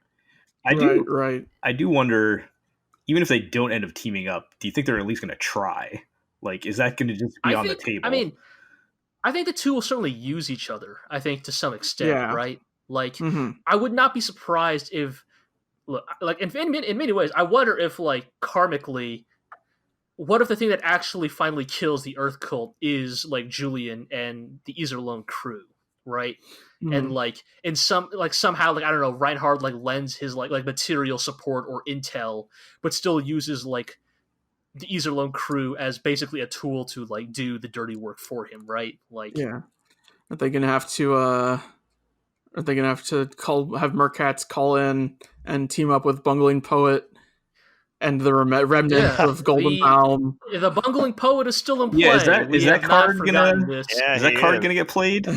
I do wonder, even if they don't end up teaming up, do you think they're at least going to try? Like, is that going to just be on the table? I mean, I think the two will certainly use each other, I think, to some extent, right? Like, I would not be surprised if, like, in many ways, I wonder if, like, karmically, what if the thing that actually finally kills the Earth cult is, like, Julian and the Iserlohn crew, right? And like, in somehow, like, I don't know, Reinhard like lends his like material support or intel, but still uses like the Iserlohn crew as basically a tool to like do the dirty work for him, right? Like, are they gonna have to have Mercats call in and team up with Bungling Poet and the remnant of Golden Baum? The Bungling Poet is still in play. Yeah, is that card gonna get played?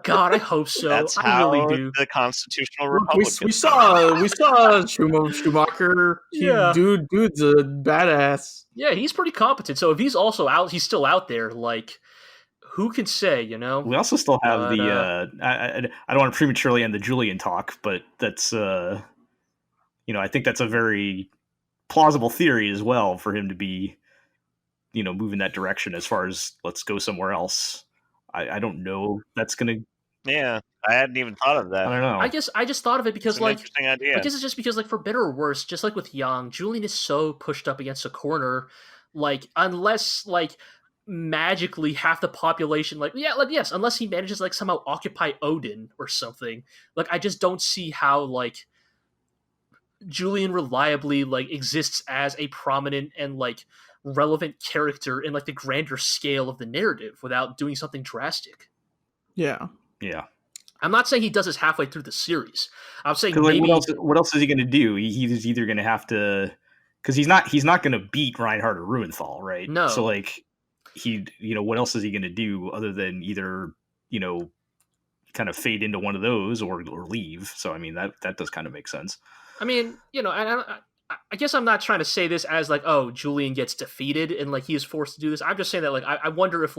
God, I hope so. That's I how really do. the Constitutional Republic. We saw Schumacher. Dude's a badass. Yeah, he's pretty competent. So if he's also out, he's still out there. Like, who can say? You know. We also still have I don't want to prematurely end the Julian talk, but that's I think that's a very plausible theory as well for him to be, moving that direction as far as let's go somewhere else. I don't know. That's gonna. Yeah, I hadn't even thought of that. I don't know. I just thought of it because It's an interesting idea. I guess it's just because for better or worse, just like with Yang, Julian is so pushed up against a corner, unless magically half the population yes, unless he manages somehow occupy Odin or something. I just don't see how Julian reliably exists as a prominent and relevant character in the grander scale of the narrative without doing something drastic. Yeah. Yeah. I'm not saying he does this halfway through the series. I'm saying Maybe... maybe what else is he going to do? He's either going to have to, because he's not going to beat Reinhard or Ruinthal, right? No. So what else is he going to do other than either kind of fade into one of those or leave? So I mean that does kind of make sense. I mean, and I guess I'm not trying to say this as Julian gets defeated and he is forced to do this. I'm just saying that I wonder if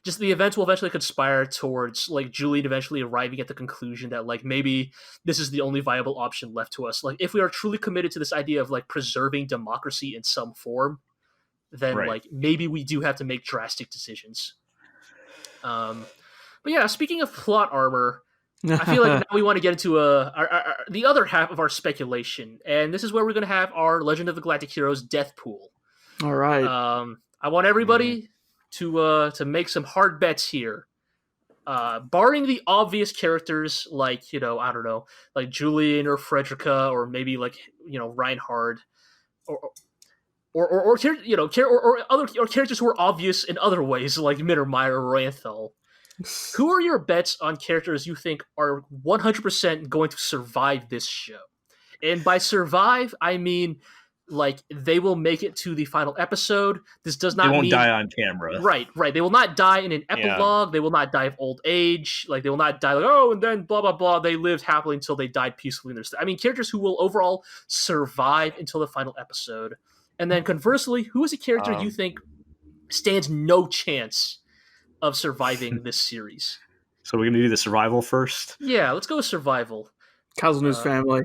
just the events will eventually conspire towards Julian eventually arriving at the conclusion that maybe this is the only viable option left to us. If we are truly committed to this idea of preserving democracy in some form, then right. Maybe we do have to make drastic decisions. But yeah, speaking of plot armor, I feel like now we want to get into the other half of our speculation, and this is where we're going to have our Legend of the Galactic Heroes death pool. All right. I want everybody to make some hard bets here. Barring the obvious characters I don't know, Julian or Frederica or maybe Reinhard or other characters who are obvious in other ways like Mittermeier or Royenthal. Who are your bets on characters you think are 100% going to survive this show? And by survive, I mean they will make it to the final episode. This does not mean... They won't die on camera. Right. They will not die in an epilogue. Yeah. They will not die of old age. They will not die and then blah, blah, blah. They lived happily until they died peacefully. I mean, characters who will overall survive until the final episode. And then conversely, who is a character you think stands no chance of surviving this series? So we're going to do the survival first? Yeah, let's go with survival. Kazunu's family.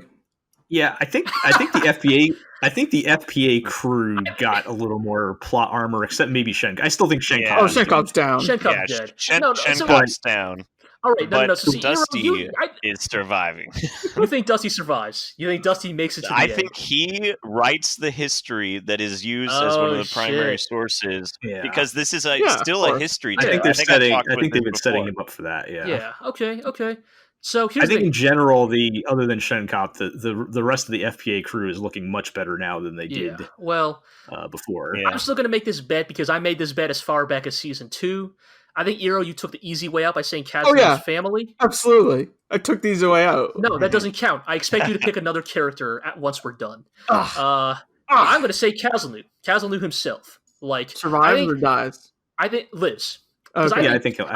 Yeah, I think the FPA crew got a little more plot armor, except maybe Shenkai. I still think Shenkai. Yeah. Shenka's down. Shenka's dead. Shenka's down. All right, no. So Dusty is surviving. You think Dusty survives? You think Dusty makes it to the end? I think he writes the history that is used as one of the primary sources, because this is still a history. I think they're setting. I think they've been setting him up for that. Yeah. Yeah. Okay. So here's in general, other than Shenkop, the rest of the FPA crew is looking much better now than they did. Before. Yeah. I'm still going to make this bet because I made this bet as far back as season 2. I think, Iro, you took the easy way out by saying Kazunu's family. Absolutely. I took the easy way out. No, that doesn't count. I expect you to pick another character once we're done. I'm going to say Kazunu. Kazunu himself. Survives or dies? I think lives. Okay. I think he'll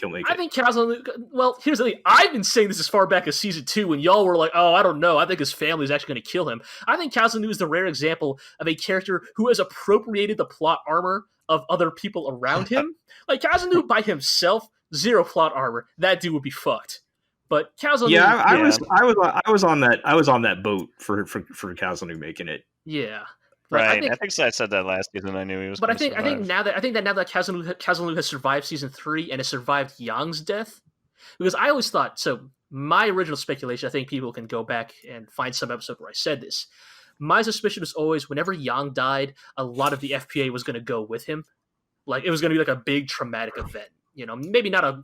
make it. I think Kazunu... Well, here's the thing. I've been saying this as far back as season 2, when y'all were like, I don't know. I think his family is actually going to kill him. I think Kazunu is the rare example of a character who has appropriated the plot armor of other people around him. Kazunu by himself, 0 plot armor. That dude would be fucked. But Kazunu... Yeah, I was on that boat for Kazunu making it. Yeah. Right, I think I said that last season. I knew he was. But I think now that Kazunu has survived season 3 and has survived Yang's death, because I always thought so. My original speculation, I think people can go back and find some episode where I said this. My suspicion was always whenever Yang died, a lot of the FPA was going to go with him. It was going to be a big traumatic event. Maybe not a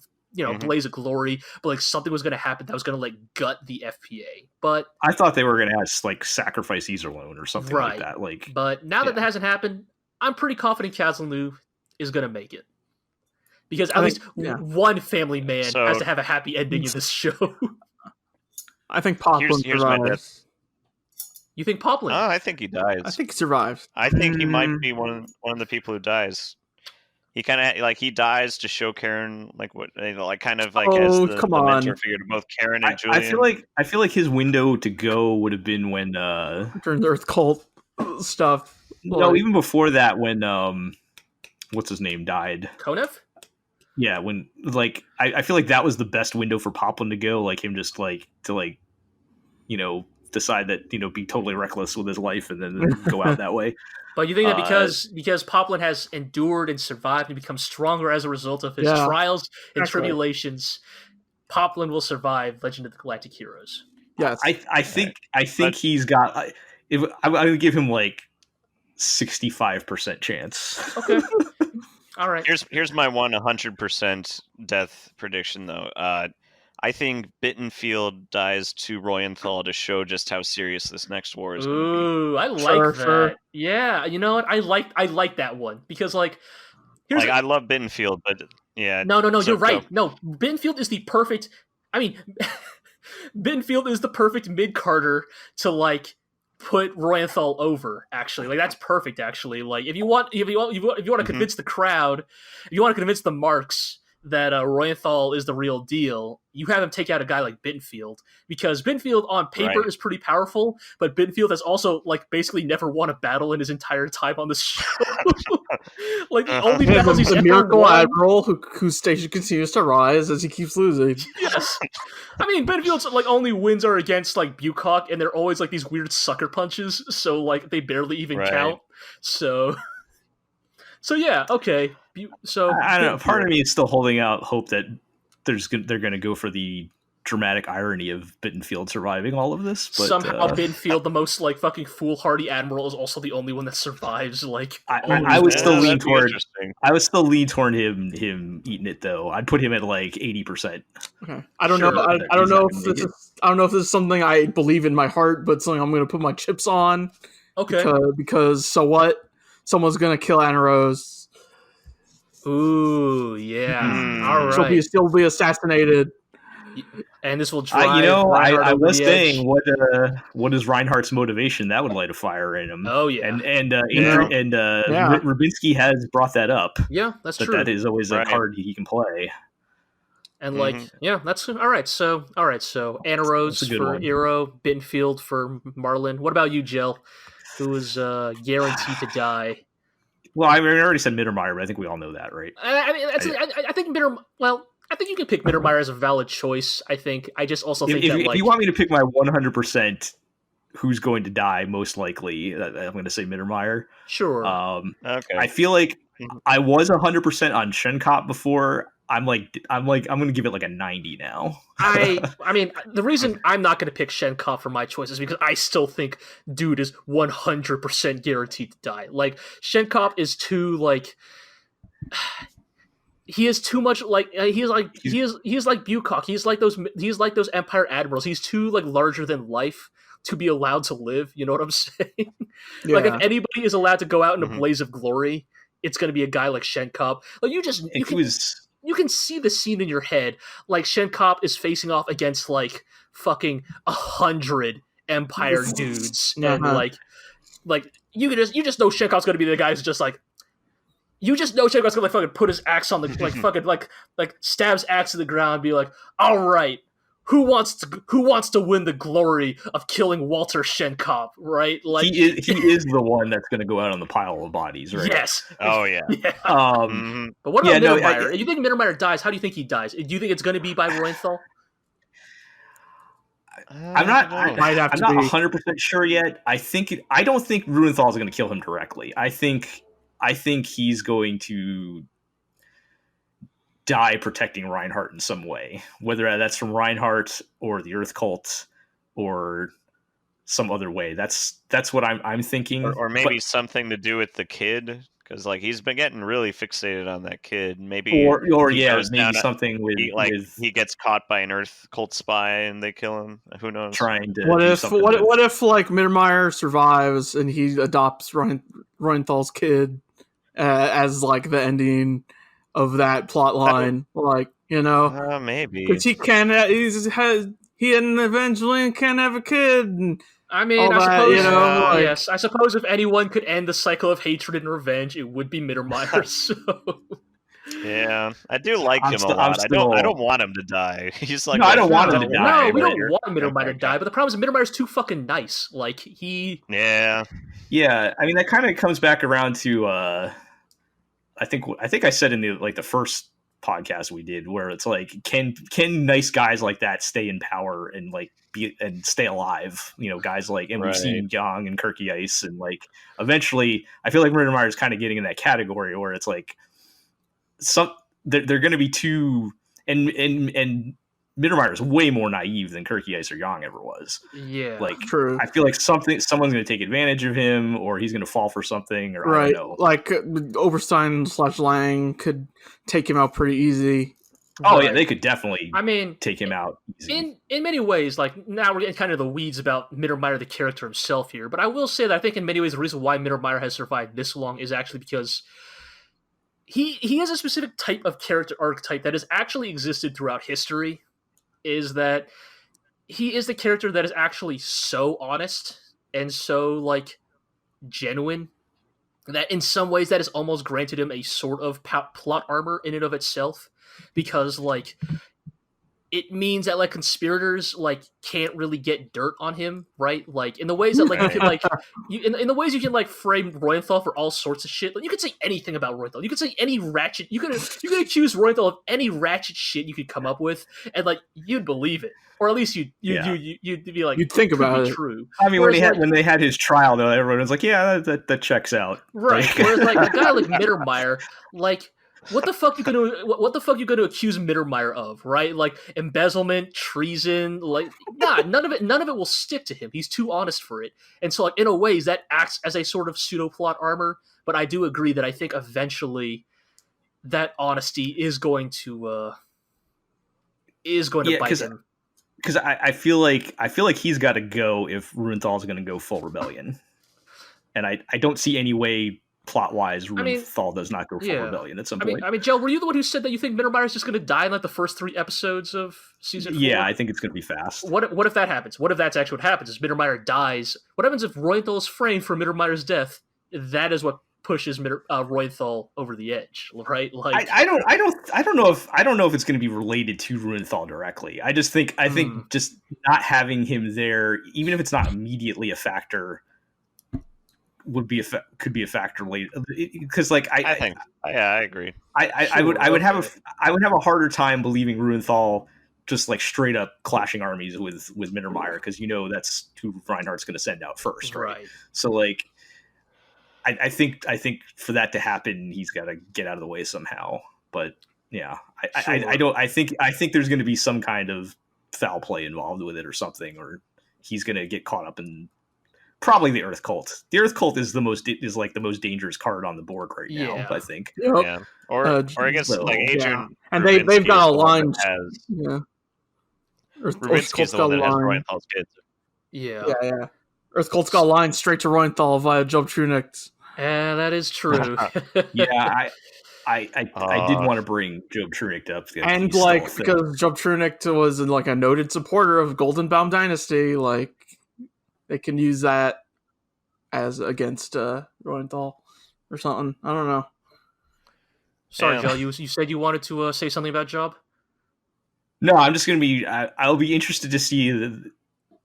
blaze of glory, but something was going to happen that was going to gut the FPA. But I thought they were going to sacrifice Iserlohn or something like that. But now that hasn't happened, I'm pretty confident Kazunu is going to make it, because at least one family man has to have a happy ending in this show. I think Poplin survives. You think Poplin? Oh, I think he dies. I think he survives. I think he might be one of the people who dies. He kind of he dies to show Karen as the mentor figure to both Karen and Julian. I feel like his window to go would have been when during the Earth cult stuff. No, even before that, when what's his name died. Konev? Yeah, when I feel like that was the best window for Poplin to go. Him just decide that be totally reckless with his life and then go out that way. But you think that because Poplin has endured and survived and become stronger as a result of his trials and tribulations, Poplin will survive Legend of the Galactic Heroes. Yes. I think he's got. I'm gonna give him like 65% chance. Okay. All right. Here's my 100% death prediction though. I think Bittenfield dies to Royenthal to show just how serious this next war is going to be. Ooh, I like Sure, that. sure. Yeah, you know what? I like that one because like here's Like I love Bittenfield, but yeah. no, so you're right. go. No, Binfield is the perfect. I mean, Binfield is the perfect mid-carder to like put Royenthal over. Actually, like that's perfect. Actually, like if you want to convince the crowd, if you want to convince the marks that Royenthal is the real deal, you have him take out a guy like Binfield because Binfield on paper Right. is pretty powerful, but Binfield has also like basically never won a battle in his entire time on the show. Like the only And battles he's the ever miracle won. admiral whose station continues to rise as he keeps losing. Yes. I mean, Benfield's like only wins are against like Bucock, and they're always like these weird sucker punches, so like they barely even Right. count. So yeah, okay. So I don't know. Part of me is still holding out hope that they're going to go for the dramatic irony of Bittenfield surviving all of this. But somehow Binfield, the most like fucking foolhardy admiral, is also the only one that survives. Like I would still lean that'd be toward. interesting. I would still lean toward him eating it though. I'd put him at like 80%. Okay. I don't Sure, know. that I don't he's know not if gonna this make is. I don't know if this is something I believe in my heart, but something I'm going to put my chips on. okay. Because so what? Someone's going to kill Anna Rose. Ooh, yeah. All She'll right. still be assassinated. And this will drive. I Reinhard over was the saying edge. what is Reinhardt's motivation? That would light a fire in him. Oh yeah. And Yeah. Yeah. Rubinski has brought that up. Yeah, that's That true. that is always a Right. card he can play. And like, yeah, that's all right. So Anna Rose That's a good for one. Iro, Binfield for Marlin. What about you, Jill? Who is guaranteed to die? Well, I already said Mittermeier, but I think we all know that, right? I mean, I think Well, I think you can pick Mittermeier as a valid choice. I think. I just also think that If you want me to pick my 100% who's going to die most likely, I'm going to say Mittermeier. sure. Okay. I feel like I was 100% on Shenkop before. I'm going to give it like a 90 now. I mean, the reason I'm not going to pick Shenkov for my choice is because I still think dude is 100% guaranteed to die. Like Shenkov is too like. He is too much like he is like Bucock. He's like those Empire admirals. He's too like larger than life to be allowed to live. You know what I'm saying? Yeah. Like if anybody is allowed to go out in a blaze of glory, it's going to be a guy like Shenkop. Like you can see the scene in your head. Like Shenkop is facing off against like fucking 100 Empire dudes, and like you just know Shenkop's going to be the guy who's just like. You just know Chekhov's gonna like fucking put his axe on the like fucking like stabs axe to the ground and be like, all right, who wants to win the glory of killing Walter Shenkop, right? Like he is the one that's going to go out on the pile of bodies, right? Yes. Oh yeah. Yeah. But what about Mittermeier? If you think Mittermeier dies, how do you think he dies? Do you think it's going to be by Royenthal? I'm not 100% sure yet. I don't think Ruenthal is going to kill him directly. I think he's going to die protecting Reinhardt in some way, whether that's from Reinhardt or the Earth Cult or some other way. That's what I'm thinking. Or maybe something to do with the kid, because like he's been getting really fixated on that kid. Maybe something with he gets caught by an Earth Cult spy and they kill him. Who knows? Trying to. What if like Mittermeier survives and he adopts Reuenthal's kid as like the ending of that plot line? Like, you know, maybe because he and Evangelion can't have a kid. And I mean, I suppose, yes. I suppose if anyone could end the cycle of hatred and revenge, it would be Mittermeier. So. Yeah, I do like him a lot. I don't want him to die. He's like, no, I don't want him to die. No, we don't want Mittermeier to die. But the problem is Mittermeier's too fucking nice. Like he. Yeah. I mean, that kind of comes back around to. I think I said in the first podcast we did where it's like, can nice guys like that stay in power and like and stay alive? You know, guys like, and we've seen Yang and Kirky Ice, and like eventually, I feel like Mittermeier is kind of getting in that category where it's like they're going to be too and Mittermeier is way more naive than Kirky Iser Yang ever was. Yeah. Like, True. I feel like someone's going to take advantage of him, or he's going to fall for something, or I Right. don't know. Like Oberstein/Lang could take him out pretty easy. Oh Right. yeah, they could definitely. I mean, take him out easy. in many ways, like now we're getting kind of the weeds about Mittermeier, the character himself here. But I will say that I think in many ways the reason why Mittermeier has survived this long is actually because he has a specific type of character archetype that has actually existed throughout history. Is that he is the character that is actually so honest and so like genuine that in some ways that has almost granted him a sort of plot armor in and of itself, because like it means that like conspirators like can't really get dirt on him, right? Like in the ways that like you can like in the ways you can like frame Roenthal for all sorts of shit. Like you could say anything about Roenthal. You could say any ratchet. You could accuse Roenthal of any ratchet shit you could come up with, and like you'd believe it, or at least you'd be like You'd think about it. True. I mean, Whereas, when they had his trial, though, everyone was like, "Yeah, that checks out." right? Like, Whereas like a guy like Mittermeier, like. What the fuck you gonna accuse Mittermeier of, right? Like embezzlement, treason, like none of it will stick to him. He's too honest for it. And so like in a ways that acts as a sort of pseudo plot armor, but I do agree that I think eventually that honesty is going to bite him. Because I feel like he's got to go if Ruenthal's going to go full rebellion, and I don't see any way plot-wise Ruenthal does not go full rebellion at some point. I mean, Joe, were you the one who said that you think Mittermeier is just going to die in like the first 3 episodes of season 4? Yeah, I think it's going to be fast. What if that happens? What if that's actually what happens? Is Mittermeier dies? What happens if Roenthal is framed for Mittermeier's death? That is what pushes Roenthal over the edge, right? Like I don't know if it's going to be related to Ruenthal directly. I think just not having him there, even if it's not immediately a factor, could be a factor later, because like I agree. I would have a harder time believing Ruenthal just like straight up clashing armies with Mittermeier, because that's who Reinhardt's going to send out first, right? So like I think for that to happen, he's got to get out of the way somehow. But yeah, I think there's going to be some kind of foul play involved with it or something, or he's going to get caught up in. Probably the Earth Cult. The Earth Cult is the most dangerous card on the board right now. I think. Yep. Yeah. Or I guess like Adrian, and they've got a line. Earth Cult's the one that has Roenthal's kids. Yeah. Earth Cult's got a line straight to Roenthal via Job Trunicht. Yeah, that is true. Yeah, I did want to bring Job Trunicht up, and like because Job Trunicht was like a noted supporter of Goldenbaum Dynasty, like. They can use that as against Roenthal or something. I don't know. Sorry, Joe. You said you wanted to say something about Job? No, I'm just going to be... I'll be interested to see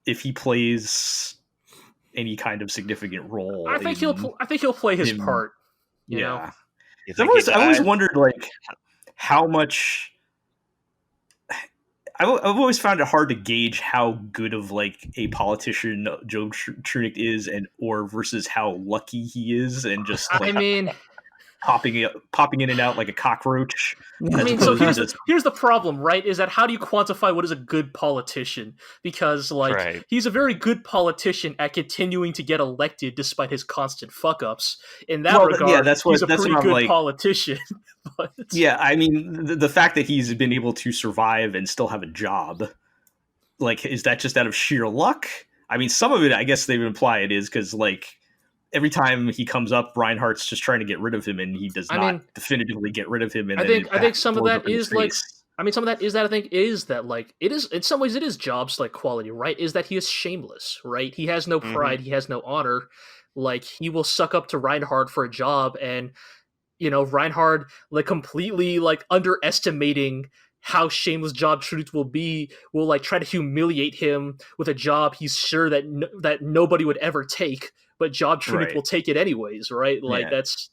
if he plays any kind of significant role. I think he'll play his part. You know? I've always wondered like how much... I've always found it hard to gauge how good of like a politician Job Trunicht is, or versus how lucky he is, and just like, popping in and out like a cockroach. I mean, so here's the problem, right? Is that how do you quantify what is a good politician? Because like he's a very good politician at continuing to get elected despite his constant fuck ups. In that regard, he's a pretty good politician. But... Yeah, I mean, the fact that he's been able to survive and still have a job, like, is that just out of sheer luck? I mean, some of it, I guess they would imply it is because, like, every time he comes up, Reinhardt's just trying to get rid of him, and he does not definitively get rid of him. And I think some of that is like, some of that is that I think is that like it is in some ways it is Job's like quality, right? Is that he is shameless, right? He has no pride, he has no honor. Like he will suck up to Reinhard for a job, and Reinhard like completely like underestimating how shameless Job Trunicht will like try to humiliate him with a job he's sure that nobody would ever take. But Job Trunicht will take it anyways, right? Like that's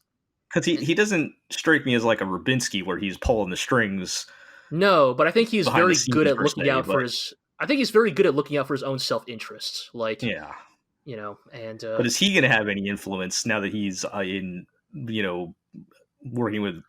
because he doesn't strike me as like a Rubinsky where he's pulling the strings. No, but I think he's very good at looking out for his. I think he's very good at looking out for his own self-interests. Like, and but is he going to have any influence now that he's in working with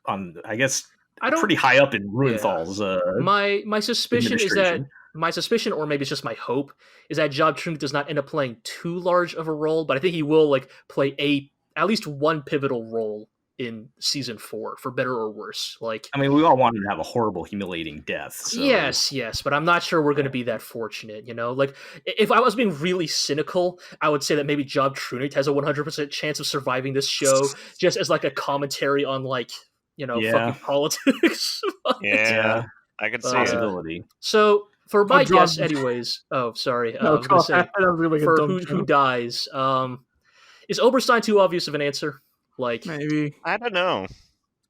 I guess I don't. pretty high up in Ruenthal's My suspicion is that administration. my suspicion, or maybe it's just my hope, is that Job Trunick does not end up playing too large of a role, but I think he will like play at least one pivotal role in season 4, for better or worse. Like, I mean, we all wanted to have a horrible, humiliating death. So. yes, but I'm not sure we're going to be that fortunate. Like if I was being really cynical, I would say that maybe Job Trunick has a 100% chance of surviving this show, just as like a commentary on like fucking politics. Yeah, I could see it. Possibility. So for my Job- guess, anyways. Oh, sorry. No, I was going to say that was really for a dumb who joke. dies. Is Oberstein too obvious of an answer? Like, Maybe. I don't know.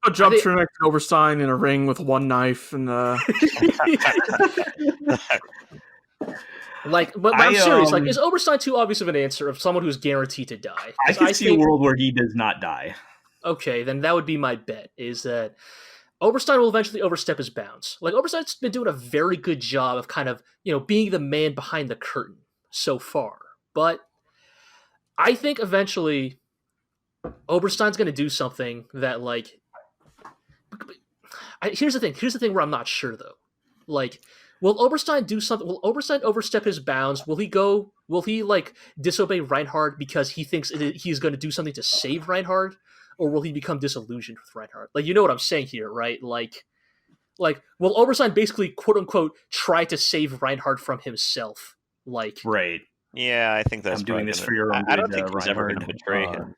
Put Job I think- Trunick and Oberstein in a ring with one knife and like, but I'm serious. Like, is Oberstein too obvious of an answer of someone who's guaranteed to die? I 'Cause could see think- a world where he does not die. Okay, then that would be my bet. Is that Oberstein will eventually overstep his bounds. Like, Oberstein's been doing a very good job of kind of being the man behind the curtain so far, but I think eventually Oberstein's going to do something that like. Here's the thing where I'm not sure though. Like, will Oberstein do something? Will Oberstein overstep his bounds? Will he like disobey Reinhard because he thinks he's going to do something to save Reinhard, or will he become disillusioned with Reinhard? Like, you know what I'm saying here, right? Like, will Oberstein basically quote unquote try to save Reinhard from himself? Like, Right. Yeah, I think that's. I'm doing probably this gonna- for your own I don't good, think he's ever going to Reinhard. betray him.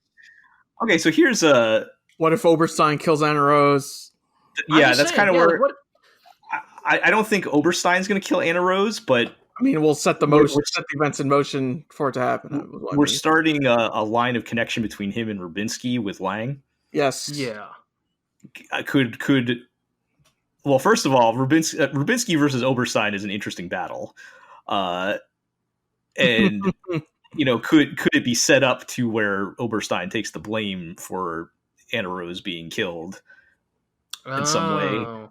Okay, so here's a. what if Oberstein kills Anna Rose? I'm Yeah, just that's saying, kind of yeah, where. what- I don't think Oberstein's going to kill Anna Rose, but I mean, we'll set the We're- set the events in motion for it to happen. is what I we're mean. starting a line of connection between him and Rubinsky with Lang. Yes. Yeah. Could well, first of all, Rubinsky versus Oberstein is an interesting battle, and could it be set up to where Oberstein takes the blame for Anna Rose being killed in some way? Oh.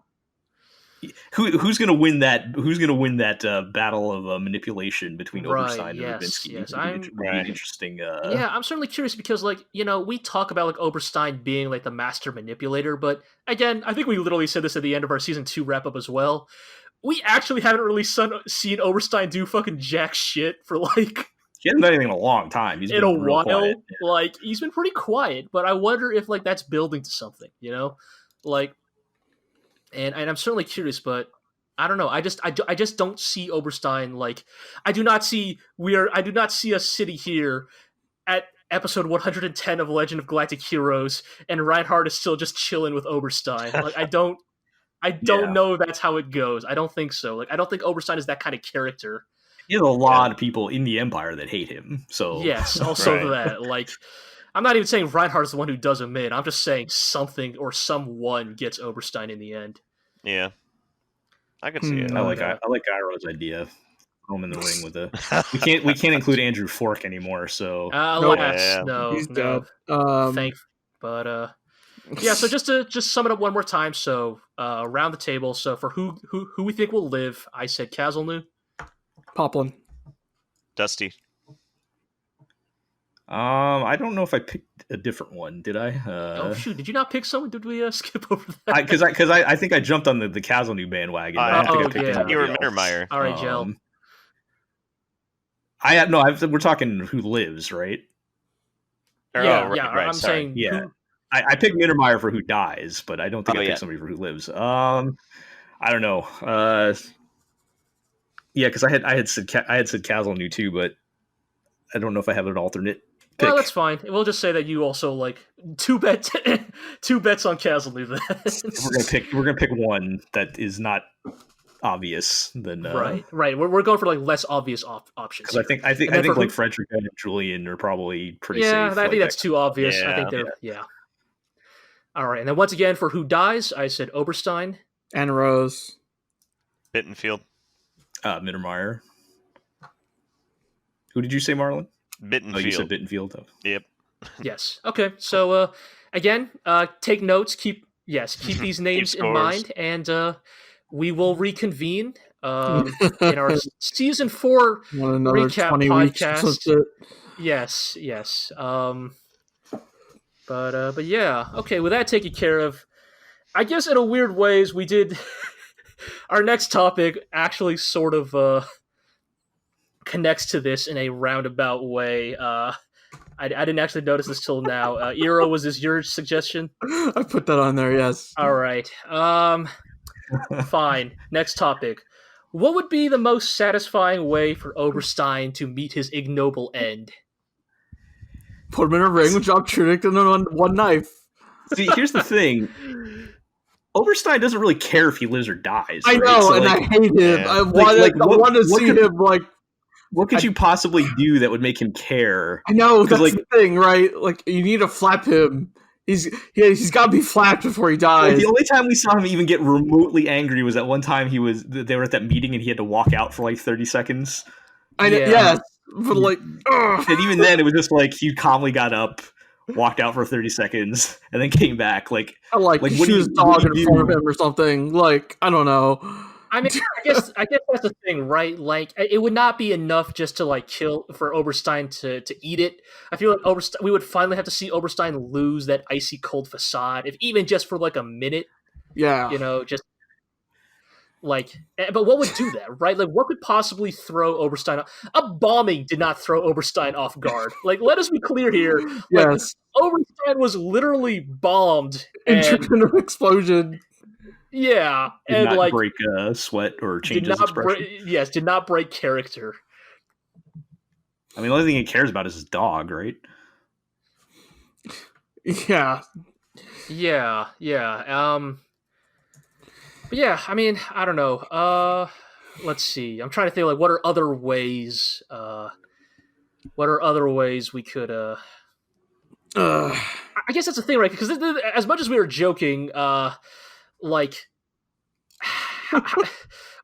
Who's going to win that? Who's going to win that battle of manipulation between Right, Oberstein and yes, Rubinsky? yes, Would be an Right. interesting. Yeah, I'm certainly curious because, like, we talk about like Oberstein being like the master manipulator, but again, I think we literally said this at the end of our season 2 wrap up as well. We actually haven't really seen Oberstein do fucking jack shit for like He hasn't done anything in a long time. He's in been a real while. quiet. Like, he's been pretty quiet, but I wonder if like that's building to something, like, and I'm certainly curious, but I don't know. I just don't see Oberstein like. I do not see us sitting here at episode 110 of Legend of Galactic Heroes, and Reinhard is still just chilling with Oberstein. Like, I don't Yeah. know that's how it goes. I don't think so. Like, I don't think Oberstein is that kind of character. He has a lot of people in the Empire that hate him. So Yes, also Right. that. Like, I'm not even saying Reinhard's the one who does him in. I'm just saying something or someone gets Oberstein in the end. Yeah, I could see it. I like Iroh's idea. Throw him in the ring with a. We can't include Andrew Fork anymore. So Alas, Yeah. no, He's no. dead. Thank, but yeah. So just to sum it up one more time. So around the table. So for who we think will live, I said Kazelnu. Poplin. Dusty. I don't know if I picked a different one. Did I? Oh shoot! Did you not pick someone? Did we skip over that? Because I think I jumped on the Kazelnu bandwagon. but I don't think I picked yeah. anybody You were else. Mittermeier. All right, Gel. We're talking who lives, right? Yeah, right, yeah. right, I'm sorry. saying Yeah. who- I picked Mittermeier for who dies, but I don't think Oh, I picked yeah. somebody for who lives. I don't know. Yeah, because I had said Kazelnu too, but I don't know if I have an alternate pick. Well, that's fine. We'll just say that you also like two bets on Kazelnu. Then We're gonna pick one that is not obvious. Then right. We're going for like less obvious options. because I think And then for like who- Frederick and Julian are probably pretty Yeah, safe. I like think that's that. too obvious. I Yeah. think they're yeah. All right, and then once again for who dies, I said Oberstein. Anna Rose. Bittenfield. Mittermeier. Who did you say, Marlon? Bittenfield. Oh, you said Bittenfield. Oh. Yep. Yes. Okay. So again, take notes. Keep these names in scores. mind, and we will reconvene in our season 4 One another recap 20 weeks. podcast. That's it. Yes. But yeah. Okay. With that taken care of, I guess in a weird ways we did. Our next topic actually sort of connects to this in a roundabout way. I didn't actually notice this till now. Iro, was this your suggestion? I put that on there, yes. All right. Fine. Next topic. What would be the most satisfying way for Oberstein to meet his ignoble end? Put him in a ring with Job Trunick and one knife. See, here's the thing. Oberstein doesn't really care if he lives or dies. I right? know, So, and like, I hate him. Yeah. I want to see him, like... What could you possibly do that would make him care? I know, that's like, the thing, right? Like, you need to flap him. He's got to be flapped before he dies. Like, the only time we saw him even get remotely angry was that one time they were at that meeting and he had to walk out for like 30 seconds. Yes, but like... And even then, it was just like he calmly got up, walked out for 30 seconds, and then came back. Like what do shoot his you dog in do? front of him or something. Like, I don't know. I mean, I guess that's the thing, right? Like, it would not be enough just to like kill for Oberstein to eat it. I feel like we would finally have to see Oberstein lose that icy cold facade, if even just for like a minute. Yeah, You know, just like. But what would do that, right? Like, what could possibly throw Oberstein off? A bombing did not throw Oberstein off guard. Like, let us be clear here. Like, yes. Oberstein was literally bombed. And, Internal explosion. yeah, Did and not like break sweat or change his expression. did not break character. I mean, the only thing he cares about is his dog, right? Yeah. Yeah. But yeah, I mean, I don't know. Let's see. I'm trying to think like what are other ways we could I guess that's the thing, right? Because as much as we were joking, like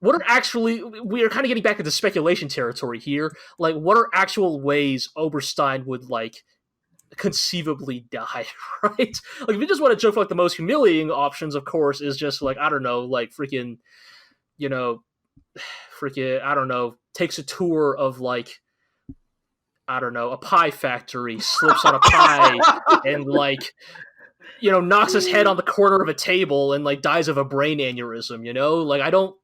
what are actually we are kind of getting back into speculation territory here. Like, what are actual ways Oberstein would like conceivably die, right? Like, if you just want to joke, like the most humiliating options, of course, is just like I don't know, like freaking, I don't know, takes a tour of like I don't know a pie factory, slips on a pie, and like knocks his head on the corner of a table and like dies of a brain aneurysm. Like I don't.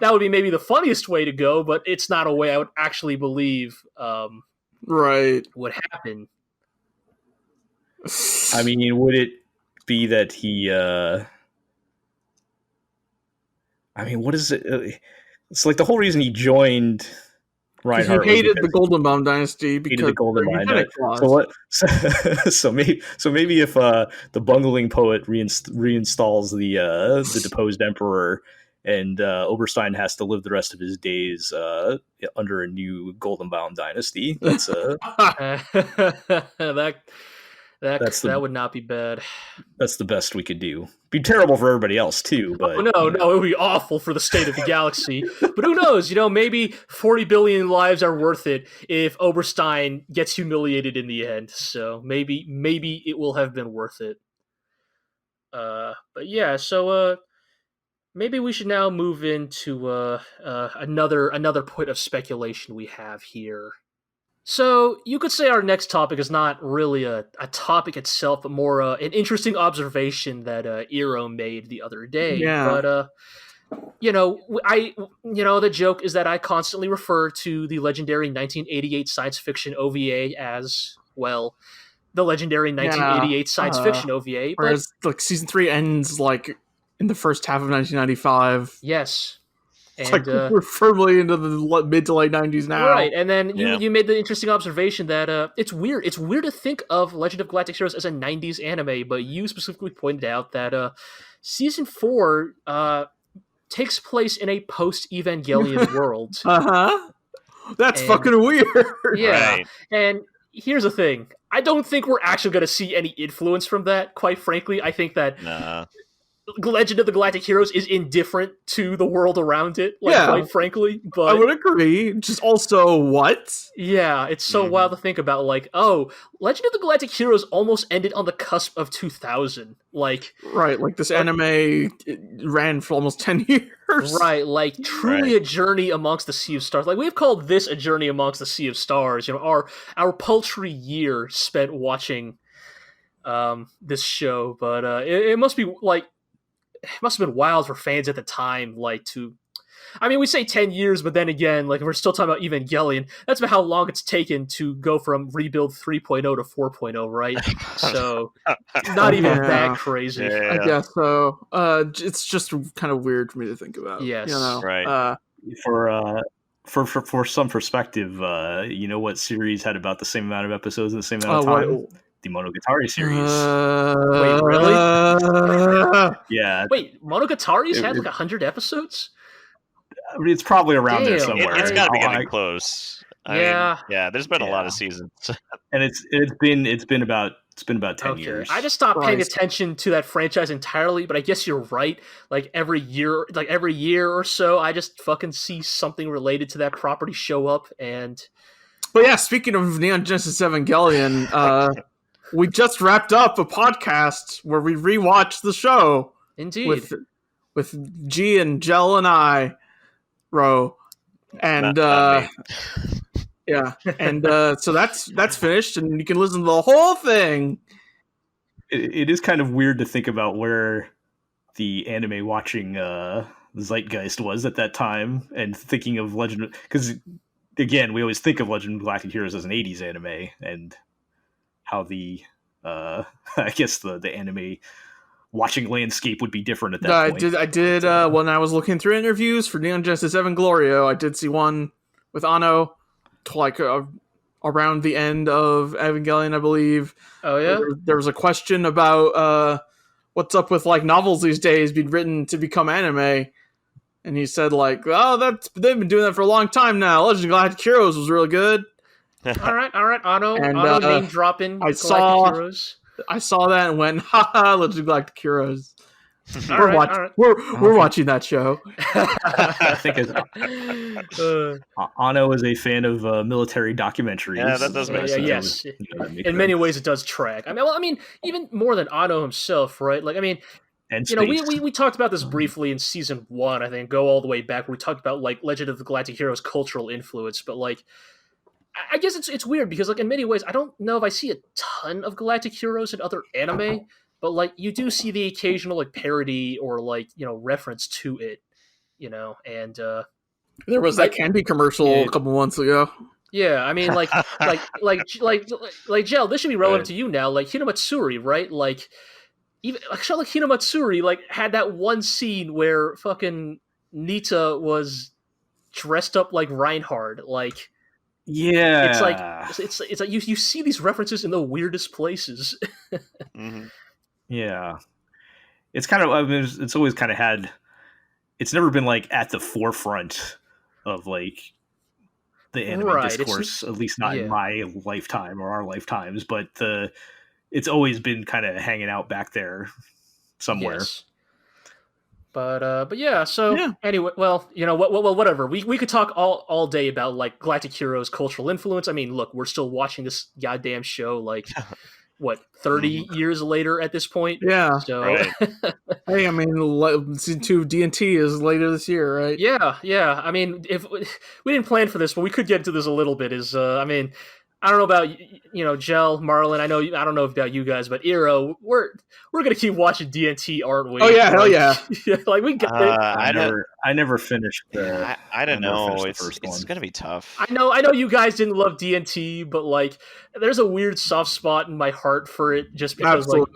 That would be maybe the funniest way to go, but it's not a way I would actually believe Right. would happen. I mean, would it be that he... I mean, what is it? It's like the whole reason he joined Reinhard. He hated the Golden Bomb Dynasty because the Golden Bomb. So So maybe if the bungling poet reinstalls the deposed emperor, and Oberstein has to live the rest of his days under a new Golden Bomb dynasty, that's that would not be bad. That's the best we could do. Be terrible for everybody else too, but no, it would be awful for the state of the galaxy. But who knows? Maybe 40 billion lives are worth it if Oberstein gets humiliated in the end. So maybe it will have been worth it. But yeah, so maybe we should now move into another point of speculation we have here. So you could say our next topic is not really a topic itself, but more an interesting observation that Iro made the other day. Yeah. But the joke is that I constantly refer to the legendary 1988 science fiction OVA as well, the legendary 1988 science fiction OVA. Whereas like season 3 ends like in the first half of 1995. Yes. It's and, like we're firmly into the mid to late 90s now. Right, and then you made the interesting observation that it's weird. It's weird to think of Legend of Galactic Heroes as a 90s anime, but you specifically pointed out that Season 4 takes place in a post-Evangelion world. Uh-huh. That's fucking weird. Yeah, Right. And here's the thing. I don't think we're actually going to see any influence from that, quite frankly. I think that Legend of the Galactic Heroes is indifferent to the world around it, quite frankly. But I would agree. Just also, what? Yeah, it's so wild to think about. Like, Legend of the Galactic Heroes almost ended on the cusp of 2000. Like, right, like this anime ran for almost 10 years. Right, like truly a journey amongst the sea of stars. Like, we've called this a journey amongst the sea of stars. Our paltry year spent watching this show, but it must be like it must have been wild for fans at the time, like to. I mean, we say 10 years, but then again, like we're still talking about Evangelion. That's about how long it's taken to go from Rebuild 3.0 to 4.0, right? So, not even that crazy. Yeah. I guess so. It's just kind of weird for me to think about. Yes. You know? Right. For some perspective, you know what series had about the same amount of episodes in the same amount of time? The Monogatari series. Wait, really? Yeah. Wait, Monogatari's had like 100 episodes? I mean, it's probably around there Damn, somewhere. It's got to be getting close. I mean, there's been a lot of seasons. And it's been about 10 years. I just stopped paying attention to that franchise entirely, but I guess you're right. Like every year or so, I just fucking see something related to that property show up. And but yeah, speaking of Neon Genesis Evangelion, we just wrapped up a podcast where we rewatched the show. Indeed, with Gee and Jell and Iro, and yeah, and so that's finished, and you can listen to the whole thing. It is kind of weird to think about where the anime watching zeitgeist was at that time, and thinking of Legend, because again, we always think of Legend of Galactic Heroes as an 80s anime, and how the I guess the anime watching landscape would be different at that point. I did when I was looking through interviews for Neon Genesis Evangelion, I did see one with Anno, like around the end of Evangelion, I believe. Oh yeah, there was a question about what's up with like novels these days being written to become anime, and he said like, "Oh, they've been doing that for a long time now. Legend of Galactic Heroes was really good." all right, Anno name dropping. I saw that and went, haha, Legend of Galactic Heroes. We're watching that show. I think Anno is a fan of military documentaries. Yeah, that does make sense. Yes, in many ways it does track. I mean, even more than Anno himself, right? Like, I mean, and we talked about this briefly in season 1. I think go all the way back where we talked about like Legend of the Galactic Heroes' cultural influence, but like. I guess it's weird because like in many ways I don't know if I see a ton of Galactic Heroes in other anime, but like you do see the occasional like parody or like reference to it, and there was that candy commercial a couple months ago. Yeah, I mean like Jell, this should be relevant to you now. Like Hinamatsuri, right? Like even like show like Hinamatsuri like had that one scene where fucking Nita was dressed up like Reinhard, like. Yeah, it's like you see these references in the weirdest places. Mm-hmm. Yeah, it's kind of it's always kind of had. It's never been like at the forefront of like the anime discourse, at least not in my lifetime or our lifetimes. But it's always been kind of hanging out back there somewhere. Yes. But yeah, so anyway, well, whatever. We could talk all day about like Galactic Heroes' cultural influence. I mean, look, we're still watching this goddamn show like what 30 years later at this point. Yeah. So right. Hey, I mean, season 2 of D&T is later this year, right? Yeah. I mean, if we didn't plan for this, but we could get into this a little bit. I mean, I don't know about Jell, Marlon. I don't know about you guys, but Iro, we're gonna keep watching DNT, aren't we? Oh yeah, hell yeah! Like we got it. I never finished the. I don't know. It's gonna be tough. I know you guys didn't love DNT, but like, there's a weird soft spot in my heart for it, just because like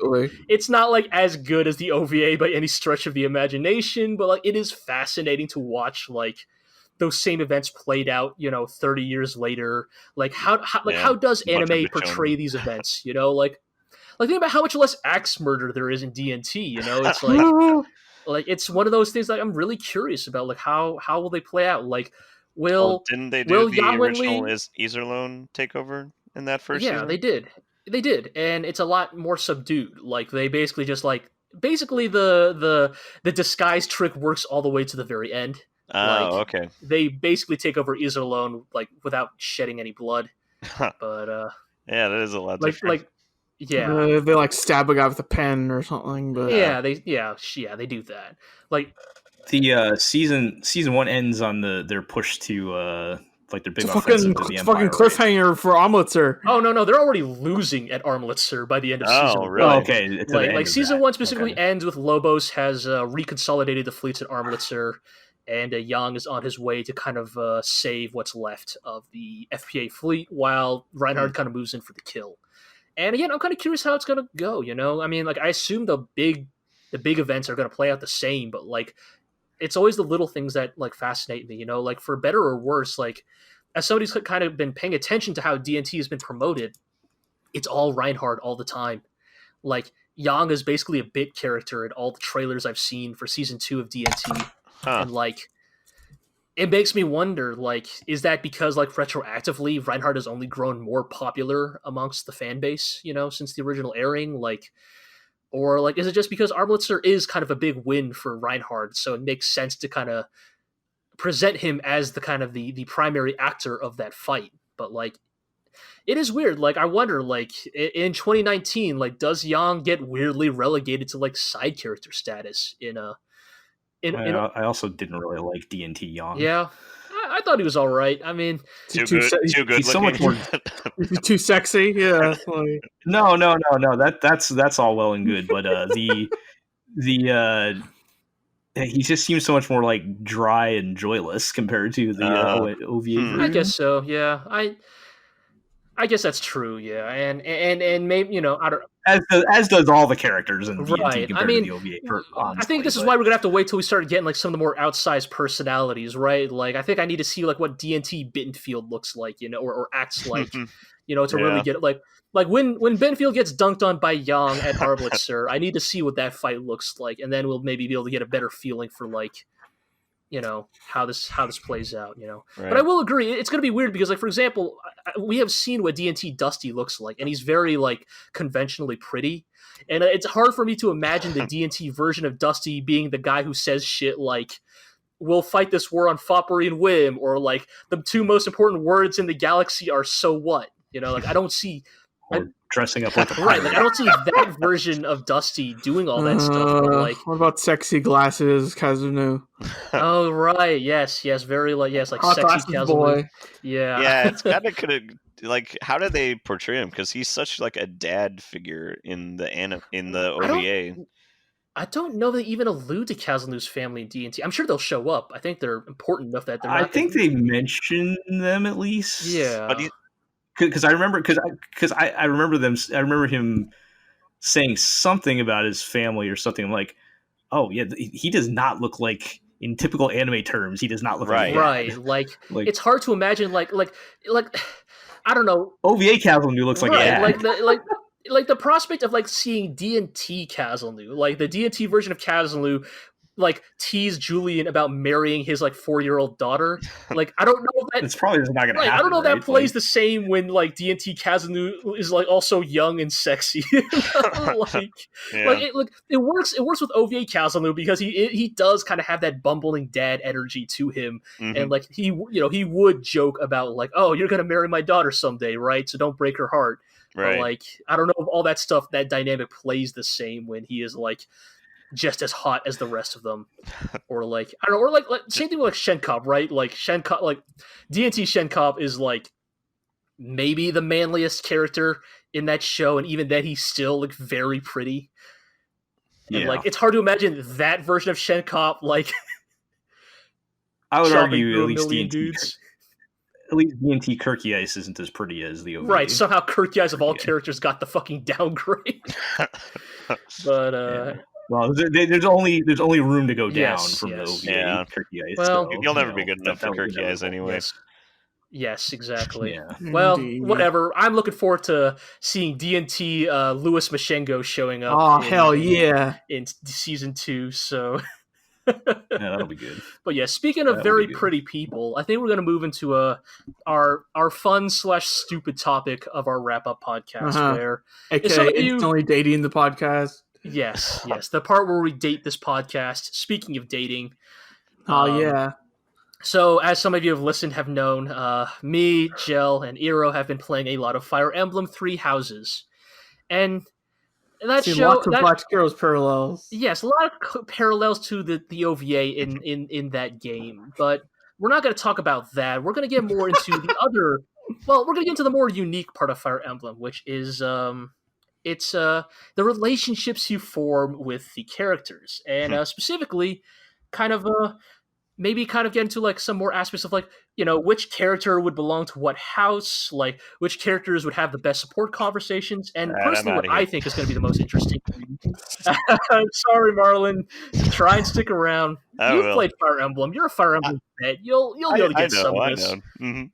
it's not like as good as the OVA by any stretch of the imagination, but like it is fascinating to watch like. Those same events played out, 30 years later. Like how does anime portray these events? Like think about how much less axe murder there is in DNT. It's like it's one of those things that I'm really curious about. Like how will they play out? Like didn't they do the Yang original Wenli... Iserlohn takeover in that first season? Yeah, they did, and it's a lot more subdued. Like they basically just the disguise trick works all the way to the very end. Okay. They basically take over Iserlohn like without shedding any blood. But yeah, that is a lot different. They like stab a guy with a pen or something. But they do that. Like the season 1 ends on their push to like their big It's a offensive fucking, to the Empire. cliffhanger for Omelitzer. Oh no, they're already losing at Armlitzer by the end of season one. really? Oh, okay. To the end Like of season that. one specifically Okay. ends with Lobos has reconsolidated the fleets at Armlitzer, and Yang is on his way to kind of save what's left of the FPA fleet, while Reinhard kind of moves in for the kill. And again, I'm kind of curious how it's gonna go. You know, I mean, like I assume the big events are gonna play out the same, but like it's always the little things that like fascinate me. You know, like for better or worse, like as somebody who's kind of been paying attention to how DNT has been promoted, it's all Reinhard all the time. Like Yang is basically a bit character in all the trailers I've seen for season 2 of DNT, and like it makes me wonder, like, is that because like retroactively Reinhard has only grown more popular amongst the fan base, you know, since the original airing, like, or like is it just because Armlitzer is kind of a big win for Reinhard, so it makes sense to kind of present him as the kind of the primary actor of that fight. But like it is weird. Like I wonder, like in 2019, like does Yang get weirdly relegated to like side character status in a I also didn't really like DNT Yang. Yeah, I thought he was all right. I mean, too good he's so much looking. He's too sexy. Yeah. No. That's all well and good, but he just seems so much more like dry and joyless compared to the OVA version. I guess so. Yeah, I guess that's true. Yeah, and maybe, you know, I don't. As does all the characters in DNT Right. compared I mean, to the OVA. I think this is why we're gonna have to wait till we start getting like some of the more outsized personalities, right? Like I think I need to see like what DNT Bittenfield looks like, you know, or acts like, you know, to really get like when Bittenfield gets dunked on by Yang at Arblitzer, I need to see what that fight looks like, and then we'll maybe be able to get a better feeling for like, you know, how this plays out, you know. Right. But I will agree, it's going to be weird because, like, for example, we have seen what DNT Dusty looks like, and he's very like conventionally pretty, and it's hard for me to imagine the DNT version of Dusty being the guy who says shit like, "We'll fight this war on foppery and whim," or like, "The two most important words in the galaxy are so what," you know. Like I don't see. Or dressing up like a Right, like I don't see that version of Dusty doing all that stuff. But like, what about sexy glasses, Kazunu? oh right, yes, very like like Hot sexy glasses Kazuma. boy. Yeah, it's kind of could have like how did they portray him? Because he's such like a dad figure in the OVA. I don't know they even allude to Kazunu's family in D&T. I'm sure they'll show up. I think they're important enough that they're not. I think they mention them at least. Yeah. But because I remember I remember them. I remember him saying something about his family or something. I'm like, oh yeah, he does not look like, in typical anime terms, he does not look like right. Like it's hard to imagine like I don't know. OVA Kazunu looks like like the prospect of like seeing D&T Kazunu, like the D&T version of Kazunu, like tease Julian about marrying his like 4-year-old daughter. Like I don't know if that it's probably just not gonna happen. I don't know if right? that plays the same when like D&T Kazunu is like also young and sexy. It works with OVA Kazunu because he does kind of have that bumbling dad energy to him, and like he would joke about like, oh, you're gonna marry my daughter someday, right? So don't break her heart. Right. But like I don't know if all that stuff, that dynamic plays the same when he is like just as hot as the rest of them, or like I don't know, or like same thing with like Shenkop, right? Like Shenkop, like D&T Shenkop is like maybe the manliest character in that show, and even then he's still like very pretty. And like it's hard to imagine that version of Shenkop like. I would argue at least D&T Kirky Ice isn't as pretty as the OVA. Right, somehow Kirky Ice of all characters got the fucking downgrade. But well, there's only room to go down from the OVA. Yeah. Kirky Ice. Well, you'll never be good enough for Kirky Ice anyway. Yes, exactly. Yeah. Well, Indeed. whatever. I'm looking forward to seeing D&T Louis Mashengo showing up. Oh, hell yeah. In season 2, so... Yeah, that'll be good. But yeah, speaking of very pretty people, I think we're going to move into our fun/stupid topic of our wrap-up podcast, where... AKA instantly dating the podcast. Yes, the part where we date this podcast. Speaking of dating... Oh, yeah. So, as some of you have listened have known, me, Gel, and Iro have been playing a lot of Fire Emblem 3 Houses. And that show... Lots of Black Girls parallels. Yes, a lot of parallels to the OVA in that game. But we're not going to talk about that. We're going to get more into the other. Well, we're going to get into the more unique part of Fire Emblem, which is it's the relationships you form with the characters, and specifically, kind of maybe kind of get into like some more aspects of like, you know, which character would belong to what house, like which characters would have the best support conversations, and Right, personally I'm what outta I here. think is going to be the most interesting. Sorry, Marlon. Try and stick around. I You've will. played Fire Emblem. You're a Fire Emblem vet. You'll be able to get some of this. I know. Mhm.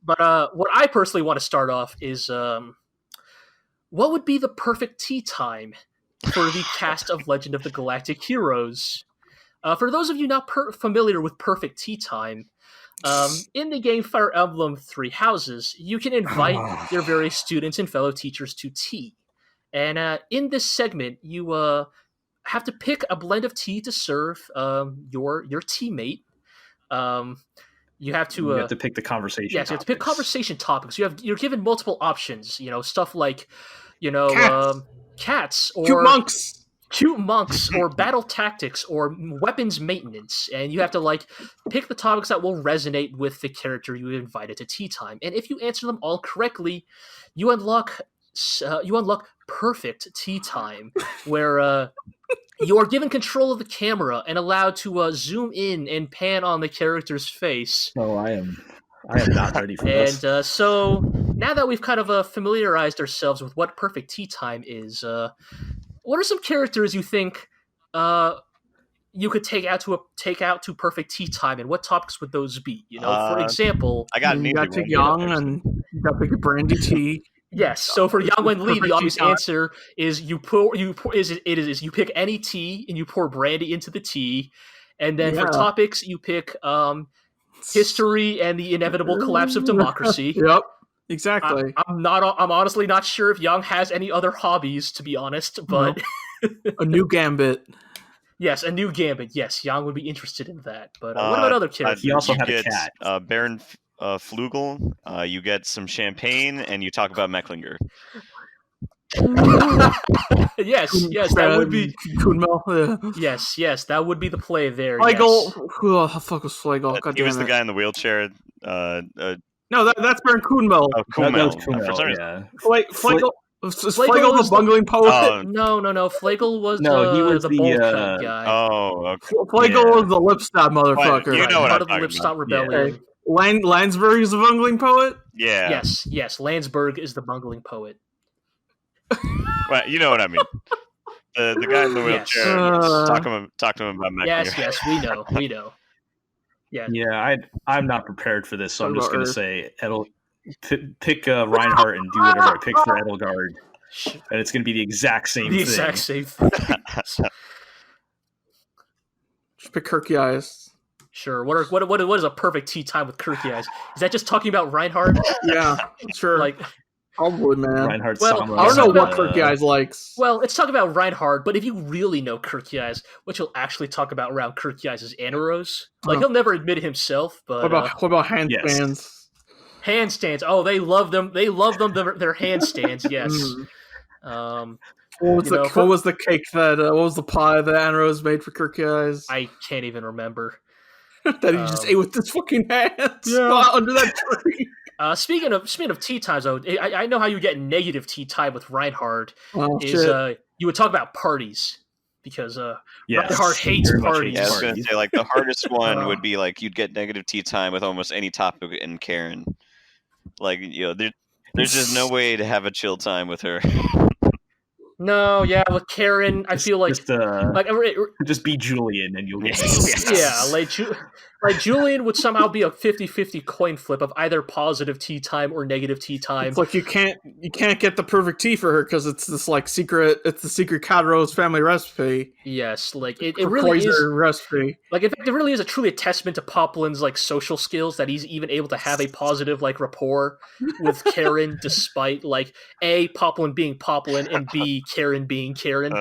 But what I personally want to start off is what would be the perfect tea time for the cast of Legend of the Galactic Heroes? For those of you not familiar with perfect tea time, in the game Fire Emblem Three Houses, you can invite your various students and fellow teachers to tea. And in this segment, you have to pick a blend of tea to serve your teammate. You have to pick the conversation. Yes, you have to pick conversation topics. You're given multiple options. You know, stuff like, you know, cats or cute monks or battle tactics or weapons maintenance, and you have to like pick the topics that will resonate with the character you invited to tea time. And if you answer them all correctly, you unlock perfect tea time, where you are given control of the camera and allowed to zoom in and pan on the character's face. Oh, I am not ready for this. And so now that we've kind of familiarized ourselves with what perfect tea time is, what are some characters you think you could take out to perfect tea time, and what topics would those be? You know, for example, I got you got to Yang and you got to pick a brandy tea. Yes. So for Yang Wenli, the Perfect obvious tea time. answer is you pick any tea and you pour brandy into the tea, and then for topics you pick history and the inevitable collapse of democracy. Yep, exactly. I'm honestly not sure if Yang has any other hobbies, to be honest, but A new gambit. yes, a new gambit. Yes, Yang would be interested in that. But what about other characters? He also you had a get, cat. Baron Flugel. You get some champagne, and you talk about Mecklinger. yes, that would be. Kunmel. Yes, that would be the play there. Flagel. Yes. Who the fuck was Flagel? God He was damn the it. guy in the wheelchair. No, that's Baron Kunmel. Oh, That Kummel. was Kummel, For some reason. Flagel. Is Flagel Flagel was the bungling poet? Oh, No. Flagel was he was the the, bowl cut guy. oh, okay. Flagel Yeah. was the lipstop motherfucker. You know what part I'm of the talking Lipstop about. Rebellion. Landsberg is the bungling poet? Yeah. Yes. Landsberg is the bungling poet. Well, you know what I mean. The guy in the Yes. wheelchair. Uh, Talk to him about Mecklinger. Yes, we know. Yeah. Yeah, I'm not prepared for this, so I'm Talk just about going to say pick Reinhardt and do whatever I pick for Edelgard, and it's going to be the exact same The thing. exact same thing. Just pick Kirky Eyes. Sure. What is a perfect tea time with Kirky Eyes? Is that just talking about Reinhard? Yeah, sure. Like, Probably, man. Reinhardt Well, Sama, I don't know what uh, Kirky Eyes likes. well, it's talking about Reinhard, but if you really know Kirky Eyes, what you'll actually talk about around Kirky Eyes is Anaros. Like, he'll never admit it himself, but What about handstands? handstands. Oh, they love them. They love them. Their handstands. Yes. What was the cake that? What was the pie that Anrose made for Kirky Eyes? I can't even remember. That he just ate with his fucking hands under that tree. Speaking of tea times, though, I know how you get negative tea time with Reinhard. Oh, Is shit. you would talk about parties because Yes, Reinhard hates very much parties. Yeah, I was going to say, like, the hardest one Uh. would be, like, you'd get negative tea time with almost any topic in Karen. Like, you know, there's just no way to have a chill time with her. No, yeah, with Karen, I feel like just be Julian and you'll get yeah, like Julian would somehow be a 50-50 coin flip of either positive tea time or negative tea time. It's like you can't get the perfect tea for her because it's this like secret. It's the secret Cadros family recipe. Yes, like it really is recipe. Like, in fact, it really is truly a testament to Poplin's like social skills that he's even able to have a positive like rapport with Karen, despite like A, Poplin being Poplin, and B, Karen being Karen.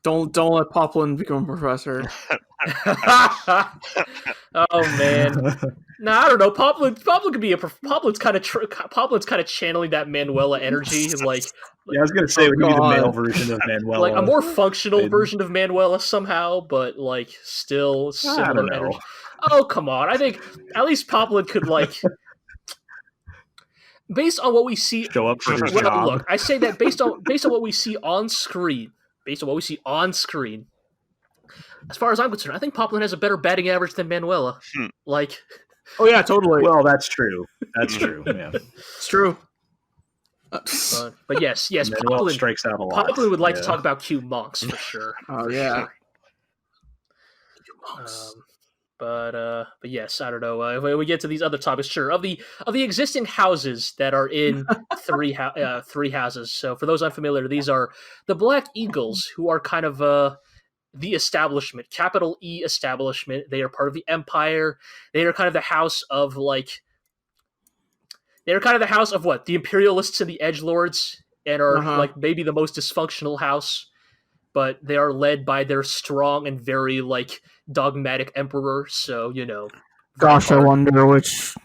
Don't let Poplin become a professor. Oh man. No, I don't know. Poplin could be Poplin's kind of channeling that Manuela energy, like Yeah, I was gonna say we need a male version of Manuela, like a more functional version of Manuela somehow, but like still similar energy. Oh come on! I think at least Poplin could like, based on what we see, show up for his job. Look, I say that based on what we see on screen, as far as I'm concerned, I think Poplin has a better batting average than Manuela. Like, oh yeah, totally. Well, that's true. That's true. Yeah, it's true. But yes, Manuela strikes out a lot. Poplin would like to talk about cute monks for sure. Oh yeah. Sure. But yes, I don't know. When we get to these other topics, sure. Of the existing houses that are in three houses. So for those unfamiliar, these are the Black Eagles, who are kind of the establishment, capital E establishment. They are part of the Empire. They are kind of the house of like. They're kind of the house of what? The Imperialists and the Edgelords, and are like maybe the most dysfunctional house, but they are led by their strong and very like dogmatic emperor. So Gosh, I wonder which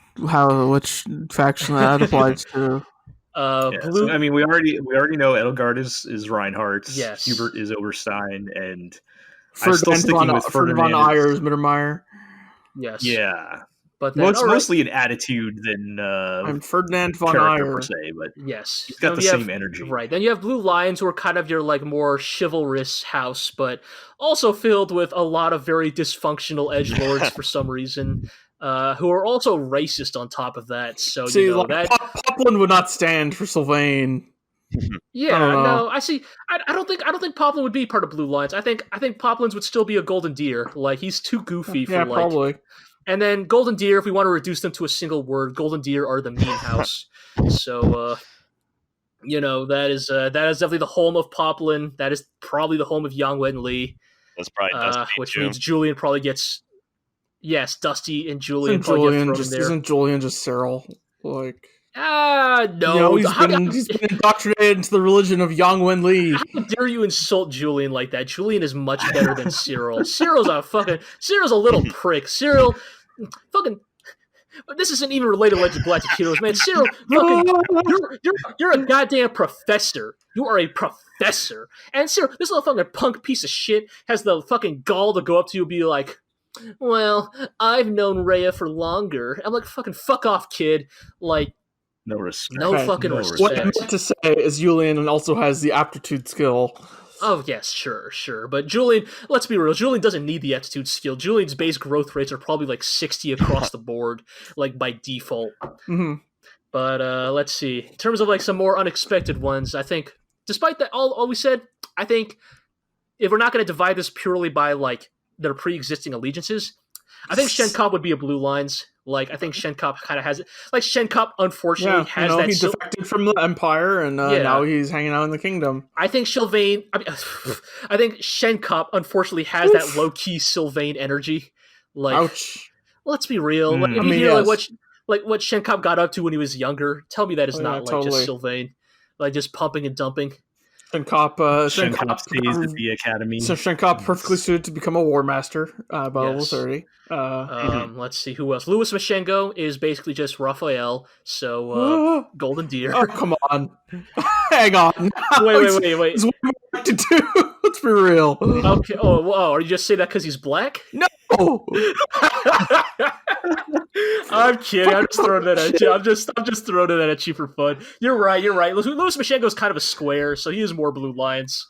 faction that applies to. Blue. So, I mean, we already know Edelgard is Reinhardt. Yes. Hubert is Oberstein, and I'm still sticking with Ferdinand Eyers, Mittermeier. Yes. Yeah. But then, it's mostly an attitude than I'm Ferdinand von character Eyre per se, but yes, he's got the same energy. Right. Then you have Blue Lions, who are kind of your like more chivalrous house, but also filled with a lot of very dysfunctional edgelords for some reason, who are also racist on top of that. So that Poplin would not stand for Sylvain. Yeah, no, I see. I don't think Poplin would be part of Blue Lions. I think Poplin's would still be a Golden Deer. Like he's too goofy for like. Probably. And then Golden Deer, if we want to reduce them to a single word, Golden Deer are the mean house. So, that is definitely the home of Poplin. That is probably the home of Yang Wenli. That's probably Dusty which too. means Julian probably gets. Yes, Dusty and Julian probably get thrown in there. Isn't Julian just Cyril? Like. No. He's been indoctrinated into the religion of Yang Wenli. How dare you insult Julian like that? Julian is much better than Cyril. Cyril's a little prick. Cyril, fucking. This isn't even related to Galactic Heroes, man. Cyril, you're a goddamn professor. You are a professor. And Cyril, this little fucking punk piece of shit has the fucking gall to go up to you and be like, well, I've known Rhea for longer. I'm like, fucking fuck off, kid. Like, no respect. No fucking respect. What I meant to say is Julian also has the aptitude skill. Oh, yes, sure. But Julian, let's be real, Julian doesn't need the aptitude skill. Julian's base growth rates are probably like 60 across the board, like by default. Mm-hmm. But let's see. In terms of like some more unexpected ones, I think, despite that, all we said, I think if we're not going to divide this purely by like their pre-existing allegiances, I think Shenkop would be a Blue Lines. Like, I think Shenkop kind of has it. Like, Shenkop, unfortunately, has that. He defected from the Empire, and now he's hanging out in the Kingdom. I think Sylvain. I think Shenkop, unfortunately, has that low-key Sylvain energy. Like, ouch. Let's be real. If you hear what Shenkop got up to when he was younger, tell me that is not just Sylvain, like just pumping and dumping. Shenkop stays at the academy. So Shenkop perfectly suited to become a War Master by level 30. Let's see who else. Louis Mashengo is basically just Raphael. So Golden Deer. Oh, come on! Hang on. Wait. There's one more to do. Let's be real. Okay. Oh, are you just saying that because he's black? No. I'm kidding. I'm just throwing that at you. I'm just throwing that at you for fun. You're right. Louis Mashengo is kind of a square, so he is more Blue Lines.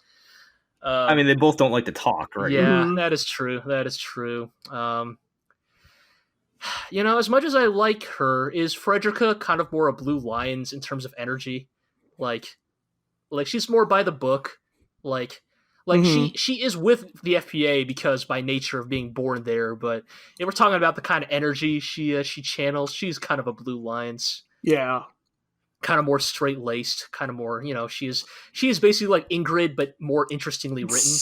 I mean, they both don't like to talk, right? Yeah, that is true. As much as I like her, is Frederica kind of more a Blue Lines in terms of energy? Like she's more by the book. She is with the FPA because by nature of being born there, but if we're talking about the kind of energy she channels, she's kind of a Blue Lines. Yeah. Kind of more straight-laced, kind of more, she is basically like Ingrid, but more interestingly written.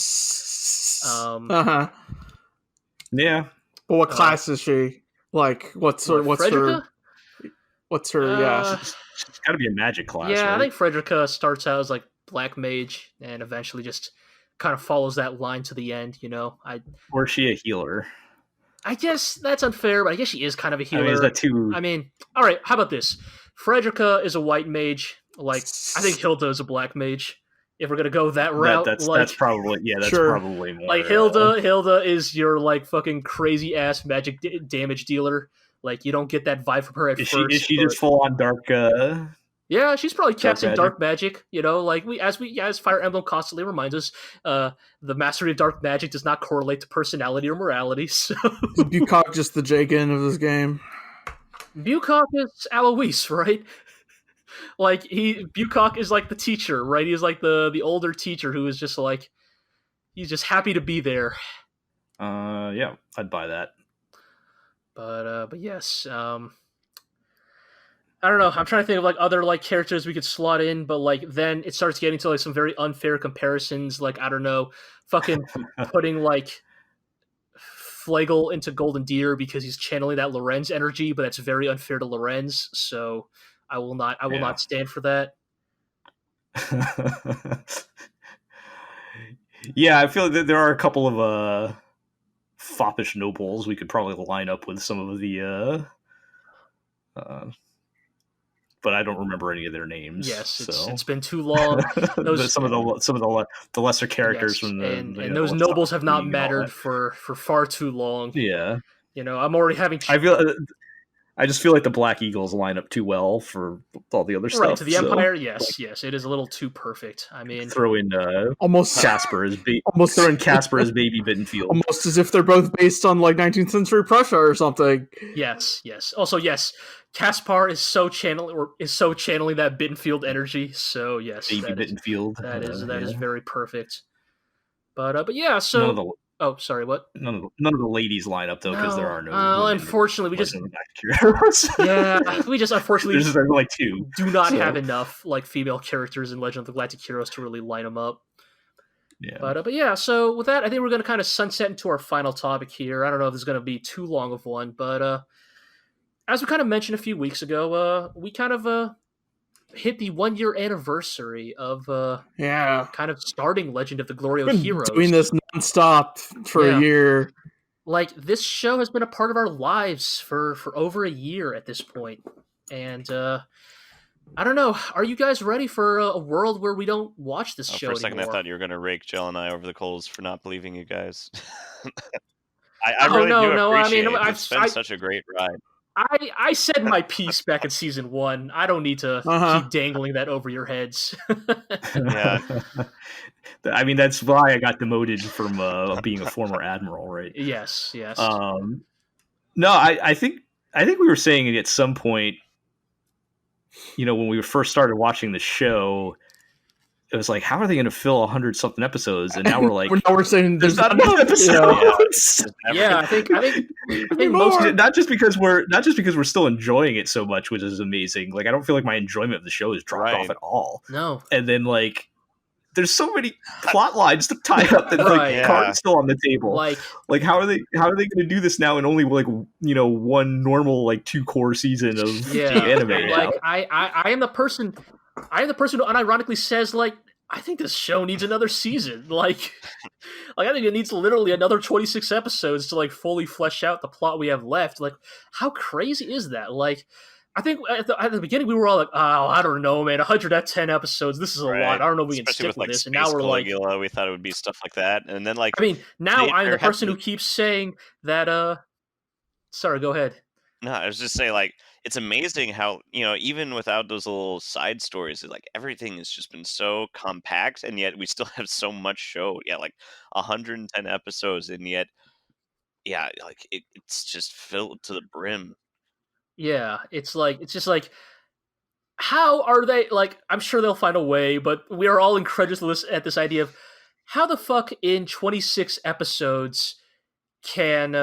Yeah. Well, what class is she? Like, what's her? Frederica? What's her? Yeah, she's got to be a magic class. Yeah, right? I think Frederica starts out as like black mage, and eventually just kind of follows that line to the end. Or is she a healer? I guess that's unfair, but I guess she is kind of a I healer. mean, is that too? I mean, all right. How about this? Frederica is a white mage. Like, I think Hilda is a black mage. If we're gonna go that route, that's probably that's Sure. probably more. like Hilda is your like fucking crazy ass magic damage dealer. Like, you don't get that vibe from her at Is first. she just full on dark? Yeah, she's probably casting magic? dark magic. Like as Fire Emblem constantly reminds us, the mastery of dark magic does not correlate to personality or morality. So Bukak just the Jagan of this game. Bukak is Alois, right? Like Bukak is like the teacher, right? He's like the older teacher who is just like, he's just happy to be there. Yeah, I'd buy that. But yes, I don't know. I'm trying to think of like other like characters we could slot in, but like then it starts getting to like some very unfair comparisons. Like, I don't know, fucking putting like Flagle into Golden Deer because he's channeling that Lorenz energy, but that's very unfair to Lorenz. So I will not stand for that. Yeah, I feel that there are a couple of foppish nobles we could probably line up with some of the but I don't remember any of their names. Yes, so. it's been too long. Some of the lesser characters yes, from and those nobles have not mattered for far too long. Yeah, I'm already having. I just feel like the Black Eagles line up too well for all the other stuff. Right, to the Empire, yes, it is a little too perfect. I mean, throw in almost Casper as Casper as baby Bittenfield, almost as if they're both based on like 19th century Prussia or something. Yes. Also, yes, Caspar is so channeling that Bittenfield energy. So yes, baby Bittenfield. That is very perfect. But yeah, so. Oh, sorry. What? None of the ladies line up though, because there are no. Unfortunately, we just unfortunately there's like two. Do not have enough like female characters in Legend of the Galactic Heroes to really line them up. Yeah. But yeah, so with that, I think we're going to kind of sunset into our final topic here. I don't know if this is going to be too long of one, but as we kind of mentioned a few weeks ago, we kind of hit the 1-year anniversary of kind of starting Legend of the GLORIO Heroes. Doing this nonstop for a year. Like, this show has been a part of our lives for over a year at this point. And I don't know, are you guys ready for a world where we don't watch this show for a second anymore? I thought you were going to rake Jill and I over the coals for not believing you guys. I really do appreciate it. It's been such a great ride. I said my piece back in season 1. I don't need to keep dangling that over your heads. Yeah. I mean, that's why I got demoted from being a former admiral, right? Yes. No, I think we were saying at some point, when we first started watching the show, it was like, how are they going to fill 100-something episodes? And now we're like, now we're saying there's not enough episodes. Yeah, I think most, not just because we're still enjoying it so much, which is amazing. Like, I don't feel like my enjoyment of the show has dropped off at all. No. And then like, there's so many plot lines to tie up that cards still on the table. Like how are they going to do this now in only like one normal like 2-core season of anime? Like I am the person who unironically says like, I think this show needs another season. Like I think it needs literally another 26 episodes to like fully flesh out the plot we have left. Like, how crazy is that? Like, I think at the beginning we were all like, oh, I don't know, man, 110 episodes. This is a lot. I don't know if we can stick with this. And now we're Caligula, like, we thought it would be stuff like that. And then like, I mean, now I'm the person who keeps saying that. Sorry, go ahead. No, I was just saying, like, it's amazing how, even without those little side stories, like everything has just been so compact, and yet we still have so much show. Yeah, like 110 episodes, and yet, like it's just filled to the brim. Yeah, it's just like, how are they, like, I'm sure they'll find a way, but we are all incredulous at this idea of how the fuck in 26 episodes can,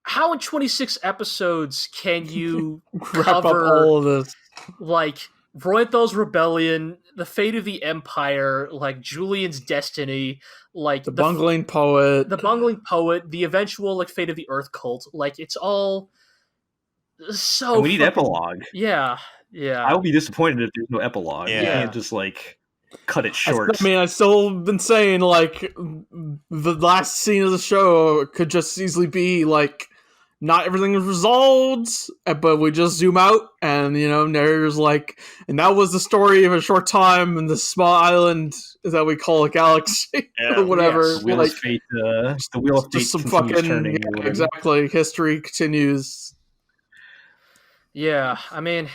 how in 26 episodes can you wrap up all of this? Like, Roenthal's Rebellion, the fate of the Empire, like Julian's destiny, like the bungling poet, the eventual like fate of the Earth cult. Like, it's all so And we need fucking- epilogue. Yeah, yeah. I will be disappointed if there's no epilogue. You Yeah. can't just like cut it short. I mean, I've still been saying like the last scene of the show could just easily be like not everything is resolved, but we just zoom out and narrator's like, and that was the story of a short time in this small island that we call a galaxy Yeah. or whatever. Yes. The wheel Like, of fate. The wheel of fate just some continues fucking turning. yeah, exactly. History continues. Yeah, I mean,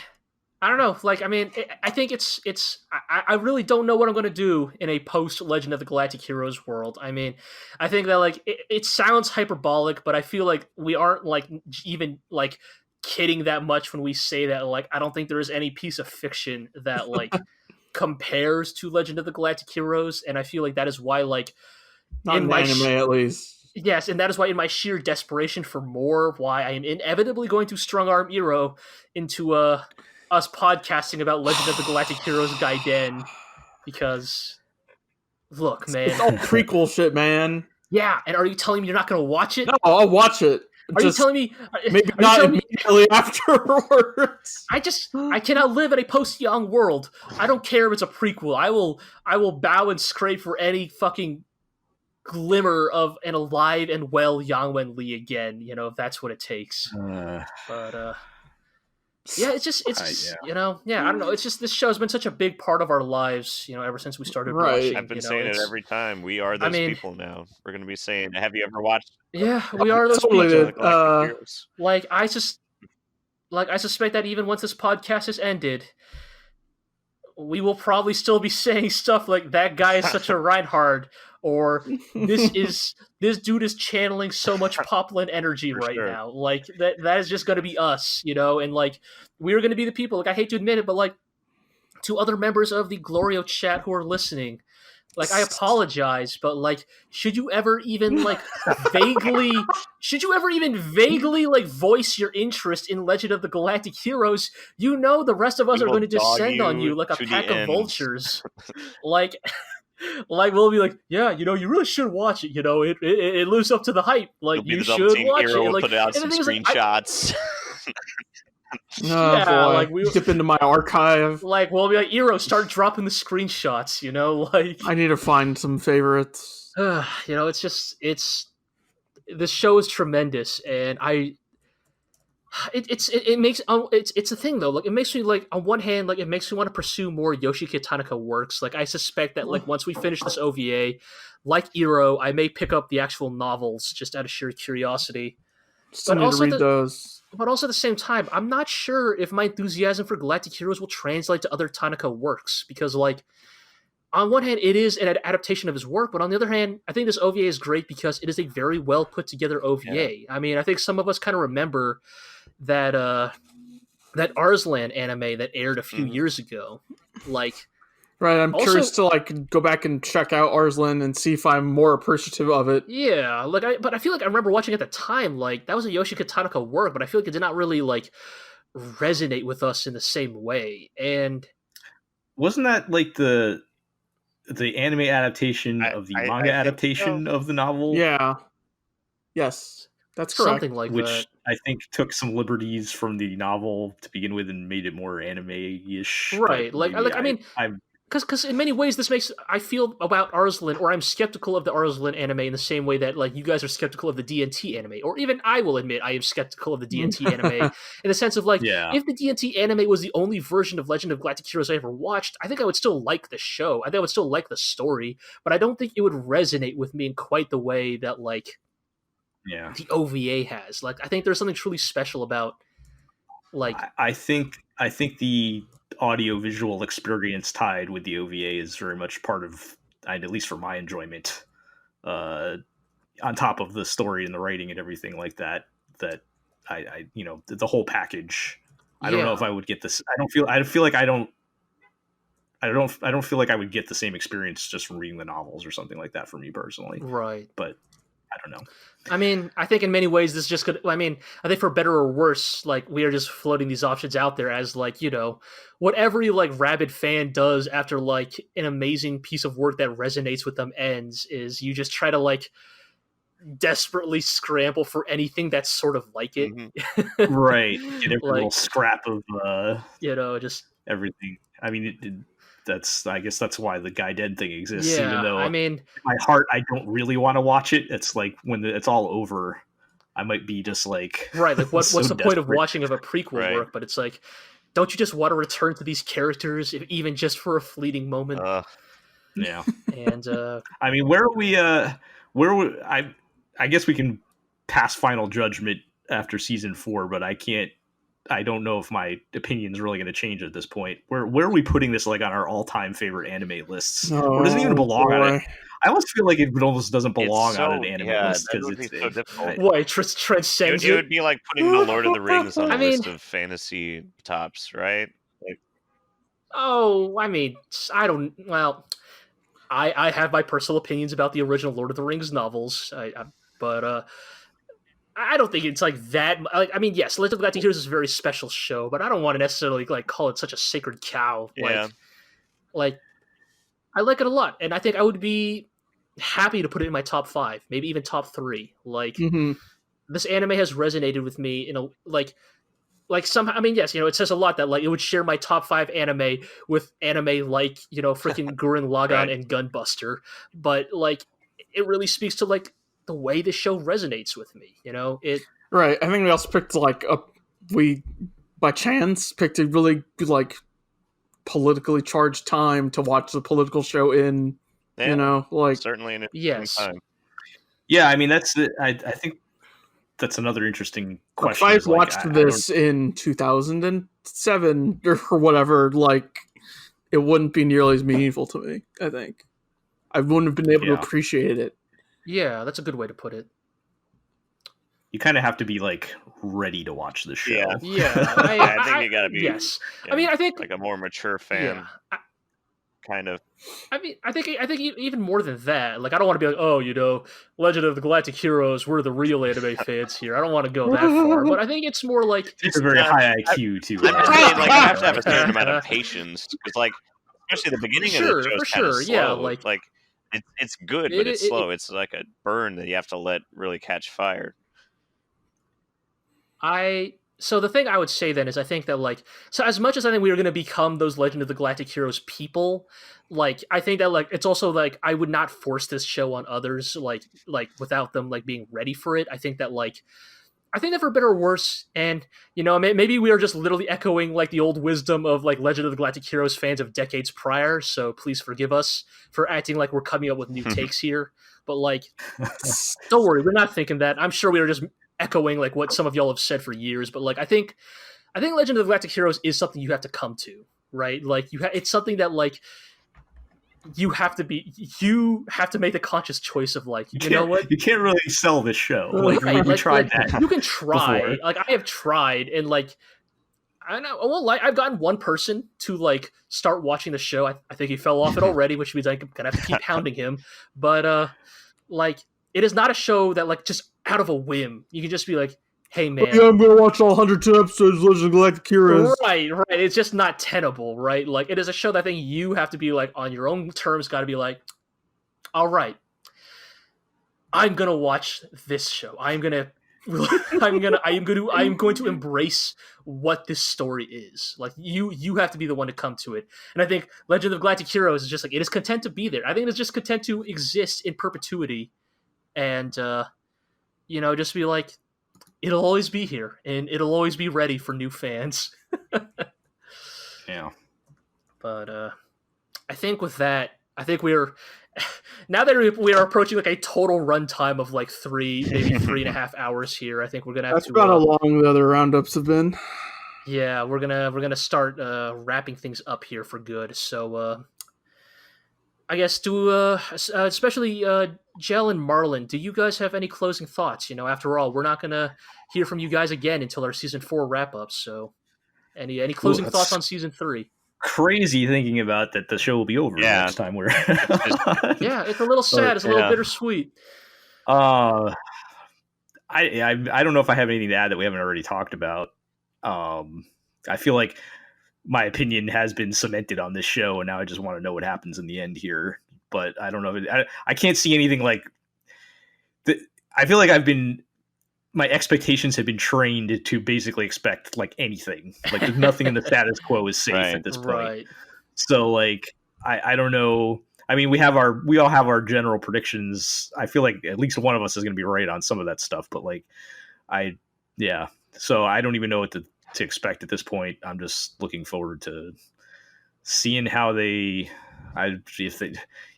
I don't know. Like, I mean, I think it's. I really don't know what I'm going to do in a post Legend of the Galactic Heroes world. I mean, I think that like it sounds hyperbolic, but I feel like we aren't like even like kidding that much when we say that. Like, I don't think there is any piece of fiction that like compares to Legend of the Galactic Heroes, and I feel like that is why like Not in in my anime, at least. yes, and that is why in my sheer desperation for more, why I am inevitably going to strong arm Iro into us podcasting about Legend of the Galactic Heroes Gaiden, because look, man, It's all prequel shit, man. yeah. And are you telling me you're not going to watch it? No, I'll watch it. Are Just you telling me? maybe are you not telling me- immediately afterwards. I cannot live in a post-Young world. I don't care if it's a prequel. I will bow and scrape for any fucking glimmer of an alive and well Yang Wenli again. If that's what it takes. But yeah, it's just yeah. I don't know. It's just this show's been such a big part of our lives, ever since we started Right. watching. I've been saying it every time. We are those people now. We're going to be saying, have you ever watched Yeah, we are those Totally people. did. Galactic Heroes? Like I suspect that even once this podcast is ended, we will probably still be saying stuff like that guy is such a Reinhard, or this dude is channeling so much Poplin energy For right sure. now. Like that is just going to be us, and like we're going to be the people. Like I hate to admit it, but like to other members of the GLORIO Chat who are listening, like I apologize, but like should you ever even vaguely like voice your interest in Legend of the Galactic Heroes, the rest of us We are will going to descend dog on you you like a to the pack of end. vultures. Like we'll be like, yeah, you really should watch it. It lives up to the hype. Like You'll be you the should Velveteen watch Hero, it. And, like, put out and the some thing is, like, screenshots. Oh, Yeah, boy. like, we- Dip into my archive. like we'll be like, Iro, start dropping the screenshots. Like I need to find some favorites. it's this show is tremendous, and it makes it's a thing though. Like it makes me like on one hand, like it makes me want to pursue more Yoshiki Tanaka works. Like I suspect that like once we finish this OVA, like Iro, I may pick up the actual novels just out of sheer curiosity. Still But need to also read the- those. But also at the same time, I'm not sure if my enthusiasm for Galactic Heroes will translate to other Tanaka works, because like on one hand, it is an adaptation of his work, but on the other hand, I think this OVA is great because it is a very well put together OVA. I mean, I think some of us kind of remember that that Arslan anime that aired a few years ago. Like, Right, I'm Also- curious to like go back and check out Arslan and see if I'm more appreciative of it. yeah, but I feel like I remember watching at the time, like that was a Yoshiki Tanaka work, but I feel like it did not really like resonate with us in the same way. And Wasn't that like the anime adaptation of the I manga think adaptation of the novel? Yeah. Yes, that's correct. something like Which that. I think took some liberties from the novel to begin with and made it more anime-ish. Right, but like- maybe like, I mean, I'm Because in many ways, this makes I feel about Arslan, or I'm skeptical of the Arslan anime in the same way that like you guys are skeptical of the D&T anime, or even I will admit I am skeptical of the D&T anime in the sense of like yeah. if the D&T anime was the only version of Legend of Galactic Heroes I ever watched, I think I would still like the show. I think I would still like the story, but I don't think it would resonate with me in quite the way that like Yeah. the OVA has. Like I think there's something truly special about like I think the audio visual experience tied with the OVA is very much part of, at least for my enjoyment, on top of the story and the writing and everything like that, that I the whole package. I don't know yeah. if I would get this. I don't feel like I don't feel like I would get the same experience just from reading the novels or something like that for me personally. right. But I don't know. I mean, I think in many ways this just could. I mean, I think for better or worse, like we are just floating these options out there as like what every like rabid fan does after like an amazing piece of work that resonates with them ends is you just try to like desperately scramble for anything that's sort of like it. Right. Get every Like, little scrap of just everything. I mean, I guess that's why the Guy Dead thing exists. yeah. Even though I in mean, my heart, I don't really want to watch it. It's like when it's all over, I might be just like, right. Like, what's so the point of desperate. watching of a prequel work? But it's like, don't you just want to return to these characters, even just for a fleeting moment? Yeah. And I mean, where are we? I guess we can pass final judgment after season 4, but I don't know if my opinion's really going to change at this point. Where are we putting this, like, on our all-time favorite anime lists? Or does it even belong on it? I almost feel like it almost doesn't belong on an anime list because it's so difficult. What, it transcends it would be like putting the Lord of the Rings on a list of fantasy tops, right? Like, I mean, I don't. Well, I have my personal opinions about the original Lord of the Rings novels, but I don't think it's like that. Like, I mean, yes, Legend of the Galactic Heroes is a very special show, but I don't want to necessarily like call it such a sacred cow. Yeah. Like I like it a lot, and I think I would be happy to put it in my top 5, maybe even top 3. Like, this anime has resonated with me in a like somehow. I mean, yes, it says a lot that like it would share my top 5 anime with anime like freaking Gurren Lagann Right. and Gunbuster, but like it really speaks to like the way the show resonates with me. It Right. I think we also picked we by chance picked a really like politically charged time to watch the political show in. Certainly an interesting time. Yeah, I mean I think that's another interesting question. If I watched this in 2007 or whatever, like, it wouldn't be nearly as meaningful to me. I think I wouldn't have been able to appreciate it. Yeah, that's a good way to put it. You kind of have to be like ready to watch the show. Yeah. I think you got to be. Yes, I mean, I think like a more mature fan. Yeah. Kind of. I mean, I think even more than that. Like, I don't want to be like, Legend of the Galactic Heroes, we're the real anime fans here. I don't want to go that far, but I think it's more like it's a very high IQ too. I have to have a certain amount of patience because, like, especially the beginning of the show is kind of slow. Yeah, like it's good, but it's slow. It's like a burn that you have to let really catch fire. So the thing I would say then is I think that like, so as much as I think we are going to become those Legend of the Galactic Heroes people, like, I think that like, it's also like, I would not force this show on others, like without them like being ready for it. I think that for better or worse, and maybe we are just literally echoing like the old wisdom of like Legend of the Galactic Heroes fans of decades prior. So please forgive us for acting like we're coming up with new takes here. But like, don't worry, we're not thinking that. I'm sure we are just echoing like what some of y'all have said for years. But like, I think Legend of the Galactic Heroes is something you have to come to, right? Like it's something that like you have to make the conscious choice of like, you know what? You can't really sell this show. Like, right, we tried that. You can try. Before. Like, I have tried, and like, I don't know. Well, like, I've gotten one person to like start watching the show. I think he fell off it already, which means I'm gonna have to keep hounding him. But like, it is not a show that like just out of a whim you can just be like, hey man, I'm gonna watch all 102 episodes of Legend of Galactic Heroes. Right. It's just not tenable, right? Like, it is a show that I think you have to be like on your own terms. Got to be like, all right, I'm gonna watch this show. I'm going to embrace what this story is. Like, you have to be the one to come to it. And I think Legend of Galactic Heroes is just like, it is content to be there. I think it's just content to exist in perpetuity, and just be like, it'll always be here, and it'll always be ready for new fans. Yeah. But I think with that, we're now that we are approaching like a total runtime of like 3, maybe 3.5 hours here. I think we're gonna have That's to. about how long the other roundups have been. Yeah, we're gonna start wrapping things up here for good. So I guess especially Jell and Marlon, do you guys have any closing thoughts? After all, we're not gonna hear from you guys again until our season 4 wrap up. So any closing thoughts on season 3? Crazy thinking about that the show will be over next time we're yeah, it's a little sad. It's a little bittersweet. I don't know if I have anything to add that we haven't already talked about. I feel like my opinion has been cemented on this show, and now I just want to know what happens in the end here. But I don't know. I can't see anything like I feel like my expectations have been trained to basically expect like anything. Like there's nothing in the status quo is safe Right. at this point. Right. So like I don't know. I mean, we all have our general predictions. I feel like at least one of us is going to be right on some of that stuff. But like yeah. So I don't even know what to expect at this point. I'm just looking forward to seeing how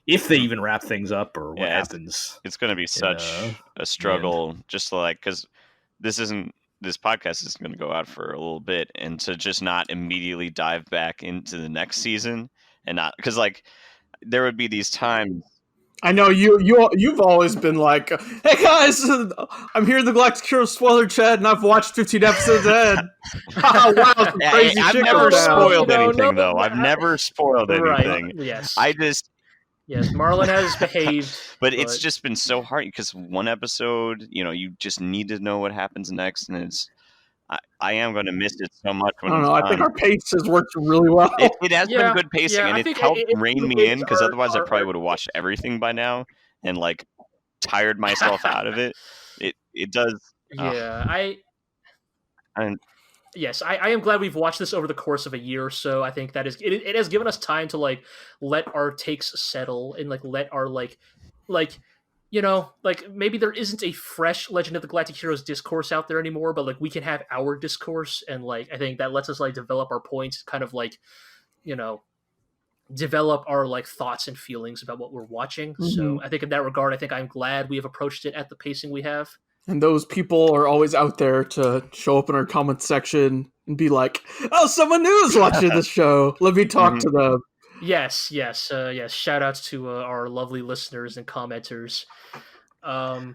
if they even wrap things up or what happens. It's going to be such a struggle, just like, because this podcast isn't going to go out for a little bit, and to just not immediately dive back into the next season, and not, because like there would be these times. I know you've always been like, hey guys, I'm here in the Galactic Heroes spoiler chat, and I've watched 15 episodes ahead. Wow, some crazy I've shit never goes down. spoiled anything, though. I've never spoiled anything. Yes. Yes, Marlon has behaved. But it's just been so hard because one episode, you just need to know what happens next, and I am going to miss it so much. When I don't know. I think our pace has worked really well. It has been good pacing, and it's helped rein me in, because otherwise I probably would have watched everything by now and like tired myself out of it. It does. Yeah, Yes, I am glad we've watched this over the course of a year or so. I think that it has given us time to like let our takes settle and like let our like maybe there isn't a fresh Legend of the Galactic Heroes discourse out there anymore, but like we can have our discourse, and like I think that lets us like develop our points, kind of like develop our like thoughts and feelings about what we're watching. Mm-hmm. So I think in that regard, I think I'm glad we have approached it at the pacing we have. And those people are always out there to show up in our comment section and be like, oh, someone new is watching this show. Let me talk to them. Yes. Shout outs to our lovely listeners and commenters. Iro,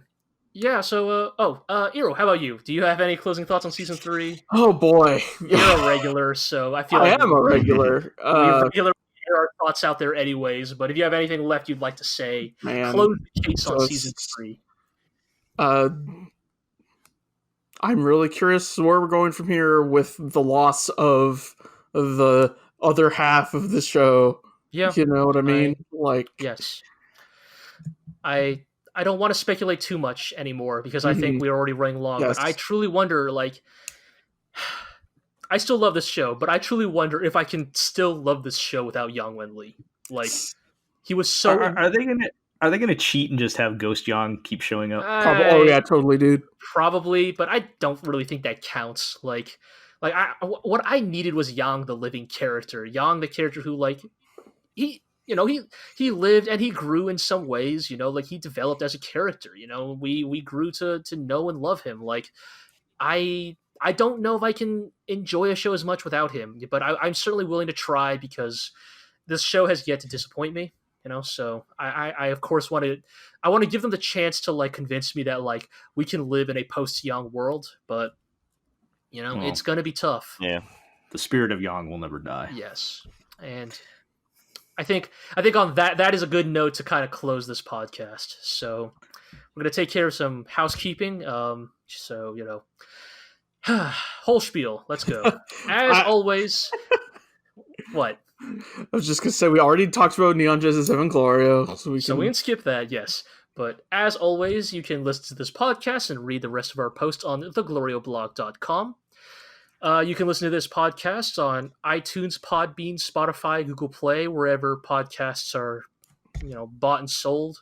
how about you? Do you have any closing thoughts on season 3? Oh boy. You're a regular, so I feel like I am a regular. Our thoughts out there anyways, but if you have anything left you'd like to say, close the case on season 3. I'm really curious where we're going from here with the loss of the other half of the show. Yeah. You know what I mean? Yes. I don't want to speculate too much anymore because I think we're already running long, but I truly wonder, like, I still love this show, but I truly wonder if I can still love this show without Yang Wenli. Like, he was so... Are they gonna cheat and just have Ghost Yang keep showing up? Oh yeah, totally, dude. Probably, but I don't really think that counts. What I needed was Yang, the living character. Yang, the character who, like, he lived and he grew in some ways. Like he developed as a character. We grew to know and love him. Like, I don't know if I can enjoy a show as much without him, but I'm certainly willing to try because this show has yet to disappoint me. So I of course want to give them the chance to like convince me that like we can live in a post-Yang world, but it's going to be tough. Yeah. The spirit of Yang will never die. Yes. And I think on that is a good note to kind of close this podcast. So we're going to take care of some housekeeping. Whole spiel. Let's go. As always. What? I was just going to say, we already talked about Neon Genesis 7 GLORIO. So we can skip that, yes. But as always, you can listen to this podcast and read the rest of our posts on theglorioblog.com. You can listen to this podcast on iTunes, Podbean, Spotify, Google Play, wherever podcasts are, bought and sold.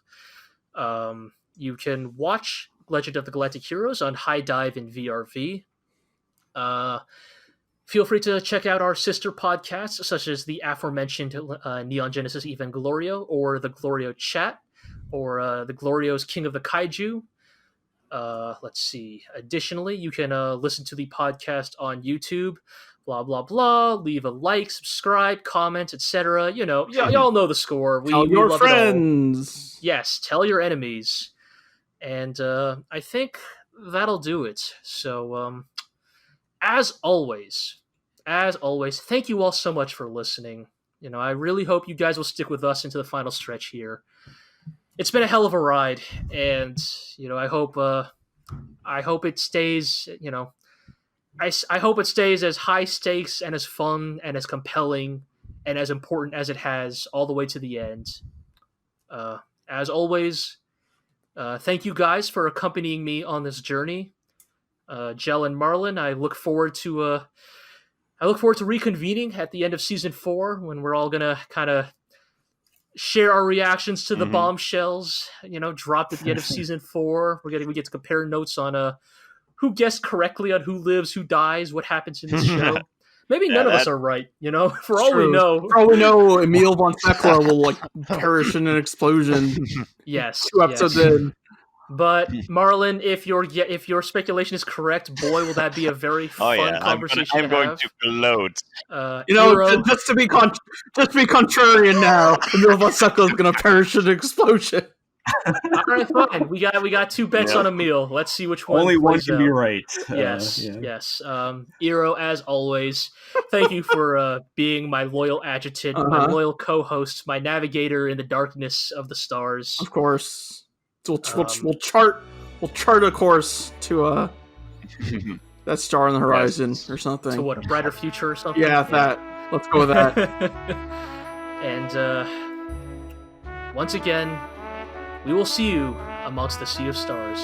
You can watch Legend of the Galactic Heroes on HIDIVE and VRV. Feel free to check out our sister podcasts, such as the aforementioned Neon Genesis Evangelion, or the GLORIO Chat, or the GLORIO's King of the Kaiju. Let's see. Additionally, you can listen to the podcast on YouTube, blah, blah, blah. Leave a like, subscribe, comment, etc. Y'all know the score. Tell your friends. Yes, tell your enemies. And I think that'll do it. So, As always, thank you all so much for listening. I really hope you guys will stick with us into the final stretch here. It's been a hell of a ride, and I hope it stays. I hope it stays as high stakes and as fun and as compelling and as important as it has all the way to the end. As always, Thank you guys for accompanying me on this journey. Jell and Marlon, I look forward to reconvening at the end of season 4 when we're all gonna kind of share our reactions to the bombshells, dropped at the end of season 4. We get to compare notes on who guessed correctly on who lives, who dies, what happens in the show. Maybe none of us are right, for all we know. For all we know, Emil von Thekla will perish in an explosion. Yes. 2 episodes in. But Marlon, if your speculation is correct, boy, will that be a very fun conversation. I'm going to gloat. Just to be contrarian now, Emil von Thekla is going to perish in an explosion. All right, fine. We got 2 bets on Emil. Let's see which one. Only one can be right. Yes. Iro, as always, thank you for being my loyal adjutant, my loyal co-host, my navigator in the darkness of the stars. Of course. We'll chart a course to that star on the horizon or something. To what, a brighter future or something? Yeah, that. Let's go with that. And once again, we will see you amongst the sea of stars.